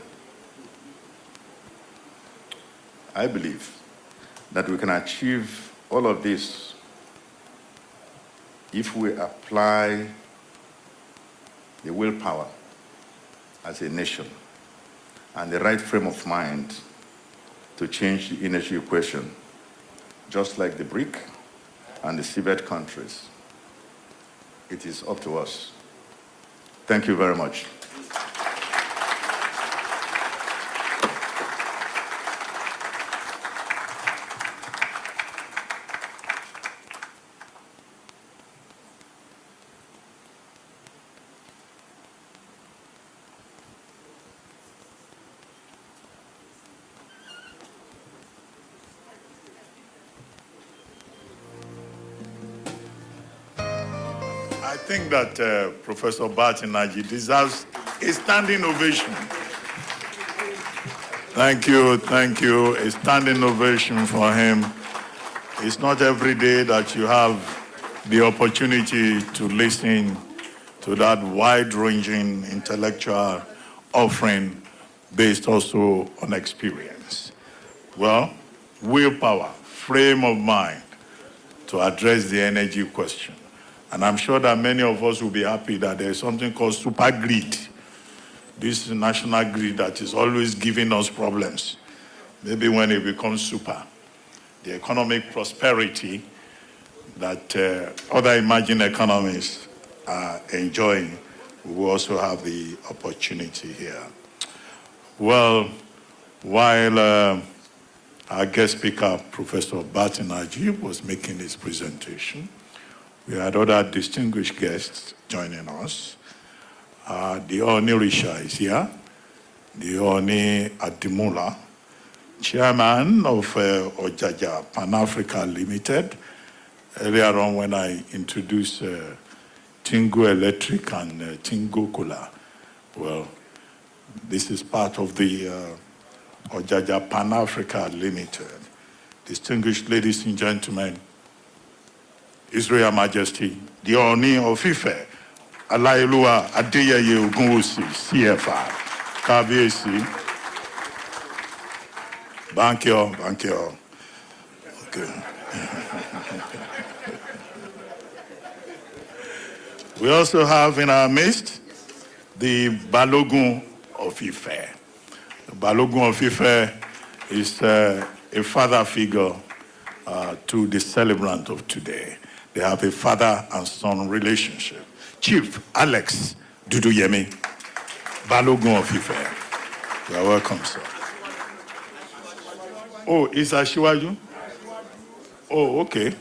I believe that we can achieve all of this if we apply the willpower as a nation and the right frame of mind to change the energy equation, just like the BRIC and the CIVET countries. It is up to us. Thank you very much. I think that Professor Nnaji deserves a standing ovation. Thank you. A standing ovation for him. It's not every day that you have the opportunity to listen to that wide-ranging intellectual offering based also on experience. Well, willpower, frame of mind to address the energy question. And I'm sure that many of us will be happy that there's something called super grid. This national grid that is always giving us problems. Maybe when it becomes super, the economic prosperity that other emerging economies are enjoying, we will also have the opportunity here. Well, while our guest speaker, Professor Nnaji, was making his presentation, we had other distinguished guests joining us. The Oni Risha is here, the Oni Adimula, chairman of Ojaja Pan-Africa Limited. Earlier on when I introduced Tingo Electric and Tingo Kola, well, this is part of the Ojaja Pan-Africa Limited. Distinguished ladies and gentlemen, His Royal Majesty, the Oni of Ife, Alailua Adeyeye Ogunwusi, CFR, Kábíyèsí. Thank you. Okay. We also have in our midst the Balogun of Ife. The Balogun of Ife is a father figure to the celebrant of today. They have a father and son relationship. Chief Alex Duduyemi, Balogun of Ife. You are welcome, sir. Oh, is Ashiwaju? Oh, okay.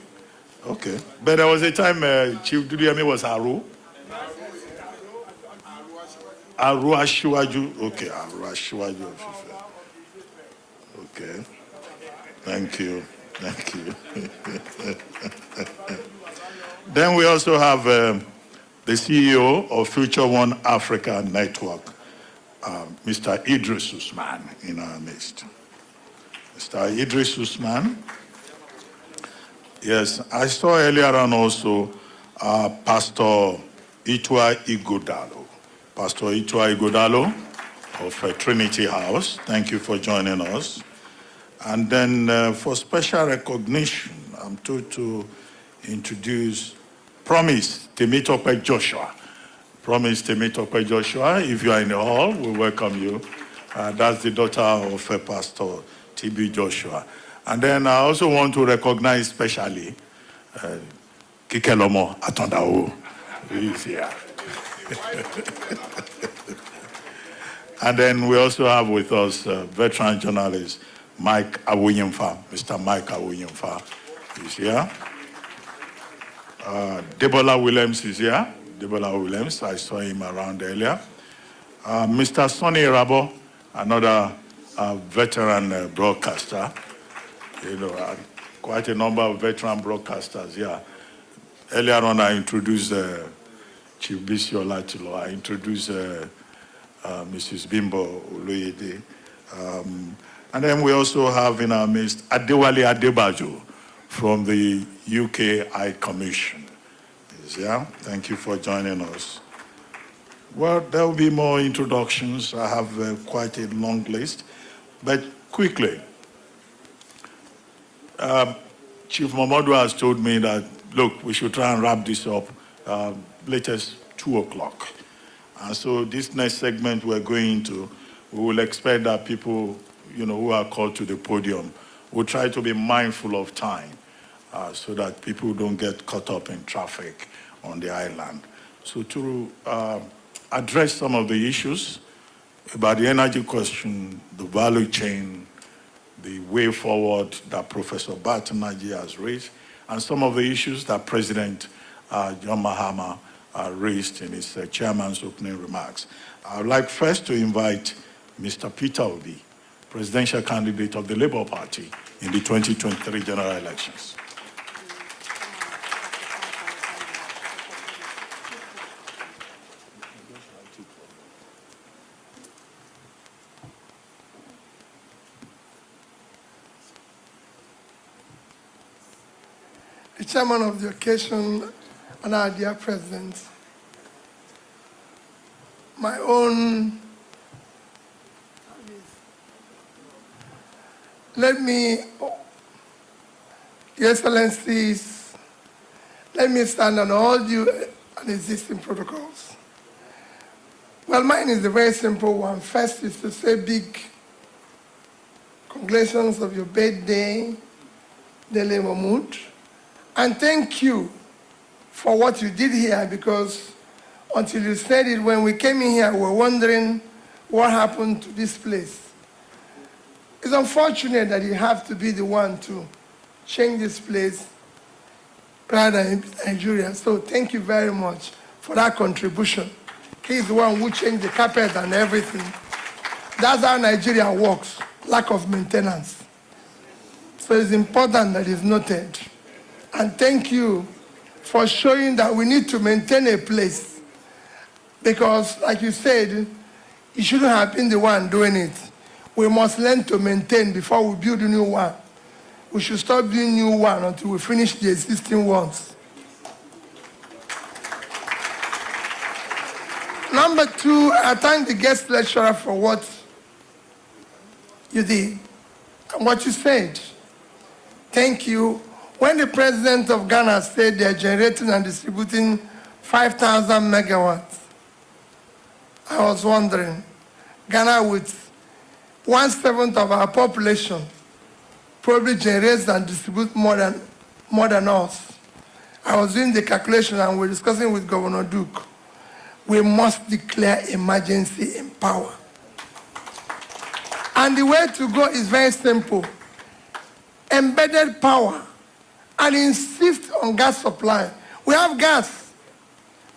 Okay. But there was a time Chief Duduyemi was Aru. Aru Ashiwaju. Okay, Aru Ashiwaju of Ife. Okay. Thank you. Thank you. Then we also have the CEO of Future One Africa Network, Mr. Idris Usman, in our midst. Mr. Idris Usman. Yes, I saw earlier on also Pastor Itua Igodalo. Pastor Itua Igodalo of Trinity House. Thank you for joining us. And then for special recognition, I'm told to introduce Promise Temitope Joshua. Promise Temitope Joshua, if you are in the hall, we welcome you. That's the daughter of Pastor T.B. Joshua. And then I also want to recognize specially Kikelomo Atondao, who is here. And then we also have with us veteran journalist Mike Awuyemfa. Mr. Mike Awuyemfa is here. Debola Williams is here. Debola Williams, I saw him around earlier. Mr. Sonny Rabo, another veteran broadcaster. You know, quite a number of veteran broadcasters here. Earlier on, I introduced Chief Bisi Olatilo. I introduced Mrs. Bimbo Oloyede. And then we also have in our midst Adewale Adebajo from the UK High Commission. Yeah, thank you for joining us. Well, there will be more introductions. I have quite a long list, but quickly. Chief Momodu has told me that, look, we should try and wrap this up latest 2 o'clock. And so this next segment we're going into, we will expect that people, you know, who are called to the podium will try to be mindful of time so that people don't get caught up in traffic on the island. So to address some of the issues about the energy question, the value chain, the way forward that Professor Nnaji has raised, and some of the issues that President John Mahama raised in his chairman's opening remarks. I would like first to invite Mr. Peter Obi, presidential candidate of the Labour Party in the 2023 general elections. The chairman of the occasion and our dear president, my own, Your Excellencies, let me stand on all due and existing protocols. Well, mine is a very simple one. First is to say big congratulations of your birthday, Dele Momodu. And thank you for what you did here, because until you said it, when we came in here, we were wondering what happened to this place. It's unfortunate that you have to be the one to change this place rather than Nigeria. So thank you very much for that contribution. He's the one who changed the carpet and everything. That's how Nigeria works, lack of maintenance. So it's important that it's noted. And thank you for showing that we need to maintain a place. Because, like you said, you shouldn't have been the one doing it. We must learn to maintain before we build a new one. We should stop building new one until we finish the existing ones. Number two, I thank the guest lecturer for what you did and what you said. Thank you. When the president of Ghana said they're generating and distributing 5,000 megawatts, I was wondering, Ghana with 1/7 of our population probably generates and distributes more than us. I was doing the calculation and we're discussing with Governor Duke. We must declare emergency in power. And the way to go is very simple. Embedded power and insist on gas supply. We have gas.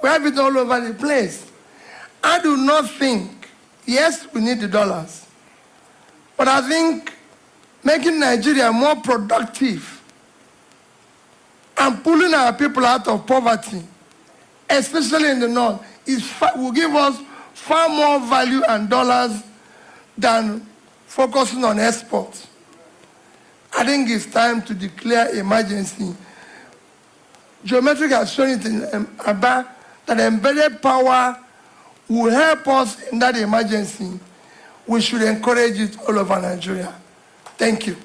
We have it all over the place. I do not think, yes, we need the dollars, but I think making Nigeria more productive and pulling our people out of poverty, especially in the north, will give us far more value and dollars than focusing on exports. I think it's time to declare emergency. Geometric has shown it in Aba that embedded power will help us in that emergency. We should encourage it all over Nigeria. Thank you.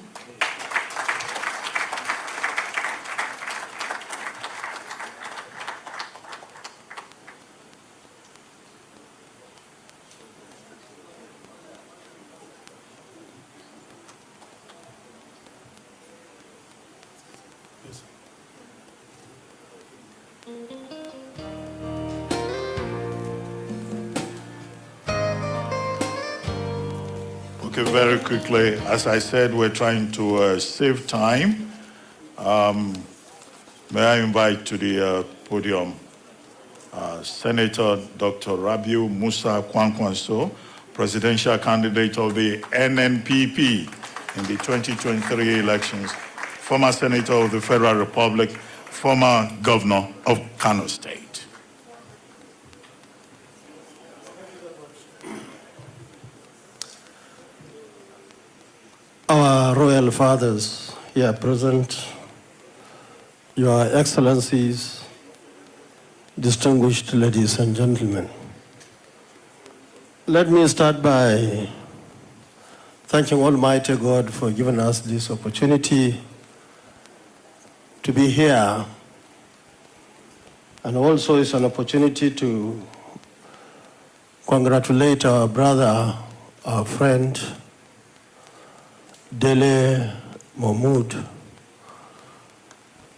Okay, very quickly, as I said, we're trying to save time. May I invite to the podium Senator Dr. Rabiu Musa Kwankwanso, presidential candidate of the NNPP in the 2023 elections, former Senator of the Federal Republic, former Governor of Kano State. Our royal fathers here present, Your Excellencies, distinguished ladies and gentlemen. Let me start by thanking Almighty God for giving us this opportunity to be here, and also it's an opportunity to congratulate our brother, our friend, Dele Momodu,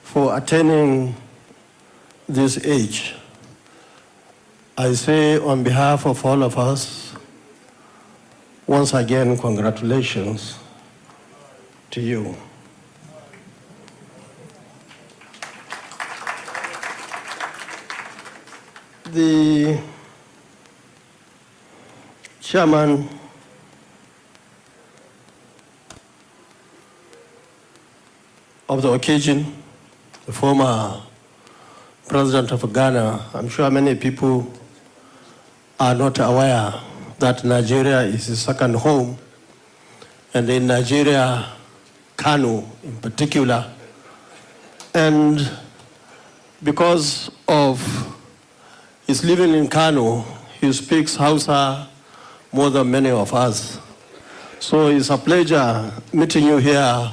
for attaining this age. I say on behalf of all of us, once again, congratulations to you. The chairman of the occasion, the former president of Ghana, I'm sure many people are not aware that Nigeria is his second home, and in Nigeria, Kano in particular. And because of his living in Kano, he speaks Hausa more than many of us. So it's a pleasure meeting you here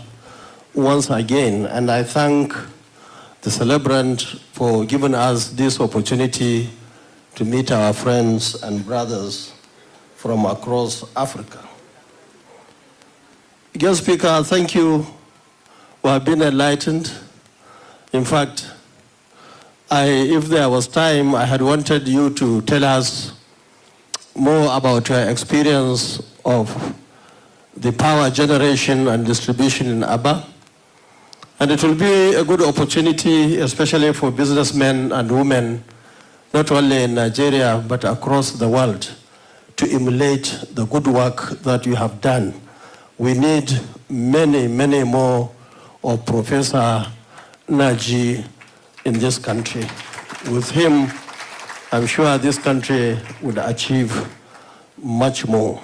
once again, and I thank the Celebrant for giving us this opportunity to meet our friends and brothers from across Africa. Guest Speaker, thank you. We have been enlightened. In fact, if there was time, I had wanted you to tell us more about your experience of the power generation and distribution in Aba. And it will be a good opportunity, especially for businessmen and women, not only in Nigeria, but across the world, to emulate the good work that you have done. We need many, many more of Professor Nnaji in this country. With him, I'm sure this country would achieve much more.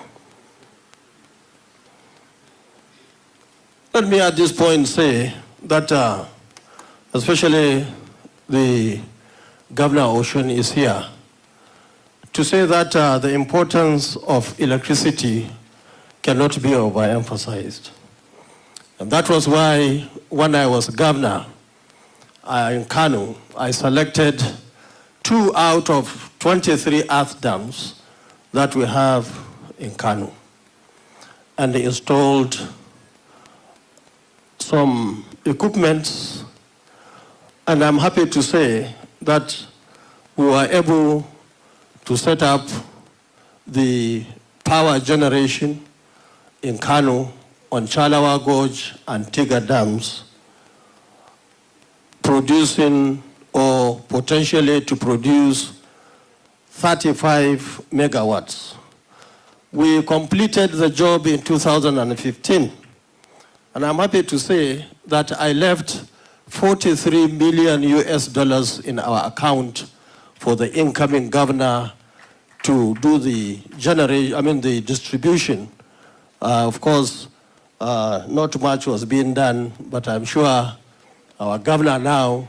Let me at this point say that especially the Governor Ocean is here to say that the importance of electricity cannot be overemphasized. And that was why when I was governor in Kano, I selected 2 out of 23 earth dams that we have in Kano and installed some equipment And I'm happy to say that we were able to set up the power generation in Kano on Chalawa Gorge and Tiga dams, producing or potentially to produce 35 megawatts. We completed the job in 2015, and I'm happy to say that I left 43 million US in our account for the incoming governor to do the the distribution. Of course, not much was being done, but I'm sure our governor now,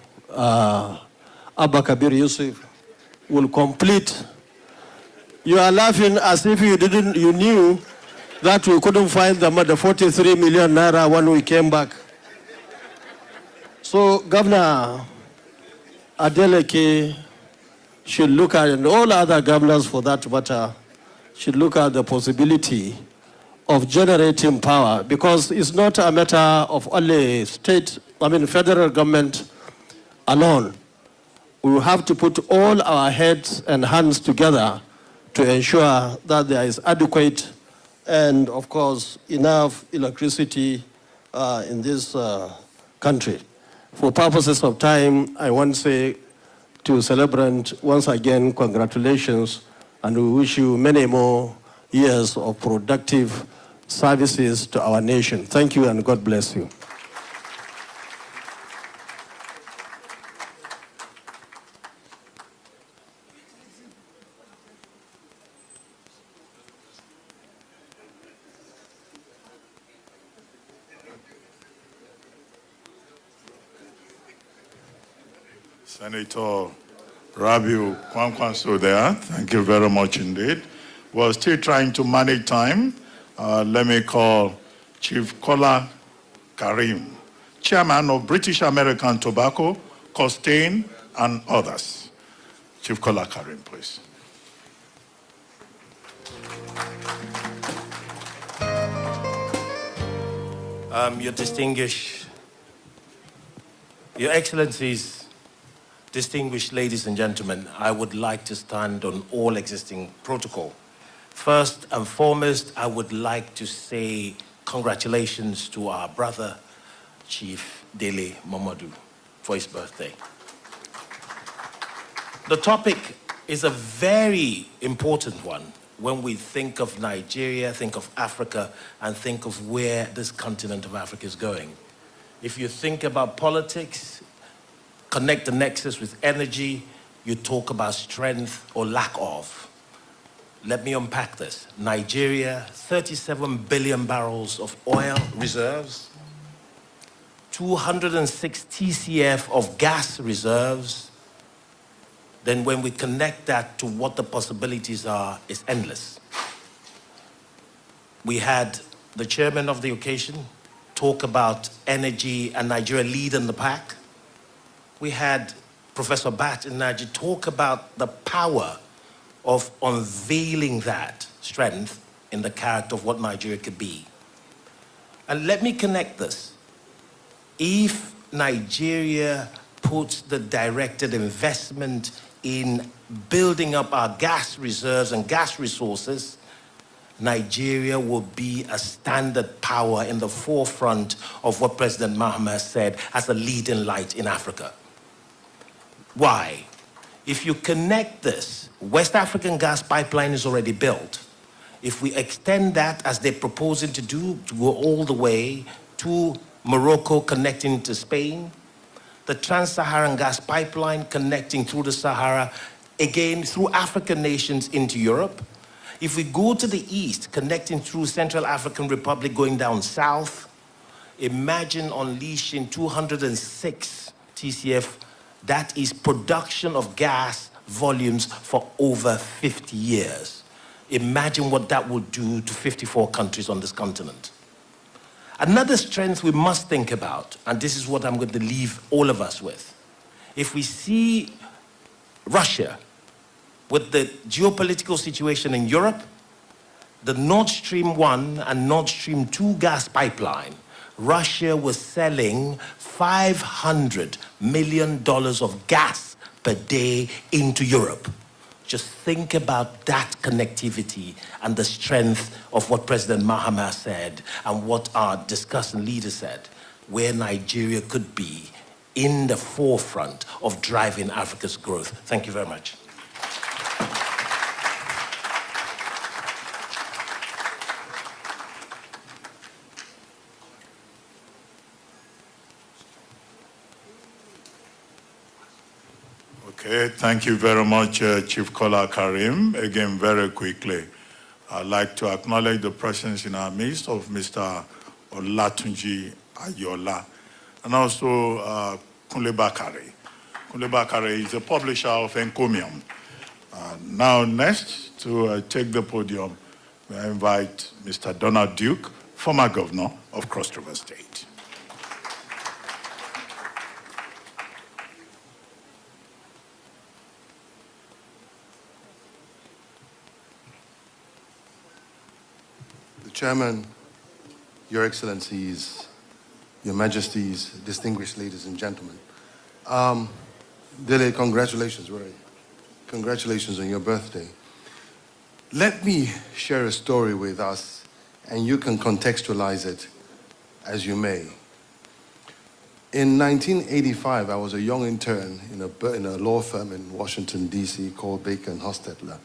Abba Kabir Yusuf, will complete. You are laughing as if you knew that we couldn't find the 43 million naira when we came back. So Governor Adeleke should look at, and all other governors for that matter, should look at the possibility of generating power, because it's not a matter of only federal government alone. We will have to put all our heads and hands together to ensure that there is adequate and, of course, enough electricity in this country. For purposes of time, I want to say to Celebrant, once again, congratulations, and we wish you many more years of productive services to our nation. Thank you, and God bless you. Senator Rabiu Kwankwanso there. Thank you very much indeed. We're still trying to manage time. Let me call Chief Kola Karim, Chairman of British American Tobacco, Costain, and others. Chief Kola Karim, please. Your Excellencies, distinguished ladies and gentlemen, I would like to stand on all existing protocol. First and foremost, I would like to say congratulations to our brother, Chief Dele Momodu, for his birthday. The topic is a very important one when we think of Nigeria, think of Africa, and think of where this continent of Africa is going. If you think about politics, connect the nexus with energy, you talk about strength or lack of. Let me unpack this. Nigeria, 37 billion barrels of oil reserves, 206 TCF of gas reserves. Then when we connect that to what the possibilities are, it's endless. We had the chairman of the occasion talk about energy and Nigeria leading the pack. We had Professor Nnaji talk about the power of unveiling that strength in the character of what Nigeria could be. And let me connect this. If Nigeria puts the directed investment in building up our gas reserves and gas resources, Nigeria will be a standard power in the forefront of what President Mahama said as a leading light in Africa. Why? If you connect this, West African gas pipeline is already built. If we extend that, as they're proposing to do, to go all the way to Morocco, connecting to Spain, the Trans-Saharan gas pipeline connecting through the Sahara, again, through African nations into Europe. If we go to the east, connecting through Central African Republic, going down south, imagine unleashing 206 TCF. That is production of gas volumes for over 50 years. Imagine what that would do to 54 countries on this continent. Another strength we must think about, and this is what I'm going to leave all of us with. If we see Russia with the geopolitical situation in Europe, the Nord Stream 1 and Nord Stream 2 gas pipeline, Russia was selling 500 million of gas per day into Europe. Just think about that connectivity and the strength of what President Mahama said and what our discussant leader said, where Nigeria could be in the forefront of driving Africa's growth. Thank you very much. Okay, thank you very much, Chief Kola Karim. Again, very quickly, I'd like to acknowledge the presence in our midst of Mr. Olatunji Ayola, and also Kunle Bakare. Kunle Bakare is a publisher of Encomium. Now, next, to take the podium, I invite Mr. Donald Duke, former governor of Cross River State. Chairman, Your Excellencies, Your Majesties, distinguished ladies and gentlemen. Dele, congratulations, Rory. Congratulations on your birthday. Let me share a story with us, and you can contextualize it as you may. In 1985, I was a young intern in a law firm in Washington, D.C. called Baker & Hostetler.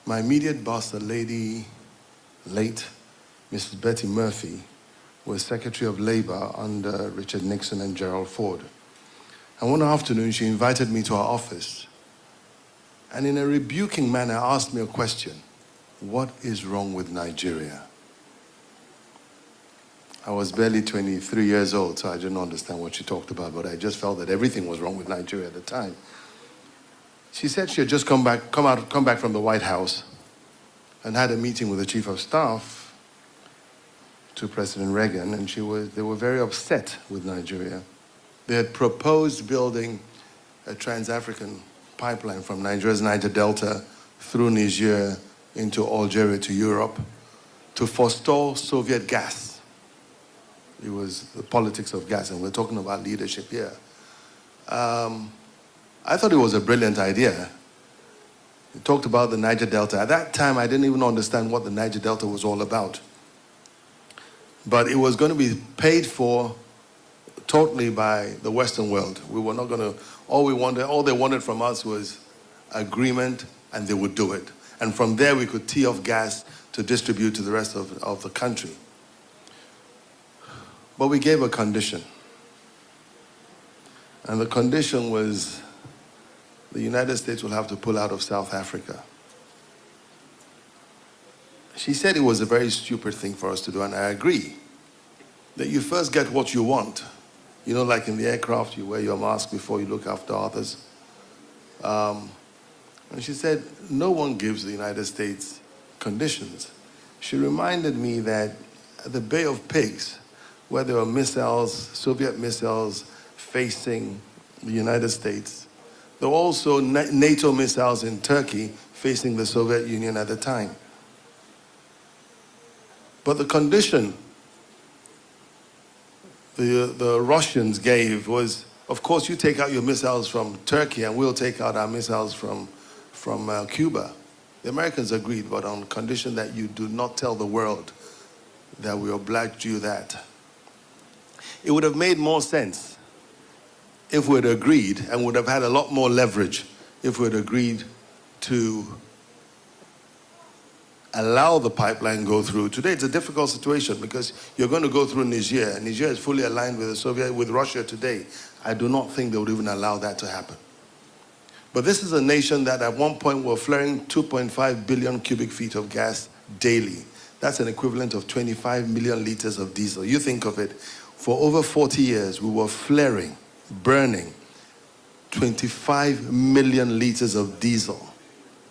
My immediate boss, a lady, late Mrs. Betty Murphy, was Secretary of Labor under Richard Nixon and Gerald Ford. And one afternoon, she invited me to her office, and in a rebuking manner asked me a question: what is wrong with Nigeria? I was barely 23 years old, so I didn't understand what she talked about, but I just felt that everything was wrong with Nigeria at the time. She said she had just come back from the White House and had a meeting with the Chief of Staff to President Reagan, and they were very upset with Nigeria. They had proposed building a trans-African pipeline from Nigeria's Niger Delta through Niger into Algeria to Europe to forestall Soviet gas. It was the politics of gas, and we're talking about leadership here. I thought it was a brilliant idea. He talked about the Niger Delta. At that time, I didn't even understand what the Niger Delta was all about. But it was going to be paid for totally by the Western world. We were not going to, all they wanted from us was agreement, and they would do it. And from there, we could tee off gas to distribute to the rest of the country. But we gave a condition. And the condition was the United States will have to pull out of South Africa. She said it was a very stupid thing for us to do, and I agree. That you first get what you want. You know, like in the aircraft, you wear your mask before you look after others. And she said, no one gives the United States conditions. She reminded me that at the Bay of Pigs, where there were missiles, Soviet missiles facing the United States, there were also NATO missiles in Turkey facing the Soviet Union at the time. But the condition the Russians gave was, of course, you take out your missiles from Turkey and we'll take out our missiles from Cuba. The Americans agreed, but on condition that you do not tell the world that we obliged you that. It would have made more sense if we had agreed, and would have had a lot more leverage if we had agreed to allow the pipeline go through. Today it's a difficult situation because you're going to go through Niger. Niger is fully aligned with Russia today. I do not think they would even allow that to happen. But this is a nation that at one point were flaring 2.5 billion cubic feet of gas daily. That's an equivalent of 25 million liters of diesel. You think of it, for over 40 years we were flaring, burning 25 million liters of diesel.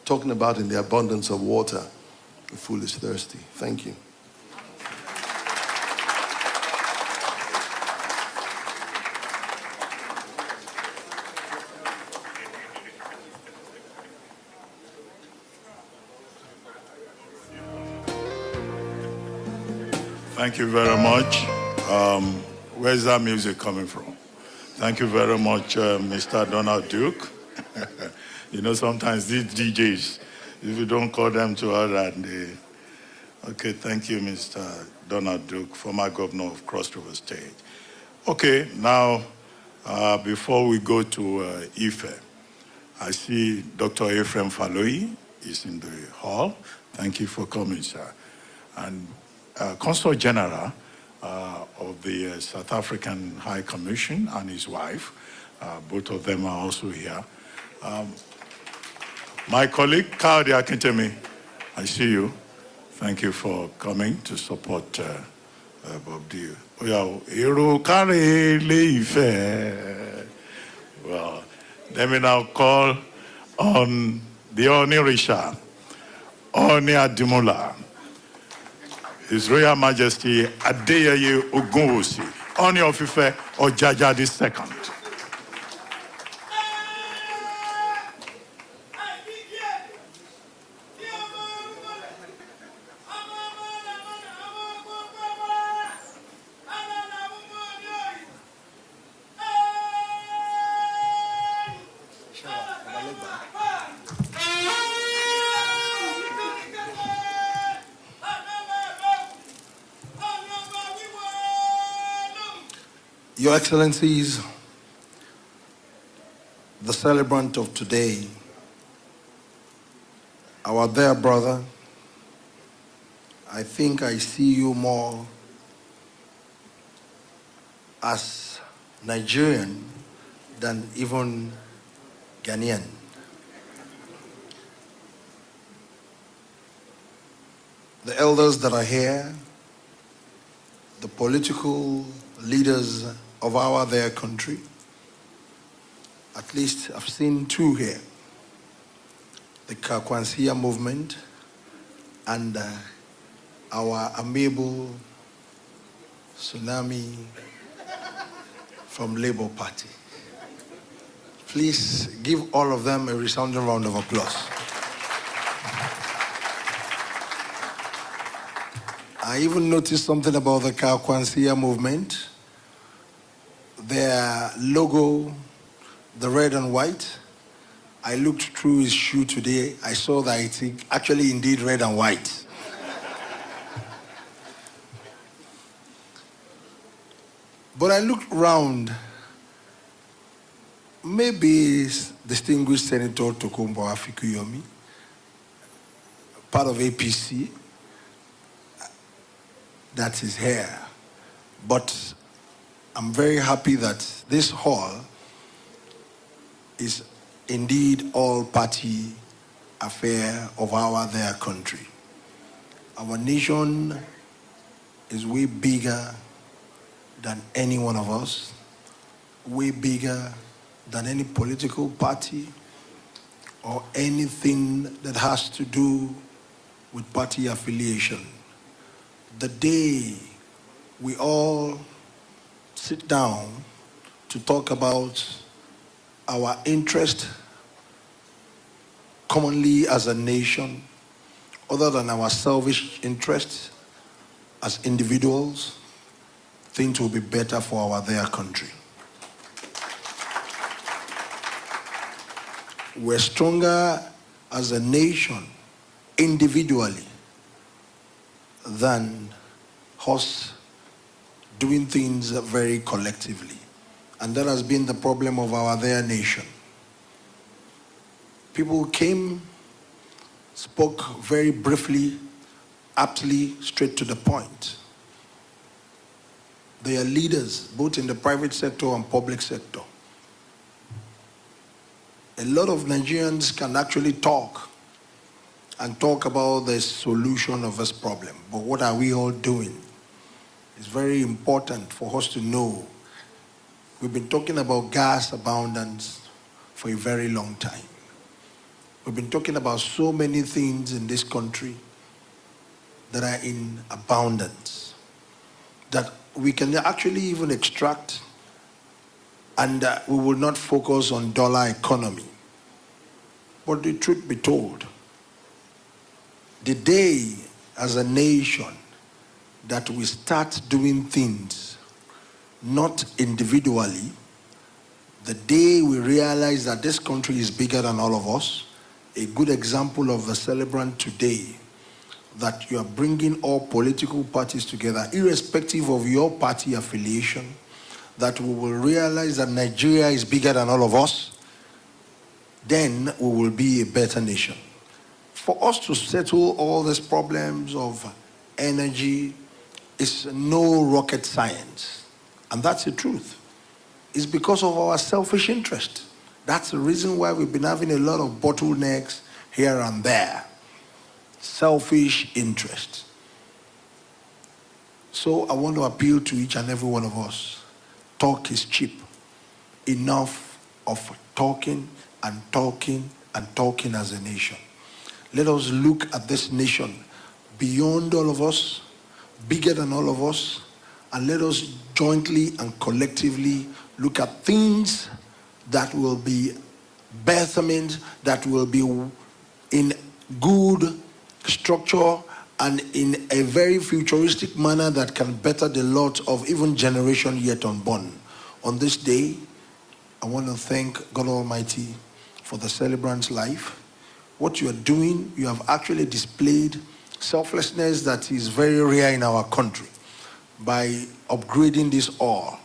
Talking about in the abundance of water. The fool is thirsty. Thank you. Thank you very much. Where's that music coming from? Thank you very much, Mr. Donald Duke. You know, sometimes these DJs, if you don't call them to order, they... Okay, thank you, Mr. Donald Duke, former governor of Cross River State. Okay, now, before we go to Ife, I see Dr. Ephraim Faloi is in the hall. Thank you for coming, sir. And Consul General of the South African High Commission and his wife, both of them are also here. My colleague, Kaudi Akintemi, I see you. Thank you for coming to support Bob Dio. Well, let me now call on the Onirisha, Oni Adimula, His Royal Majesty Adeyeye Ogunwusi, Oni of Ife Ojaja II. Your Excellencies, the celebrant of today, our dear brother, I think I see you more as Nigerian than even Ghanaian. The elders that are here, the political leaders of their country, at least I've seen two here, the Kakwansia movement and our amiable tsunami from Labour Party. Please give all of them a resounding round of applause. I even noticed something about the Kakwansia movement. Their logo, the red and white, I looked through his shoe today. I saw that it's actually indeed red and white. But I looked around. Maybe distinguished Senator Tokumbo Afikuyomi, part of APC, that's his hair. But I'm very happy that this hall is indeed all-party affair of their country. Our nation is way bigger than any one of us, way bigger than any political party or anything that has to do with party affiliation. The day we all sit down to talk about our interest commonly as a nation, other than our selfish interests as individuals, things will be better for their country. We're stronger as a nation individually than us doing things very collectively. And that has been the problem of their nation. People came, spoke very briefly, aptly, straight to the point. They are leaders, both in the private sector and public sector. A lot of Nigerians can actually talk and talk about the solution of this problem. But what are we all doing? It's very important for us to know. We've been talking about gas abundance for a very long time. We've been talking about so many things in this country that are in abundance, that we can actually even extract, and we will not focus on dollar economy. But the truth be told, the day as a nation that we start doing things not individually, The day we realize that this country is bigger than all of us, a good example of the Celebrant today, that you are bringing all political parties together, irrespective of your party affiliation, that we will realize that Nigeria is bigger than all of us, then we will be a better nation. For us to settle all these problems of energy is no rocket science. And that's the truth. It's because of our selfish interest. That's the reason why we've been having a lot of bottlenecks here and there. Selfish interest. So I want to appeal to each and every one of us. Talk is cheap. Enough of talking and talking and talking as a nation. Let us look at this nation beyond all of us, bigger than all of us, and let us jointly and collectively look at things that will be betterment, that will be in good structure and in a very futuristic manner that can better the lot of even generation yet unborn. On this day, I want to thank God Almighty for the Celebrant's life. What you are doing, you have actually displayed selflessness that is very rare in our country by upgrading this all.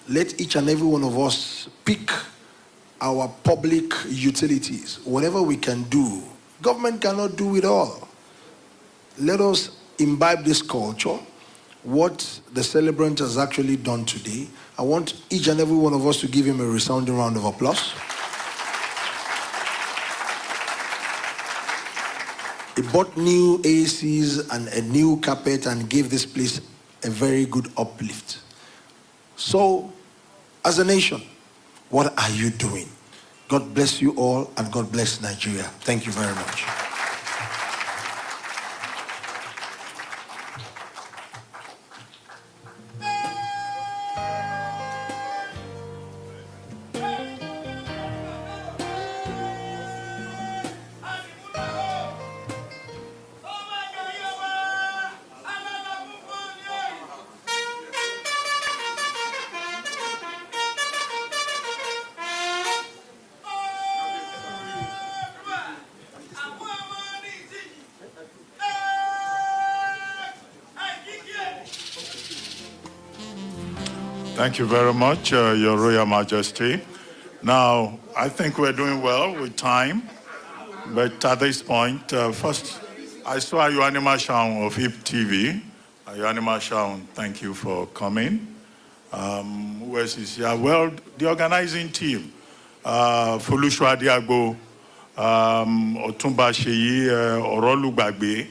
Let each and every one of us pick our public utilities, whatever we can do. Government cannot do it all. Let us imbibe this culture, what the Celebrant has actually done today. I want each and every one of us to give him a resounding round of applause. He bought new ACs and a new carpet and gave this place a very good uplift. So, as a nation, what are you doing? God bless you all and God bless Nigeria. Thank you very much. Thank you very much, Your Royal Majesty. Now, I think we're doing well with time, but at this point, first, I saw you Animal Shaun of HIP TV. You Animal Shaun, thank you for coming. Who else is here? Well, the organizing team, Folusho Adiago, Otumba Sheyi, Orolugbagbe,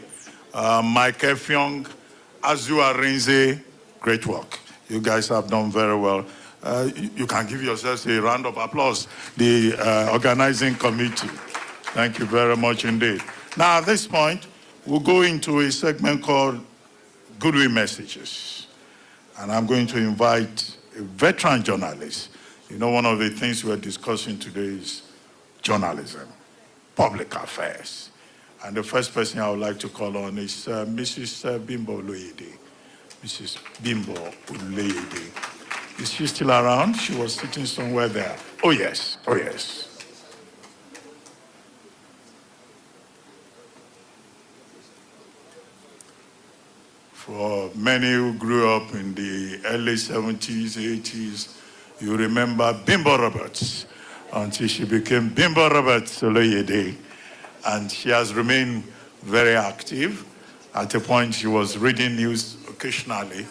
Mike Effiong, Azu Arinze, great work. You guys have done very well. You can give yourselves a round of applause, the organizing committee. Thank you very much indeed. Now, at this point, we'll go into a segment called Goodwill Messages. And I'm going to invite a veteran journalist. You know, one of the things we're discussing today is journalism, public affairs. And the first person I would like to call on is Mrs. Bimbo Oloyede. Mrs. Bimbo Oloyede. Is she still around? She was sitting somewhere there. Oh, yes. Oh, yes. For many who grew up in the early 70s, 80s, you remember Bimbo Roberts until she became Bimbo Roberts Oloyede. And she has remained very active. At a point, she was reading news occasionally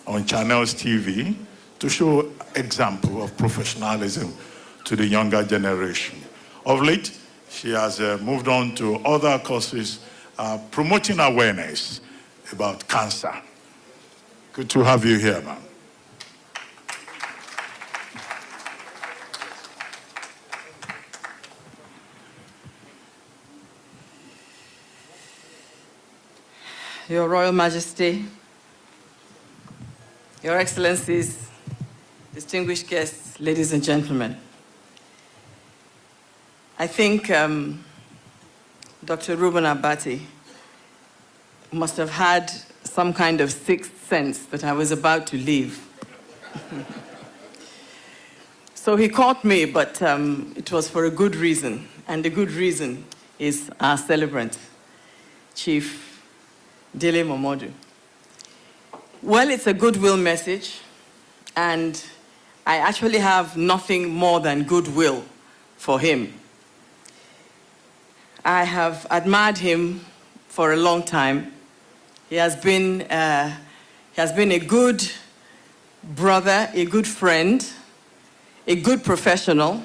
on Channels TV to show example of professionalism to the younger generation. Of late, she has moved on to other causes, promoting awareness about cancer. Good to have you here, ma'am. Your Royal Majesty, Your Excellencies, distinguished guests, ladies and gentlemen. I think Dr. Reuben Abati must have had some kind of sixth sense that I was about to leave. So he caught me, but it was for a good reason. And the good reason is our celebrant, Chief Dele Momodu. Well, it's a goodwill message, and I actually have nothing more than goodwill for him. I have admired him for a long time. He has been a good brother, a good friend, a good professional.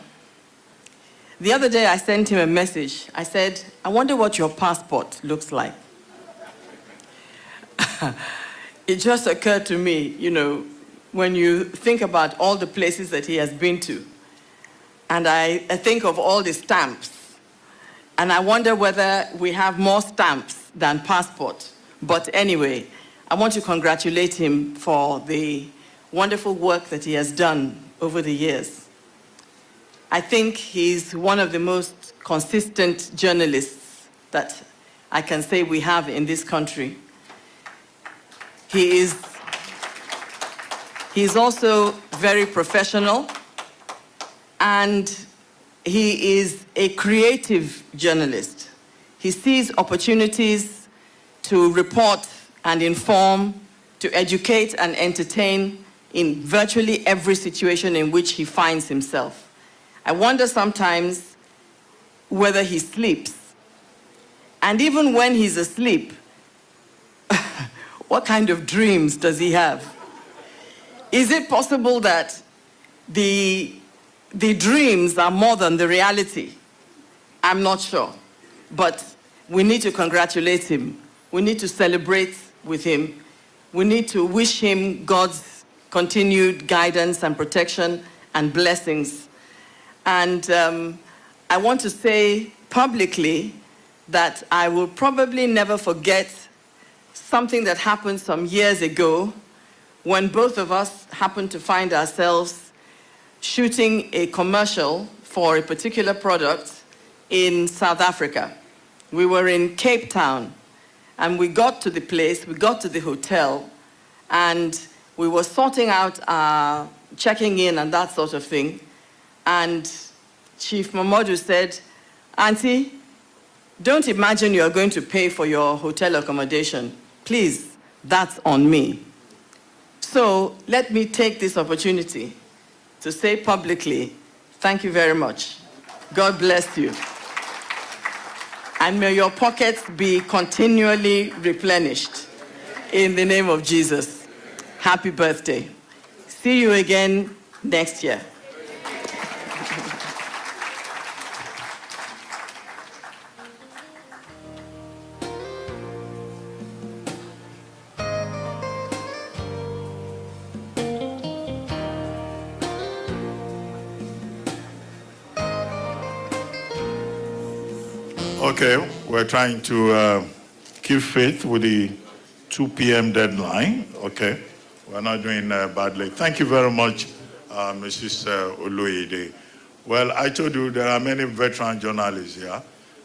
The other day I sent him a message. I said, I wonder what your passport looks like. It just occurred to me, you know, when you think about all the places that he has been to, and I think of all the stamps, and I wonder whether we have more stamps than passport. But anyway, I want to congratulate him for the wonderful work that he has done over the years. I think he's one of the most consistent journalists that I can say we have in this country. He's also very professional, and he is a creative journalist. He sees opportunities to report and inform, to educate and entertain in virtually every situation in which he finds himself. I wonder sometimes whether he sleeps. And even when he's asleep, what kind of dreams does he have? Is it possible that the dreams are more than the reality? I'm not sure. But we need to congratulate him. We need to celebrate with him. We need to wish him God's continued guidance and protection and blessings. And I want to say publicly that I will probably never forget something that happened some years ago when both of us happened to find ourselves shooting a commercial for a particular product in South Africa. We were in Cape Town, and we got to the place, we got to the hotel, and we were sorting out our checking in and that sort of thing. And Chief Momodu said, Auntie, don't imagine you're going to pay for your hotel accommodation. Please, that's on me. So let me take this opportunity to say publicly, thank you very much. God bless you. And may your pockets be continually replenished in the name of Jesus. Happy birthday. See you again next year. Okay, we're trying to keep faith with the 2 p.m. deadline. Okay, we're not doing badly. Thank you very much, Mrs. Oloyede. Well, I told you there are many veteran journalists here.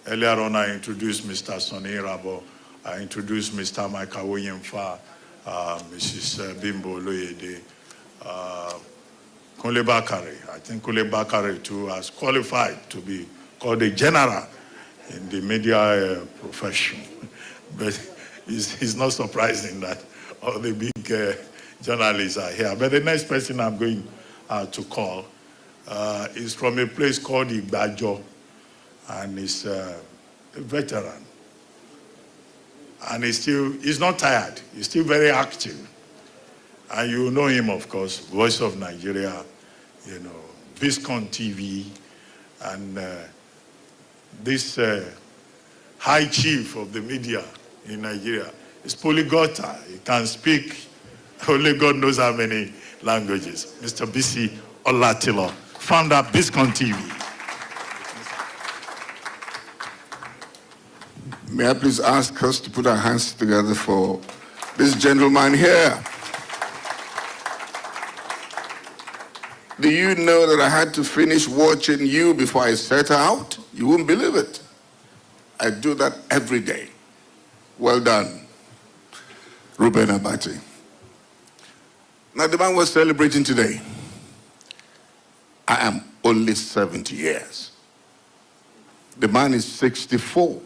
Earlier on, I introduced Mr. Sonny Rabo. I introduced Mr. Michael Oyemfa, Mrs. Bimbo Oloyede, Kunle Bakare. I think Kunle Bakare too has qualified to be called a general in the media profession. But it's not surprising that all the big journalists are here. But the next person I'm going to call is from a place called Igbajo, and he's a veteran. And he's not tired. He's still very active. And you know him, of course, Voice of Nigeria, you know, Viscon TV, and this high chief of the media in Nigeria is polyglot. He can speak only God knows how many languages. Mr. Bisi Olatilo, founder of Viscon TV. May I please ask us to put our hands together for this gentleman here? Do you know that I had to finish watching you before I set out? You won't believe it. I do that every day. Well done, Ruben Abati. Now, the man was celebrating today. I am only 70 years. The man is 64.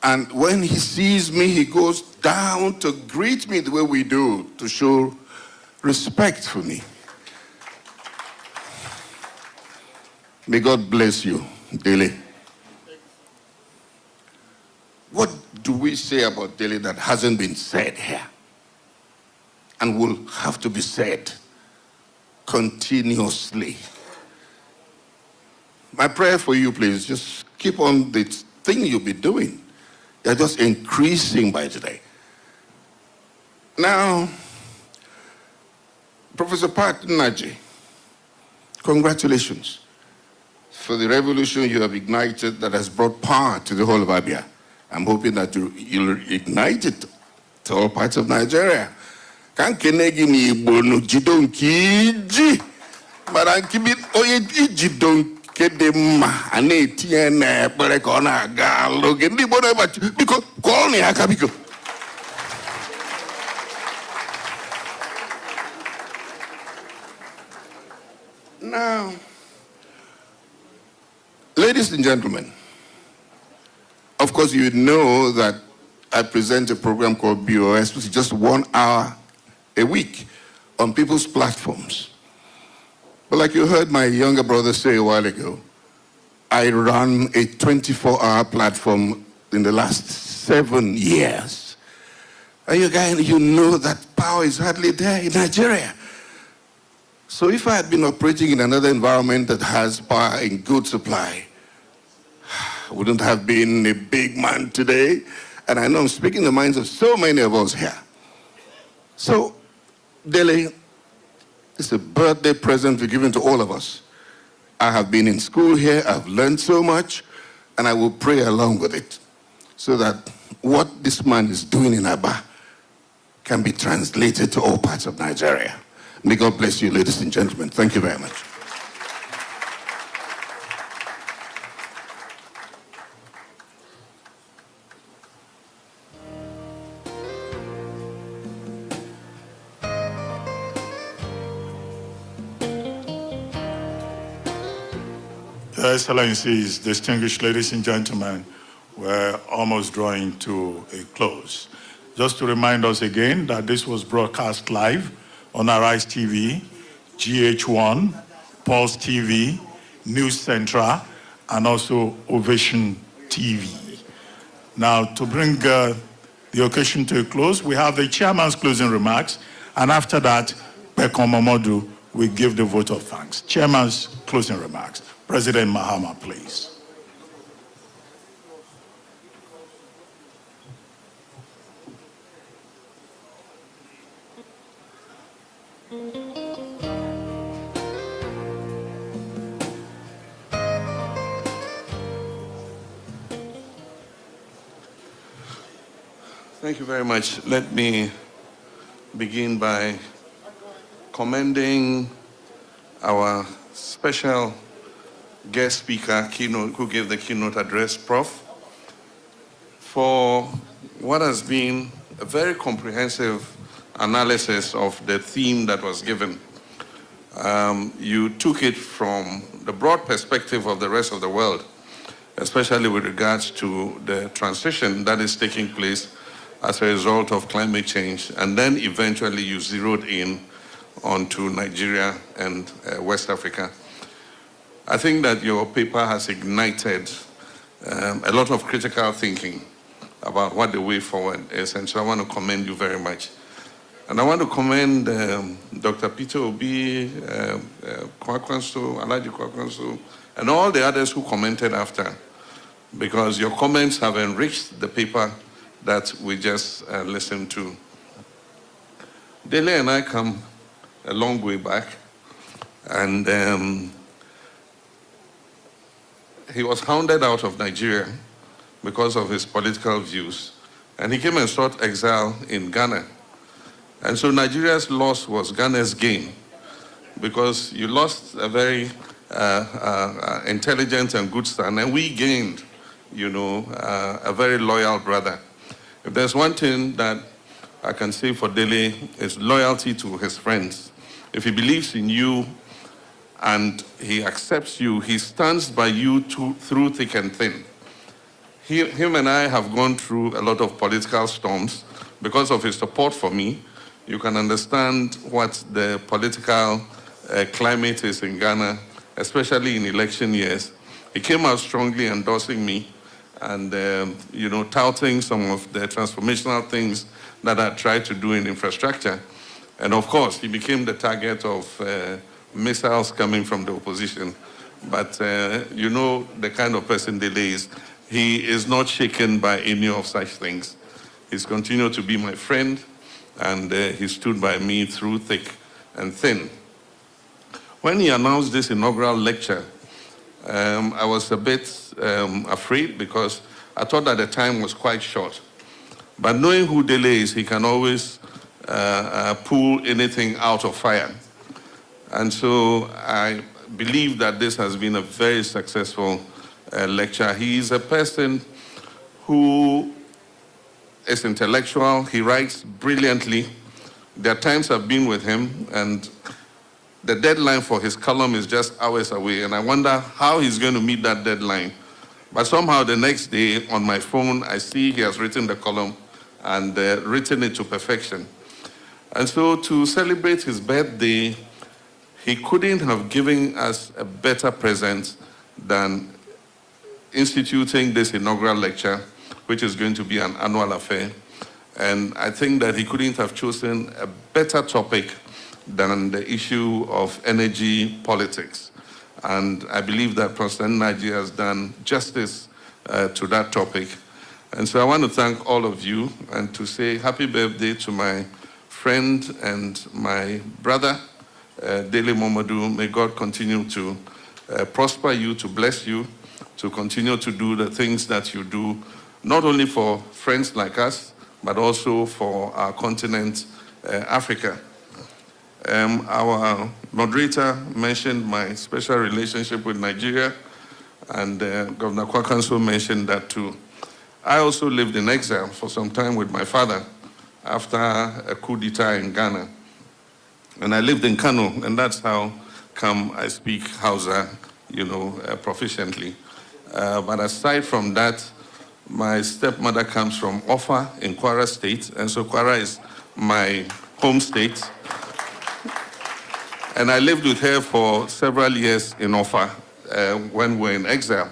And when he sees me, he goes down to greet me the way we do, to show respect for me. May God bless you, Dele. What do we say about Dele that hasn't been said here and will have to be said continuously? My prayer for you, please, just keep on the thing you'll be doing. You're just increasing by today. Now, Professor Nnaji, congratulations for the revolution you have ignited that has brought power to the whole of Abia. I'm hoping that you'll ignite it to all parts of Nigeria. Can kenegi ni bono jidon kiji, marankibi oye jidon kedema ane tiene pere kona galo gendi bono bachu because koloni akabiko. Now, ladies and gentlemen, of course you know that I present a program called BOS, which is just 1 hour a week on people's platforms. But like you heard my younger brother say a while ago, I run a 24-hour platform in the last 7 years. And you guys, you know that power is hardly there in Nigeria. So if I had been operating in another environment that has power in good supply, I wouldn't have been a big man today. And I know I'm speaking the minds of so many of us here. So, Dele, it's a birthday present we're giving to all of us. I have been in school here, I've learned so much, and I will pray along with it so that what this man is doing in Aba can be translated to all parts of Nigeria. May God bless you, ladies and gentlemen. Thank you very much. Your Excellencies, distinguished ladies and gentlemen, we're almost drawing to a close. Just to remind us again that this was broadcast live on Arise TV, GH1, Pulse TV, News Central, and also Ovation TV. Now, to bring the occasion to a close, we have the chairman's closing remarks, and after that, Prof. Momodu will give the vote of thanks. Chairman's closing remarks. President Mahama, please. Thank you very much. Let me begin by commending our special guest speaker, Keynote, who gave the keynote address, Prof, for what has been a very comprehensive analysis of the theme that was given. You took it from the broad perspective of the rest of the world, especially with regards to the transition that is taking place as a result of climate change, and then eventually you zeroed in onto Nigeria and West Africa. I think that your paper has ignited a lot of critical thinking about what the way forward is, and so I want to commend you very much. And I want to commend Dr. Peter Obi, Kwakwanso, Alaji Kwakwanso, and all the others who commented after, because your comments have enriched the paper that we just listened to. Dele and I come a long way back, and he was hounded out of Nigeria because of his political views, and he came and sought exile in Ghana. And so Nigeria's loss was Ghana's gain, because you lost a very intelligent and good son, and we gained, you know, a very loyal brother. If there's one thing that I can say for Dele, is loyalty to his friends. If he believes in you and he accepts you. He stands by you through thick and thin. Him and I have gone through a lot of political storms. Because of his support for me, you can understand what the political climate is in Ghana, especially in election years. He came out strongly endorsing me and touting some of the transformational things that I tried to do in infrastructure. And of course, he became the target of missiles coming from the opposition. But you know the kind of person Dele is. He is not shaken by any of such things. He's continued to be my friend, and he stood by me through thick and thin. When he announced this inaugural lecture, I was a bit afraid because I thought that the time was quite short. But knowing who Dele is, he can always pull anything out of fire. And so I believe that this has been a very successful lecture. He is a person who is intellectual. He writes brilliantly. There are times I've been with him, and the deadline for his column is just hours away, and I wonder how he's going to meet that deadline. But somehow the next day on my phone, I see he has written the column and written it to perfection. And so to celebrate his birthday, he couldn't have given us a better present than instituting this inaugural lecture, which is going to be an annual affair. And I think that he couldn't have chosen a better topic than the issue of energy politics. And I believe that Prof. Nnaji has done justice to that topic. And so I want to thank all of you and to say happy birthday to my friend and my brother, Dele Momodu. May God continue to prosper you, to bless you, to continue to do the things that you do, not only for friends like us, but also for our continent, Africa. Our moderator mentioned my special relationship with Nigeria, and Governor Kwakanso mentioned that too. I also lived in exile for some time with my father after a coup d'etat in Ghana. And I lived in Kano, and that's how come I speak Hausa, proficiently. But aside from that, my stepmother comes from Offa in Kwara State, and so Kwara is my home state. And I lived with her for several years in Offa when we were in exile.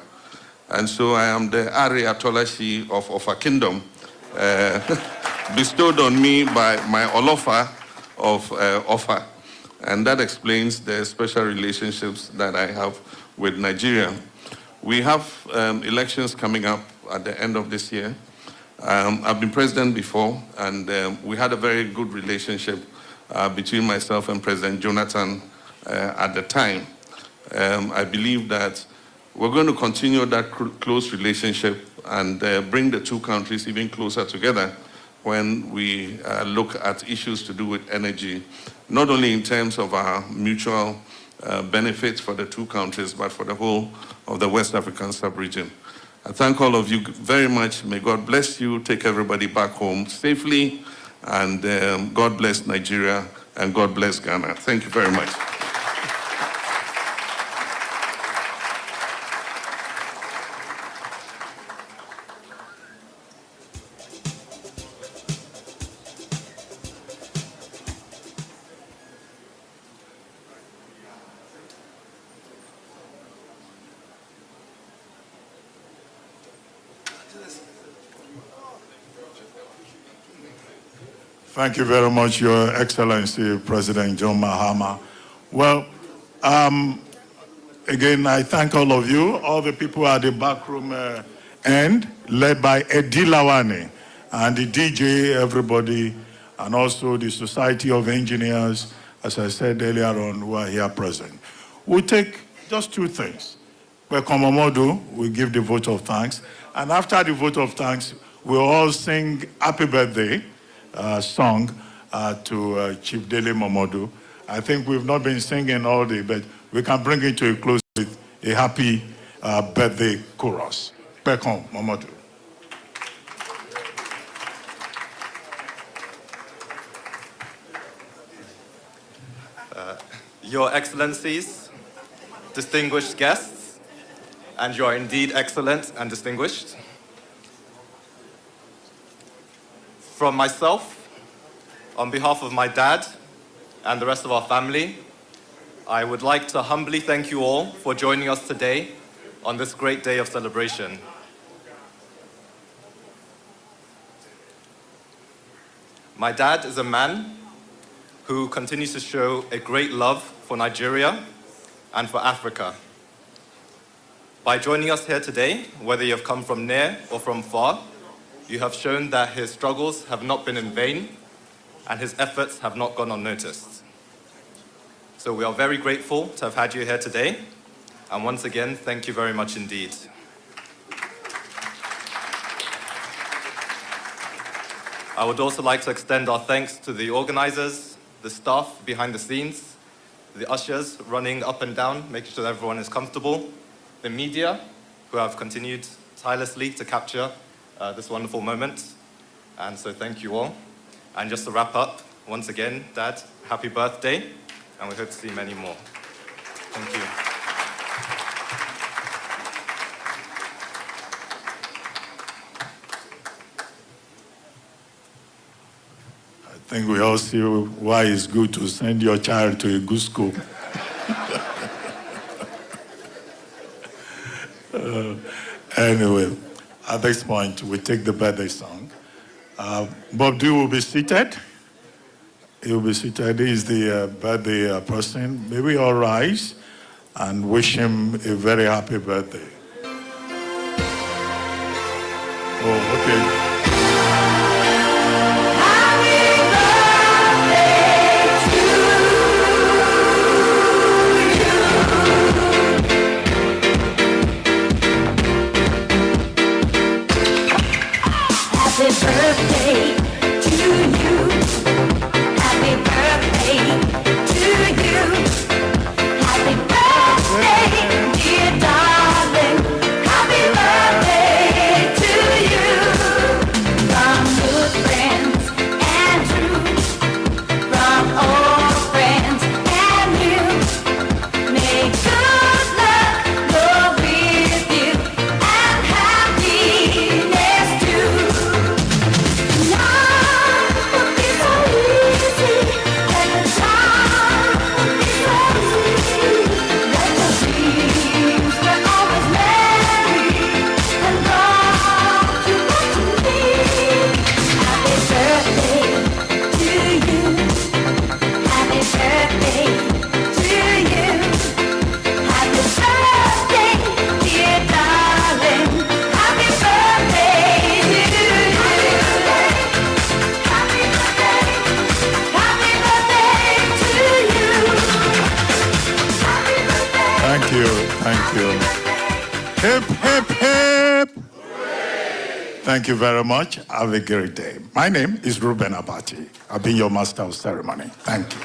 And so I am the Ari Atolashi of Offa Kingdom, bestowed on me by my Olofa of Offa. And that explains the special relationships that I have with Nigeria. We have elections coming up at the end of this year. I've been president before, and we had a very good relationship between myself and President Jonathan at the time. I believe that we're going to continue that close relationship and bring the two countries even closer together when we look at issues to do with energy, not only in terms of our mutual benefits for the two countries, but for the whole of the West African sub-region. I thank all of you very much. May God bless you, take everybody back home safely, and God bless Nigeria, and God bless Ghana. Thank you very much. Thank you very much, Your Excellency, President John Mahama. Well, again, I thank all of you, all the people at the backroom end, led by Edi Lawani, and the DJ, everybody, and also the Society of Engineers, as I said earlier on, who are here present. We'll take just two things. Welcome Momodu, we give the vote of thanks, and after the vote of thanks, we'll all sing Happy Birthday song to Chief Dele Momodu. I think we've not been singing all day, but we can bring it to a close with a happy birthday chorus. Welcome, Momodu. Your Excellencies, distinguished guests, and you are indeed excellent and distinguished. From myself, on behalf of my dad and the rest of our family, I would like to humbly thank you all for joining us today on this great day of celebration. My dad is a man who continues to show a great love for Nigeria and for Africa. By joining us here today, whether you have come from near or from far, you have shown that his struggles have not been in vain and his efforts have not gone unnoticed. So we are very grateful to have had you here today, and once again, thank you very much indeed. I would also like to extend our thanks to the organizers, the staff behind the scenes, the ushers running up and down, making sure that everyone is comfortable, the media, who have continued tirelessly to capture this wonderful moment. And so thank you all. And just to wrap up, once again, Dad, happy birthday, and we hope to see many more. Thank you. I think we all see why it's good to send your child to a good school. Anyway, at this point, we take the birthday song. Bob D will be seated. He will be seated. He is the birthday person. May we all rise and wish him a very happy birthday. Oh, okay. Birthday to you. Happy birthday to you. Happy birthday, dear darling. Happy birthday to you. From good friends and true, from old friends and new. May good luck go with you and happiness too. Thank you. Hip, hip, hip. Thank you very much. Have a great day. My name is Ruben Abati. I've been your master of ceremony. Thank you.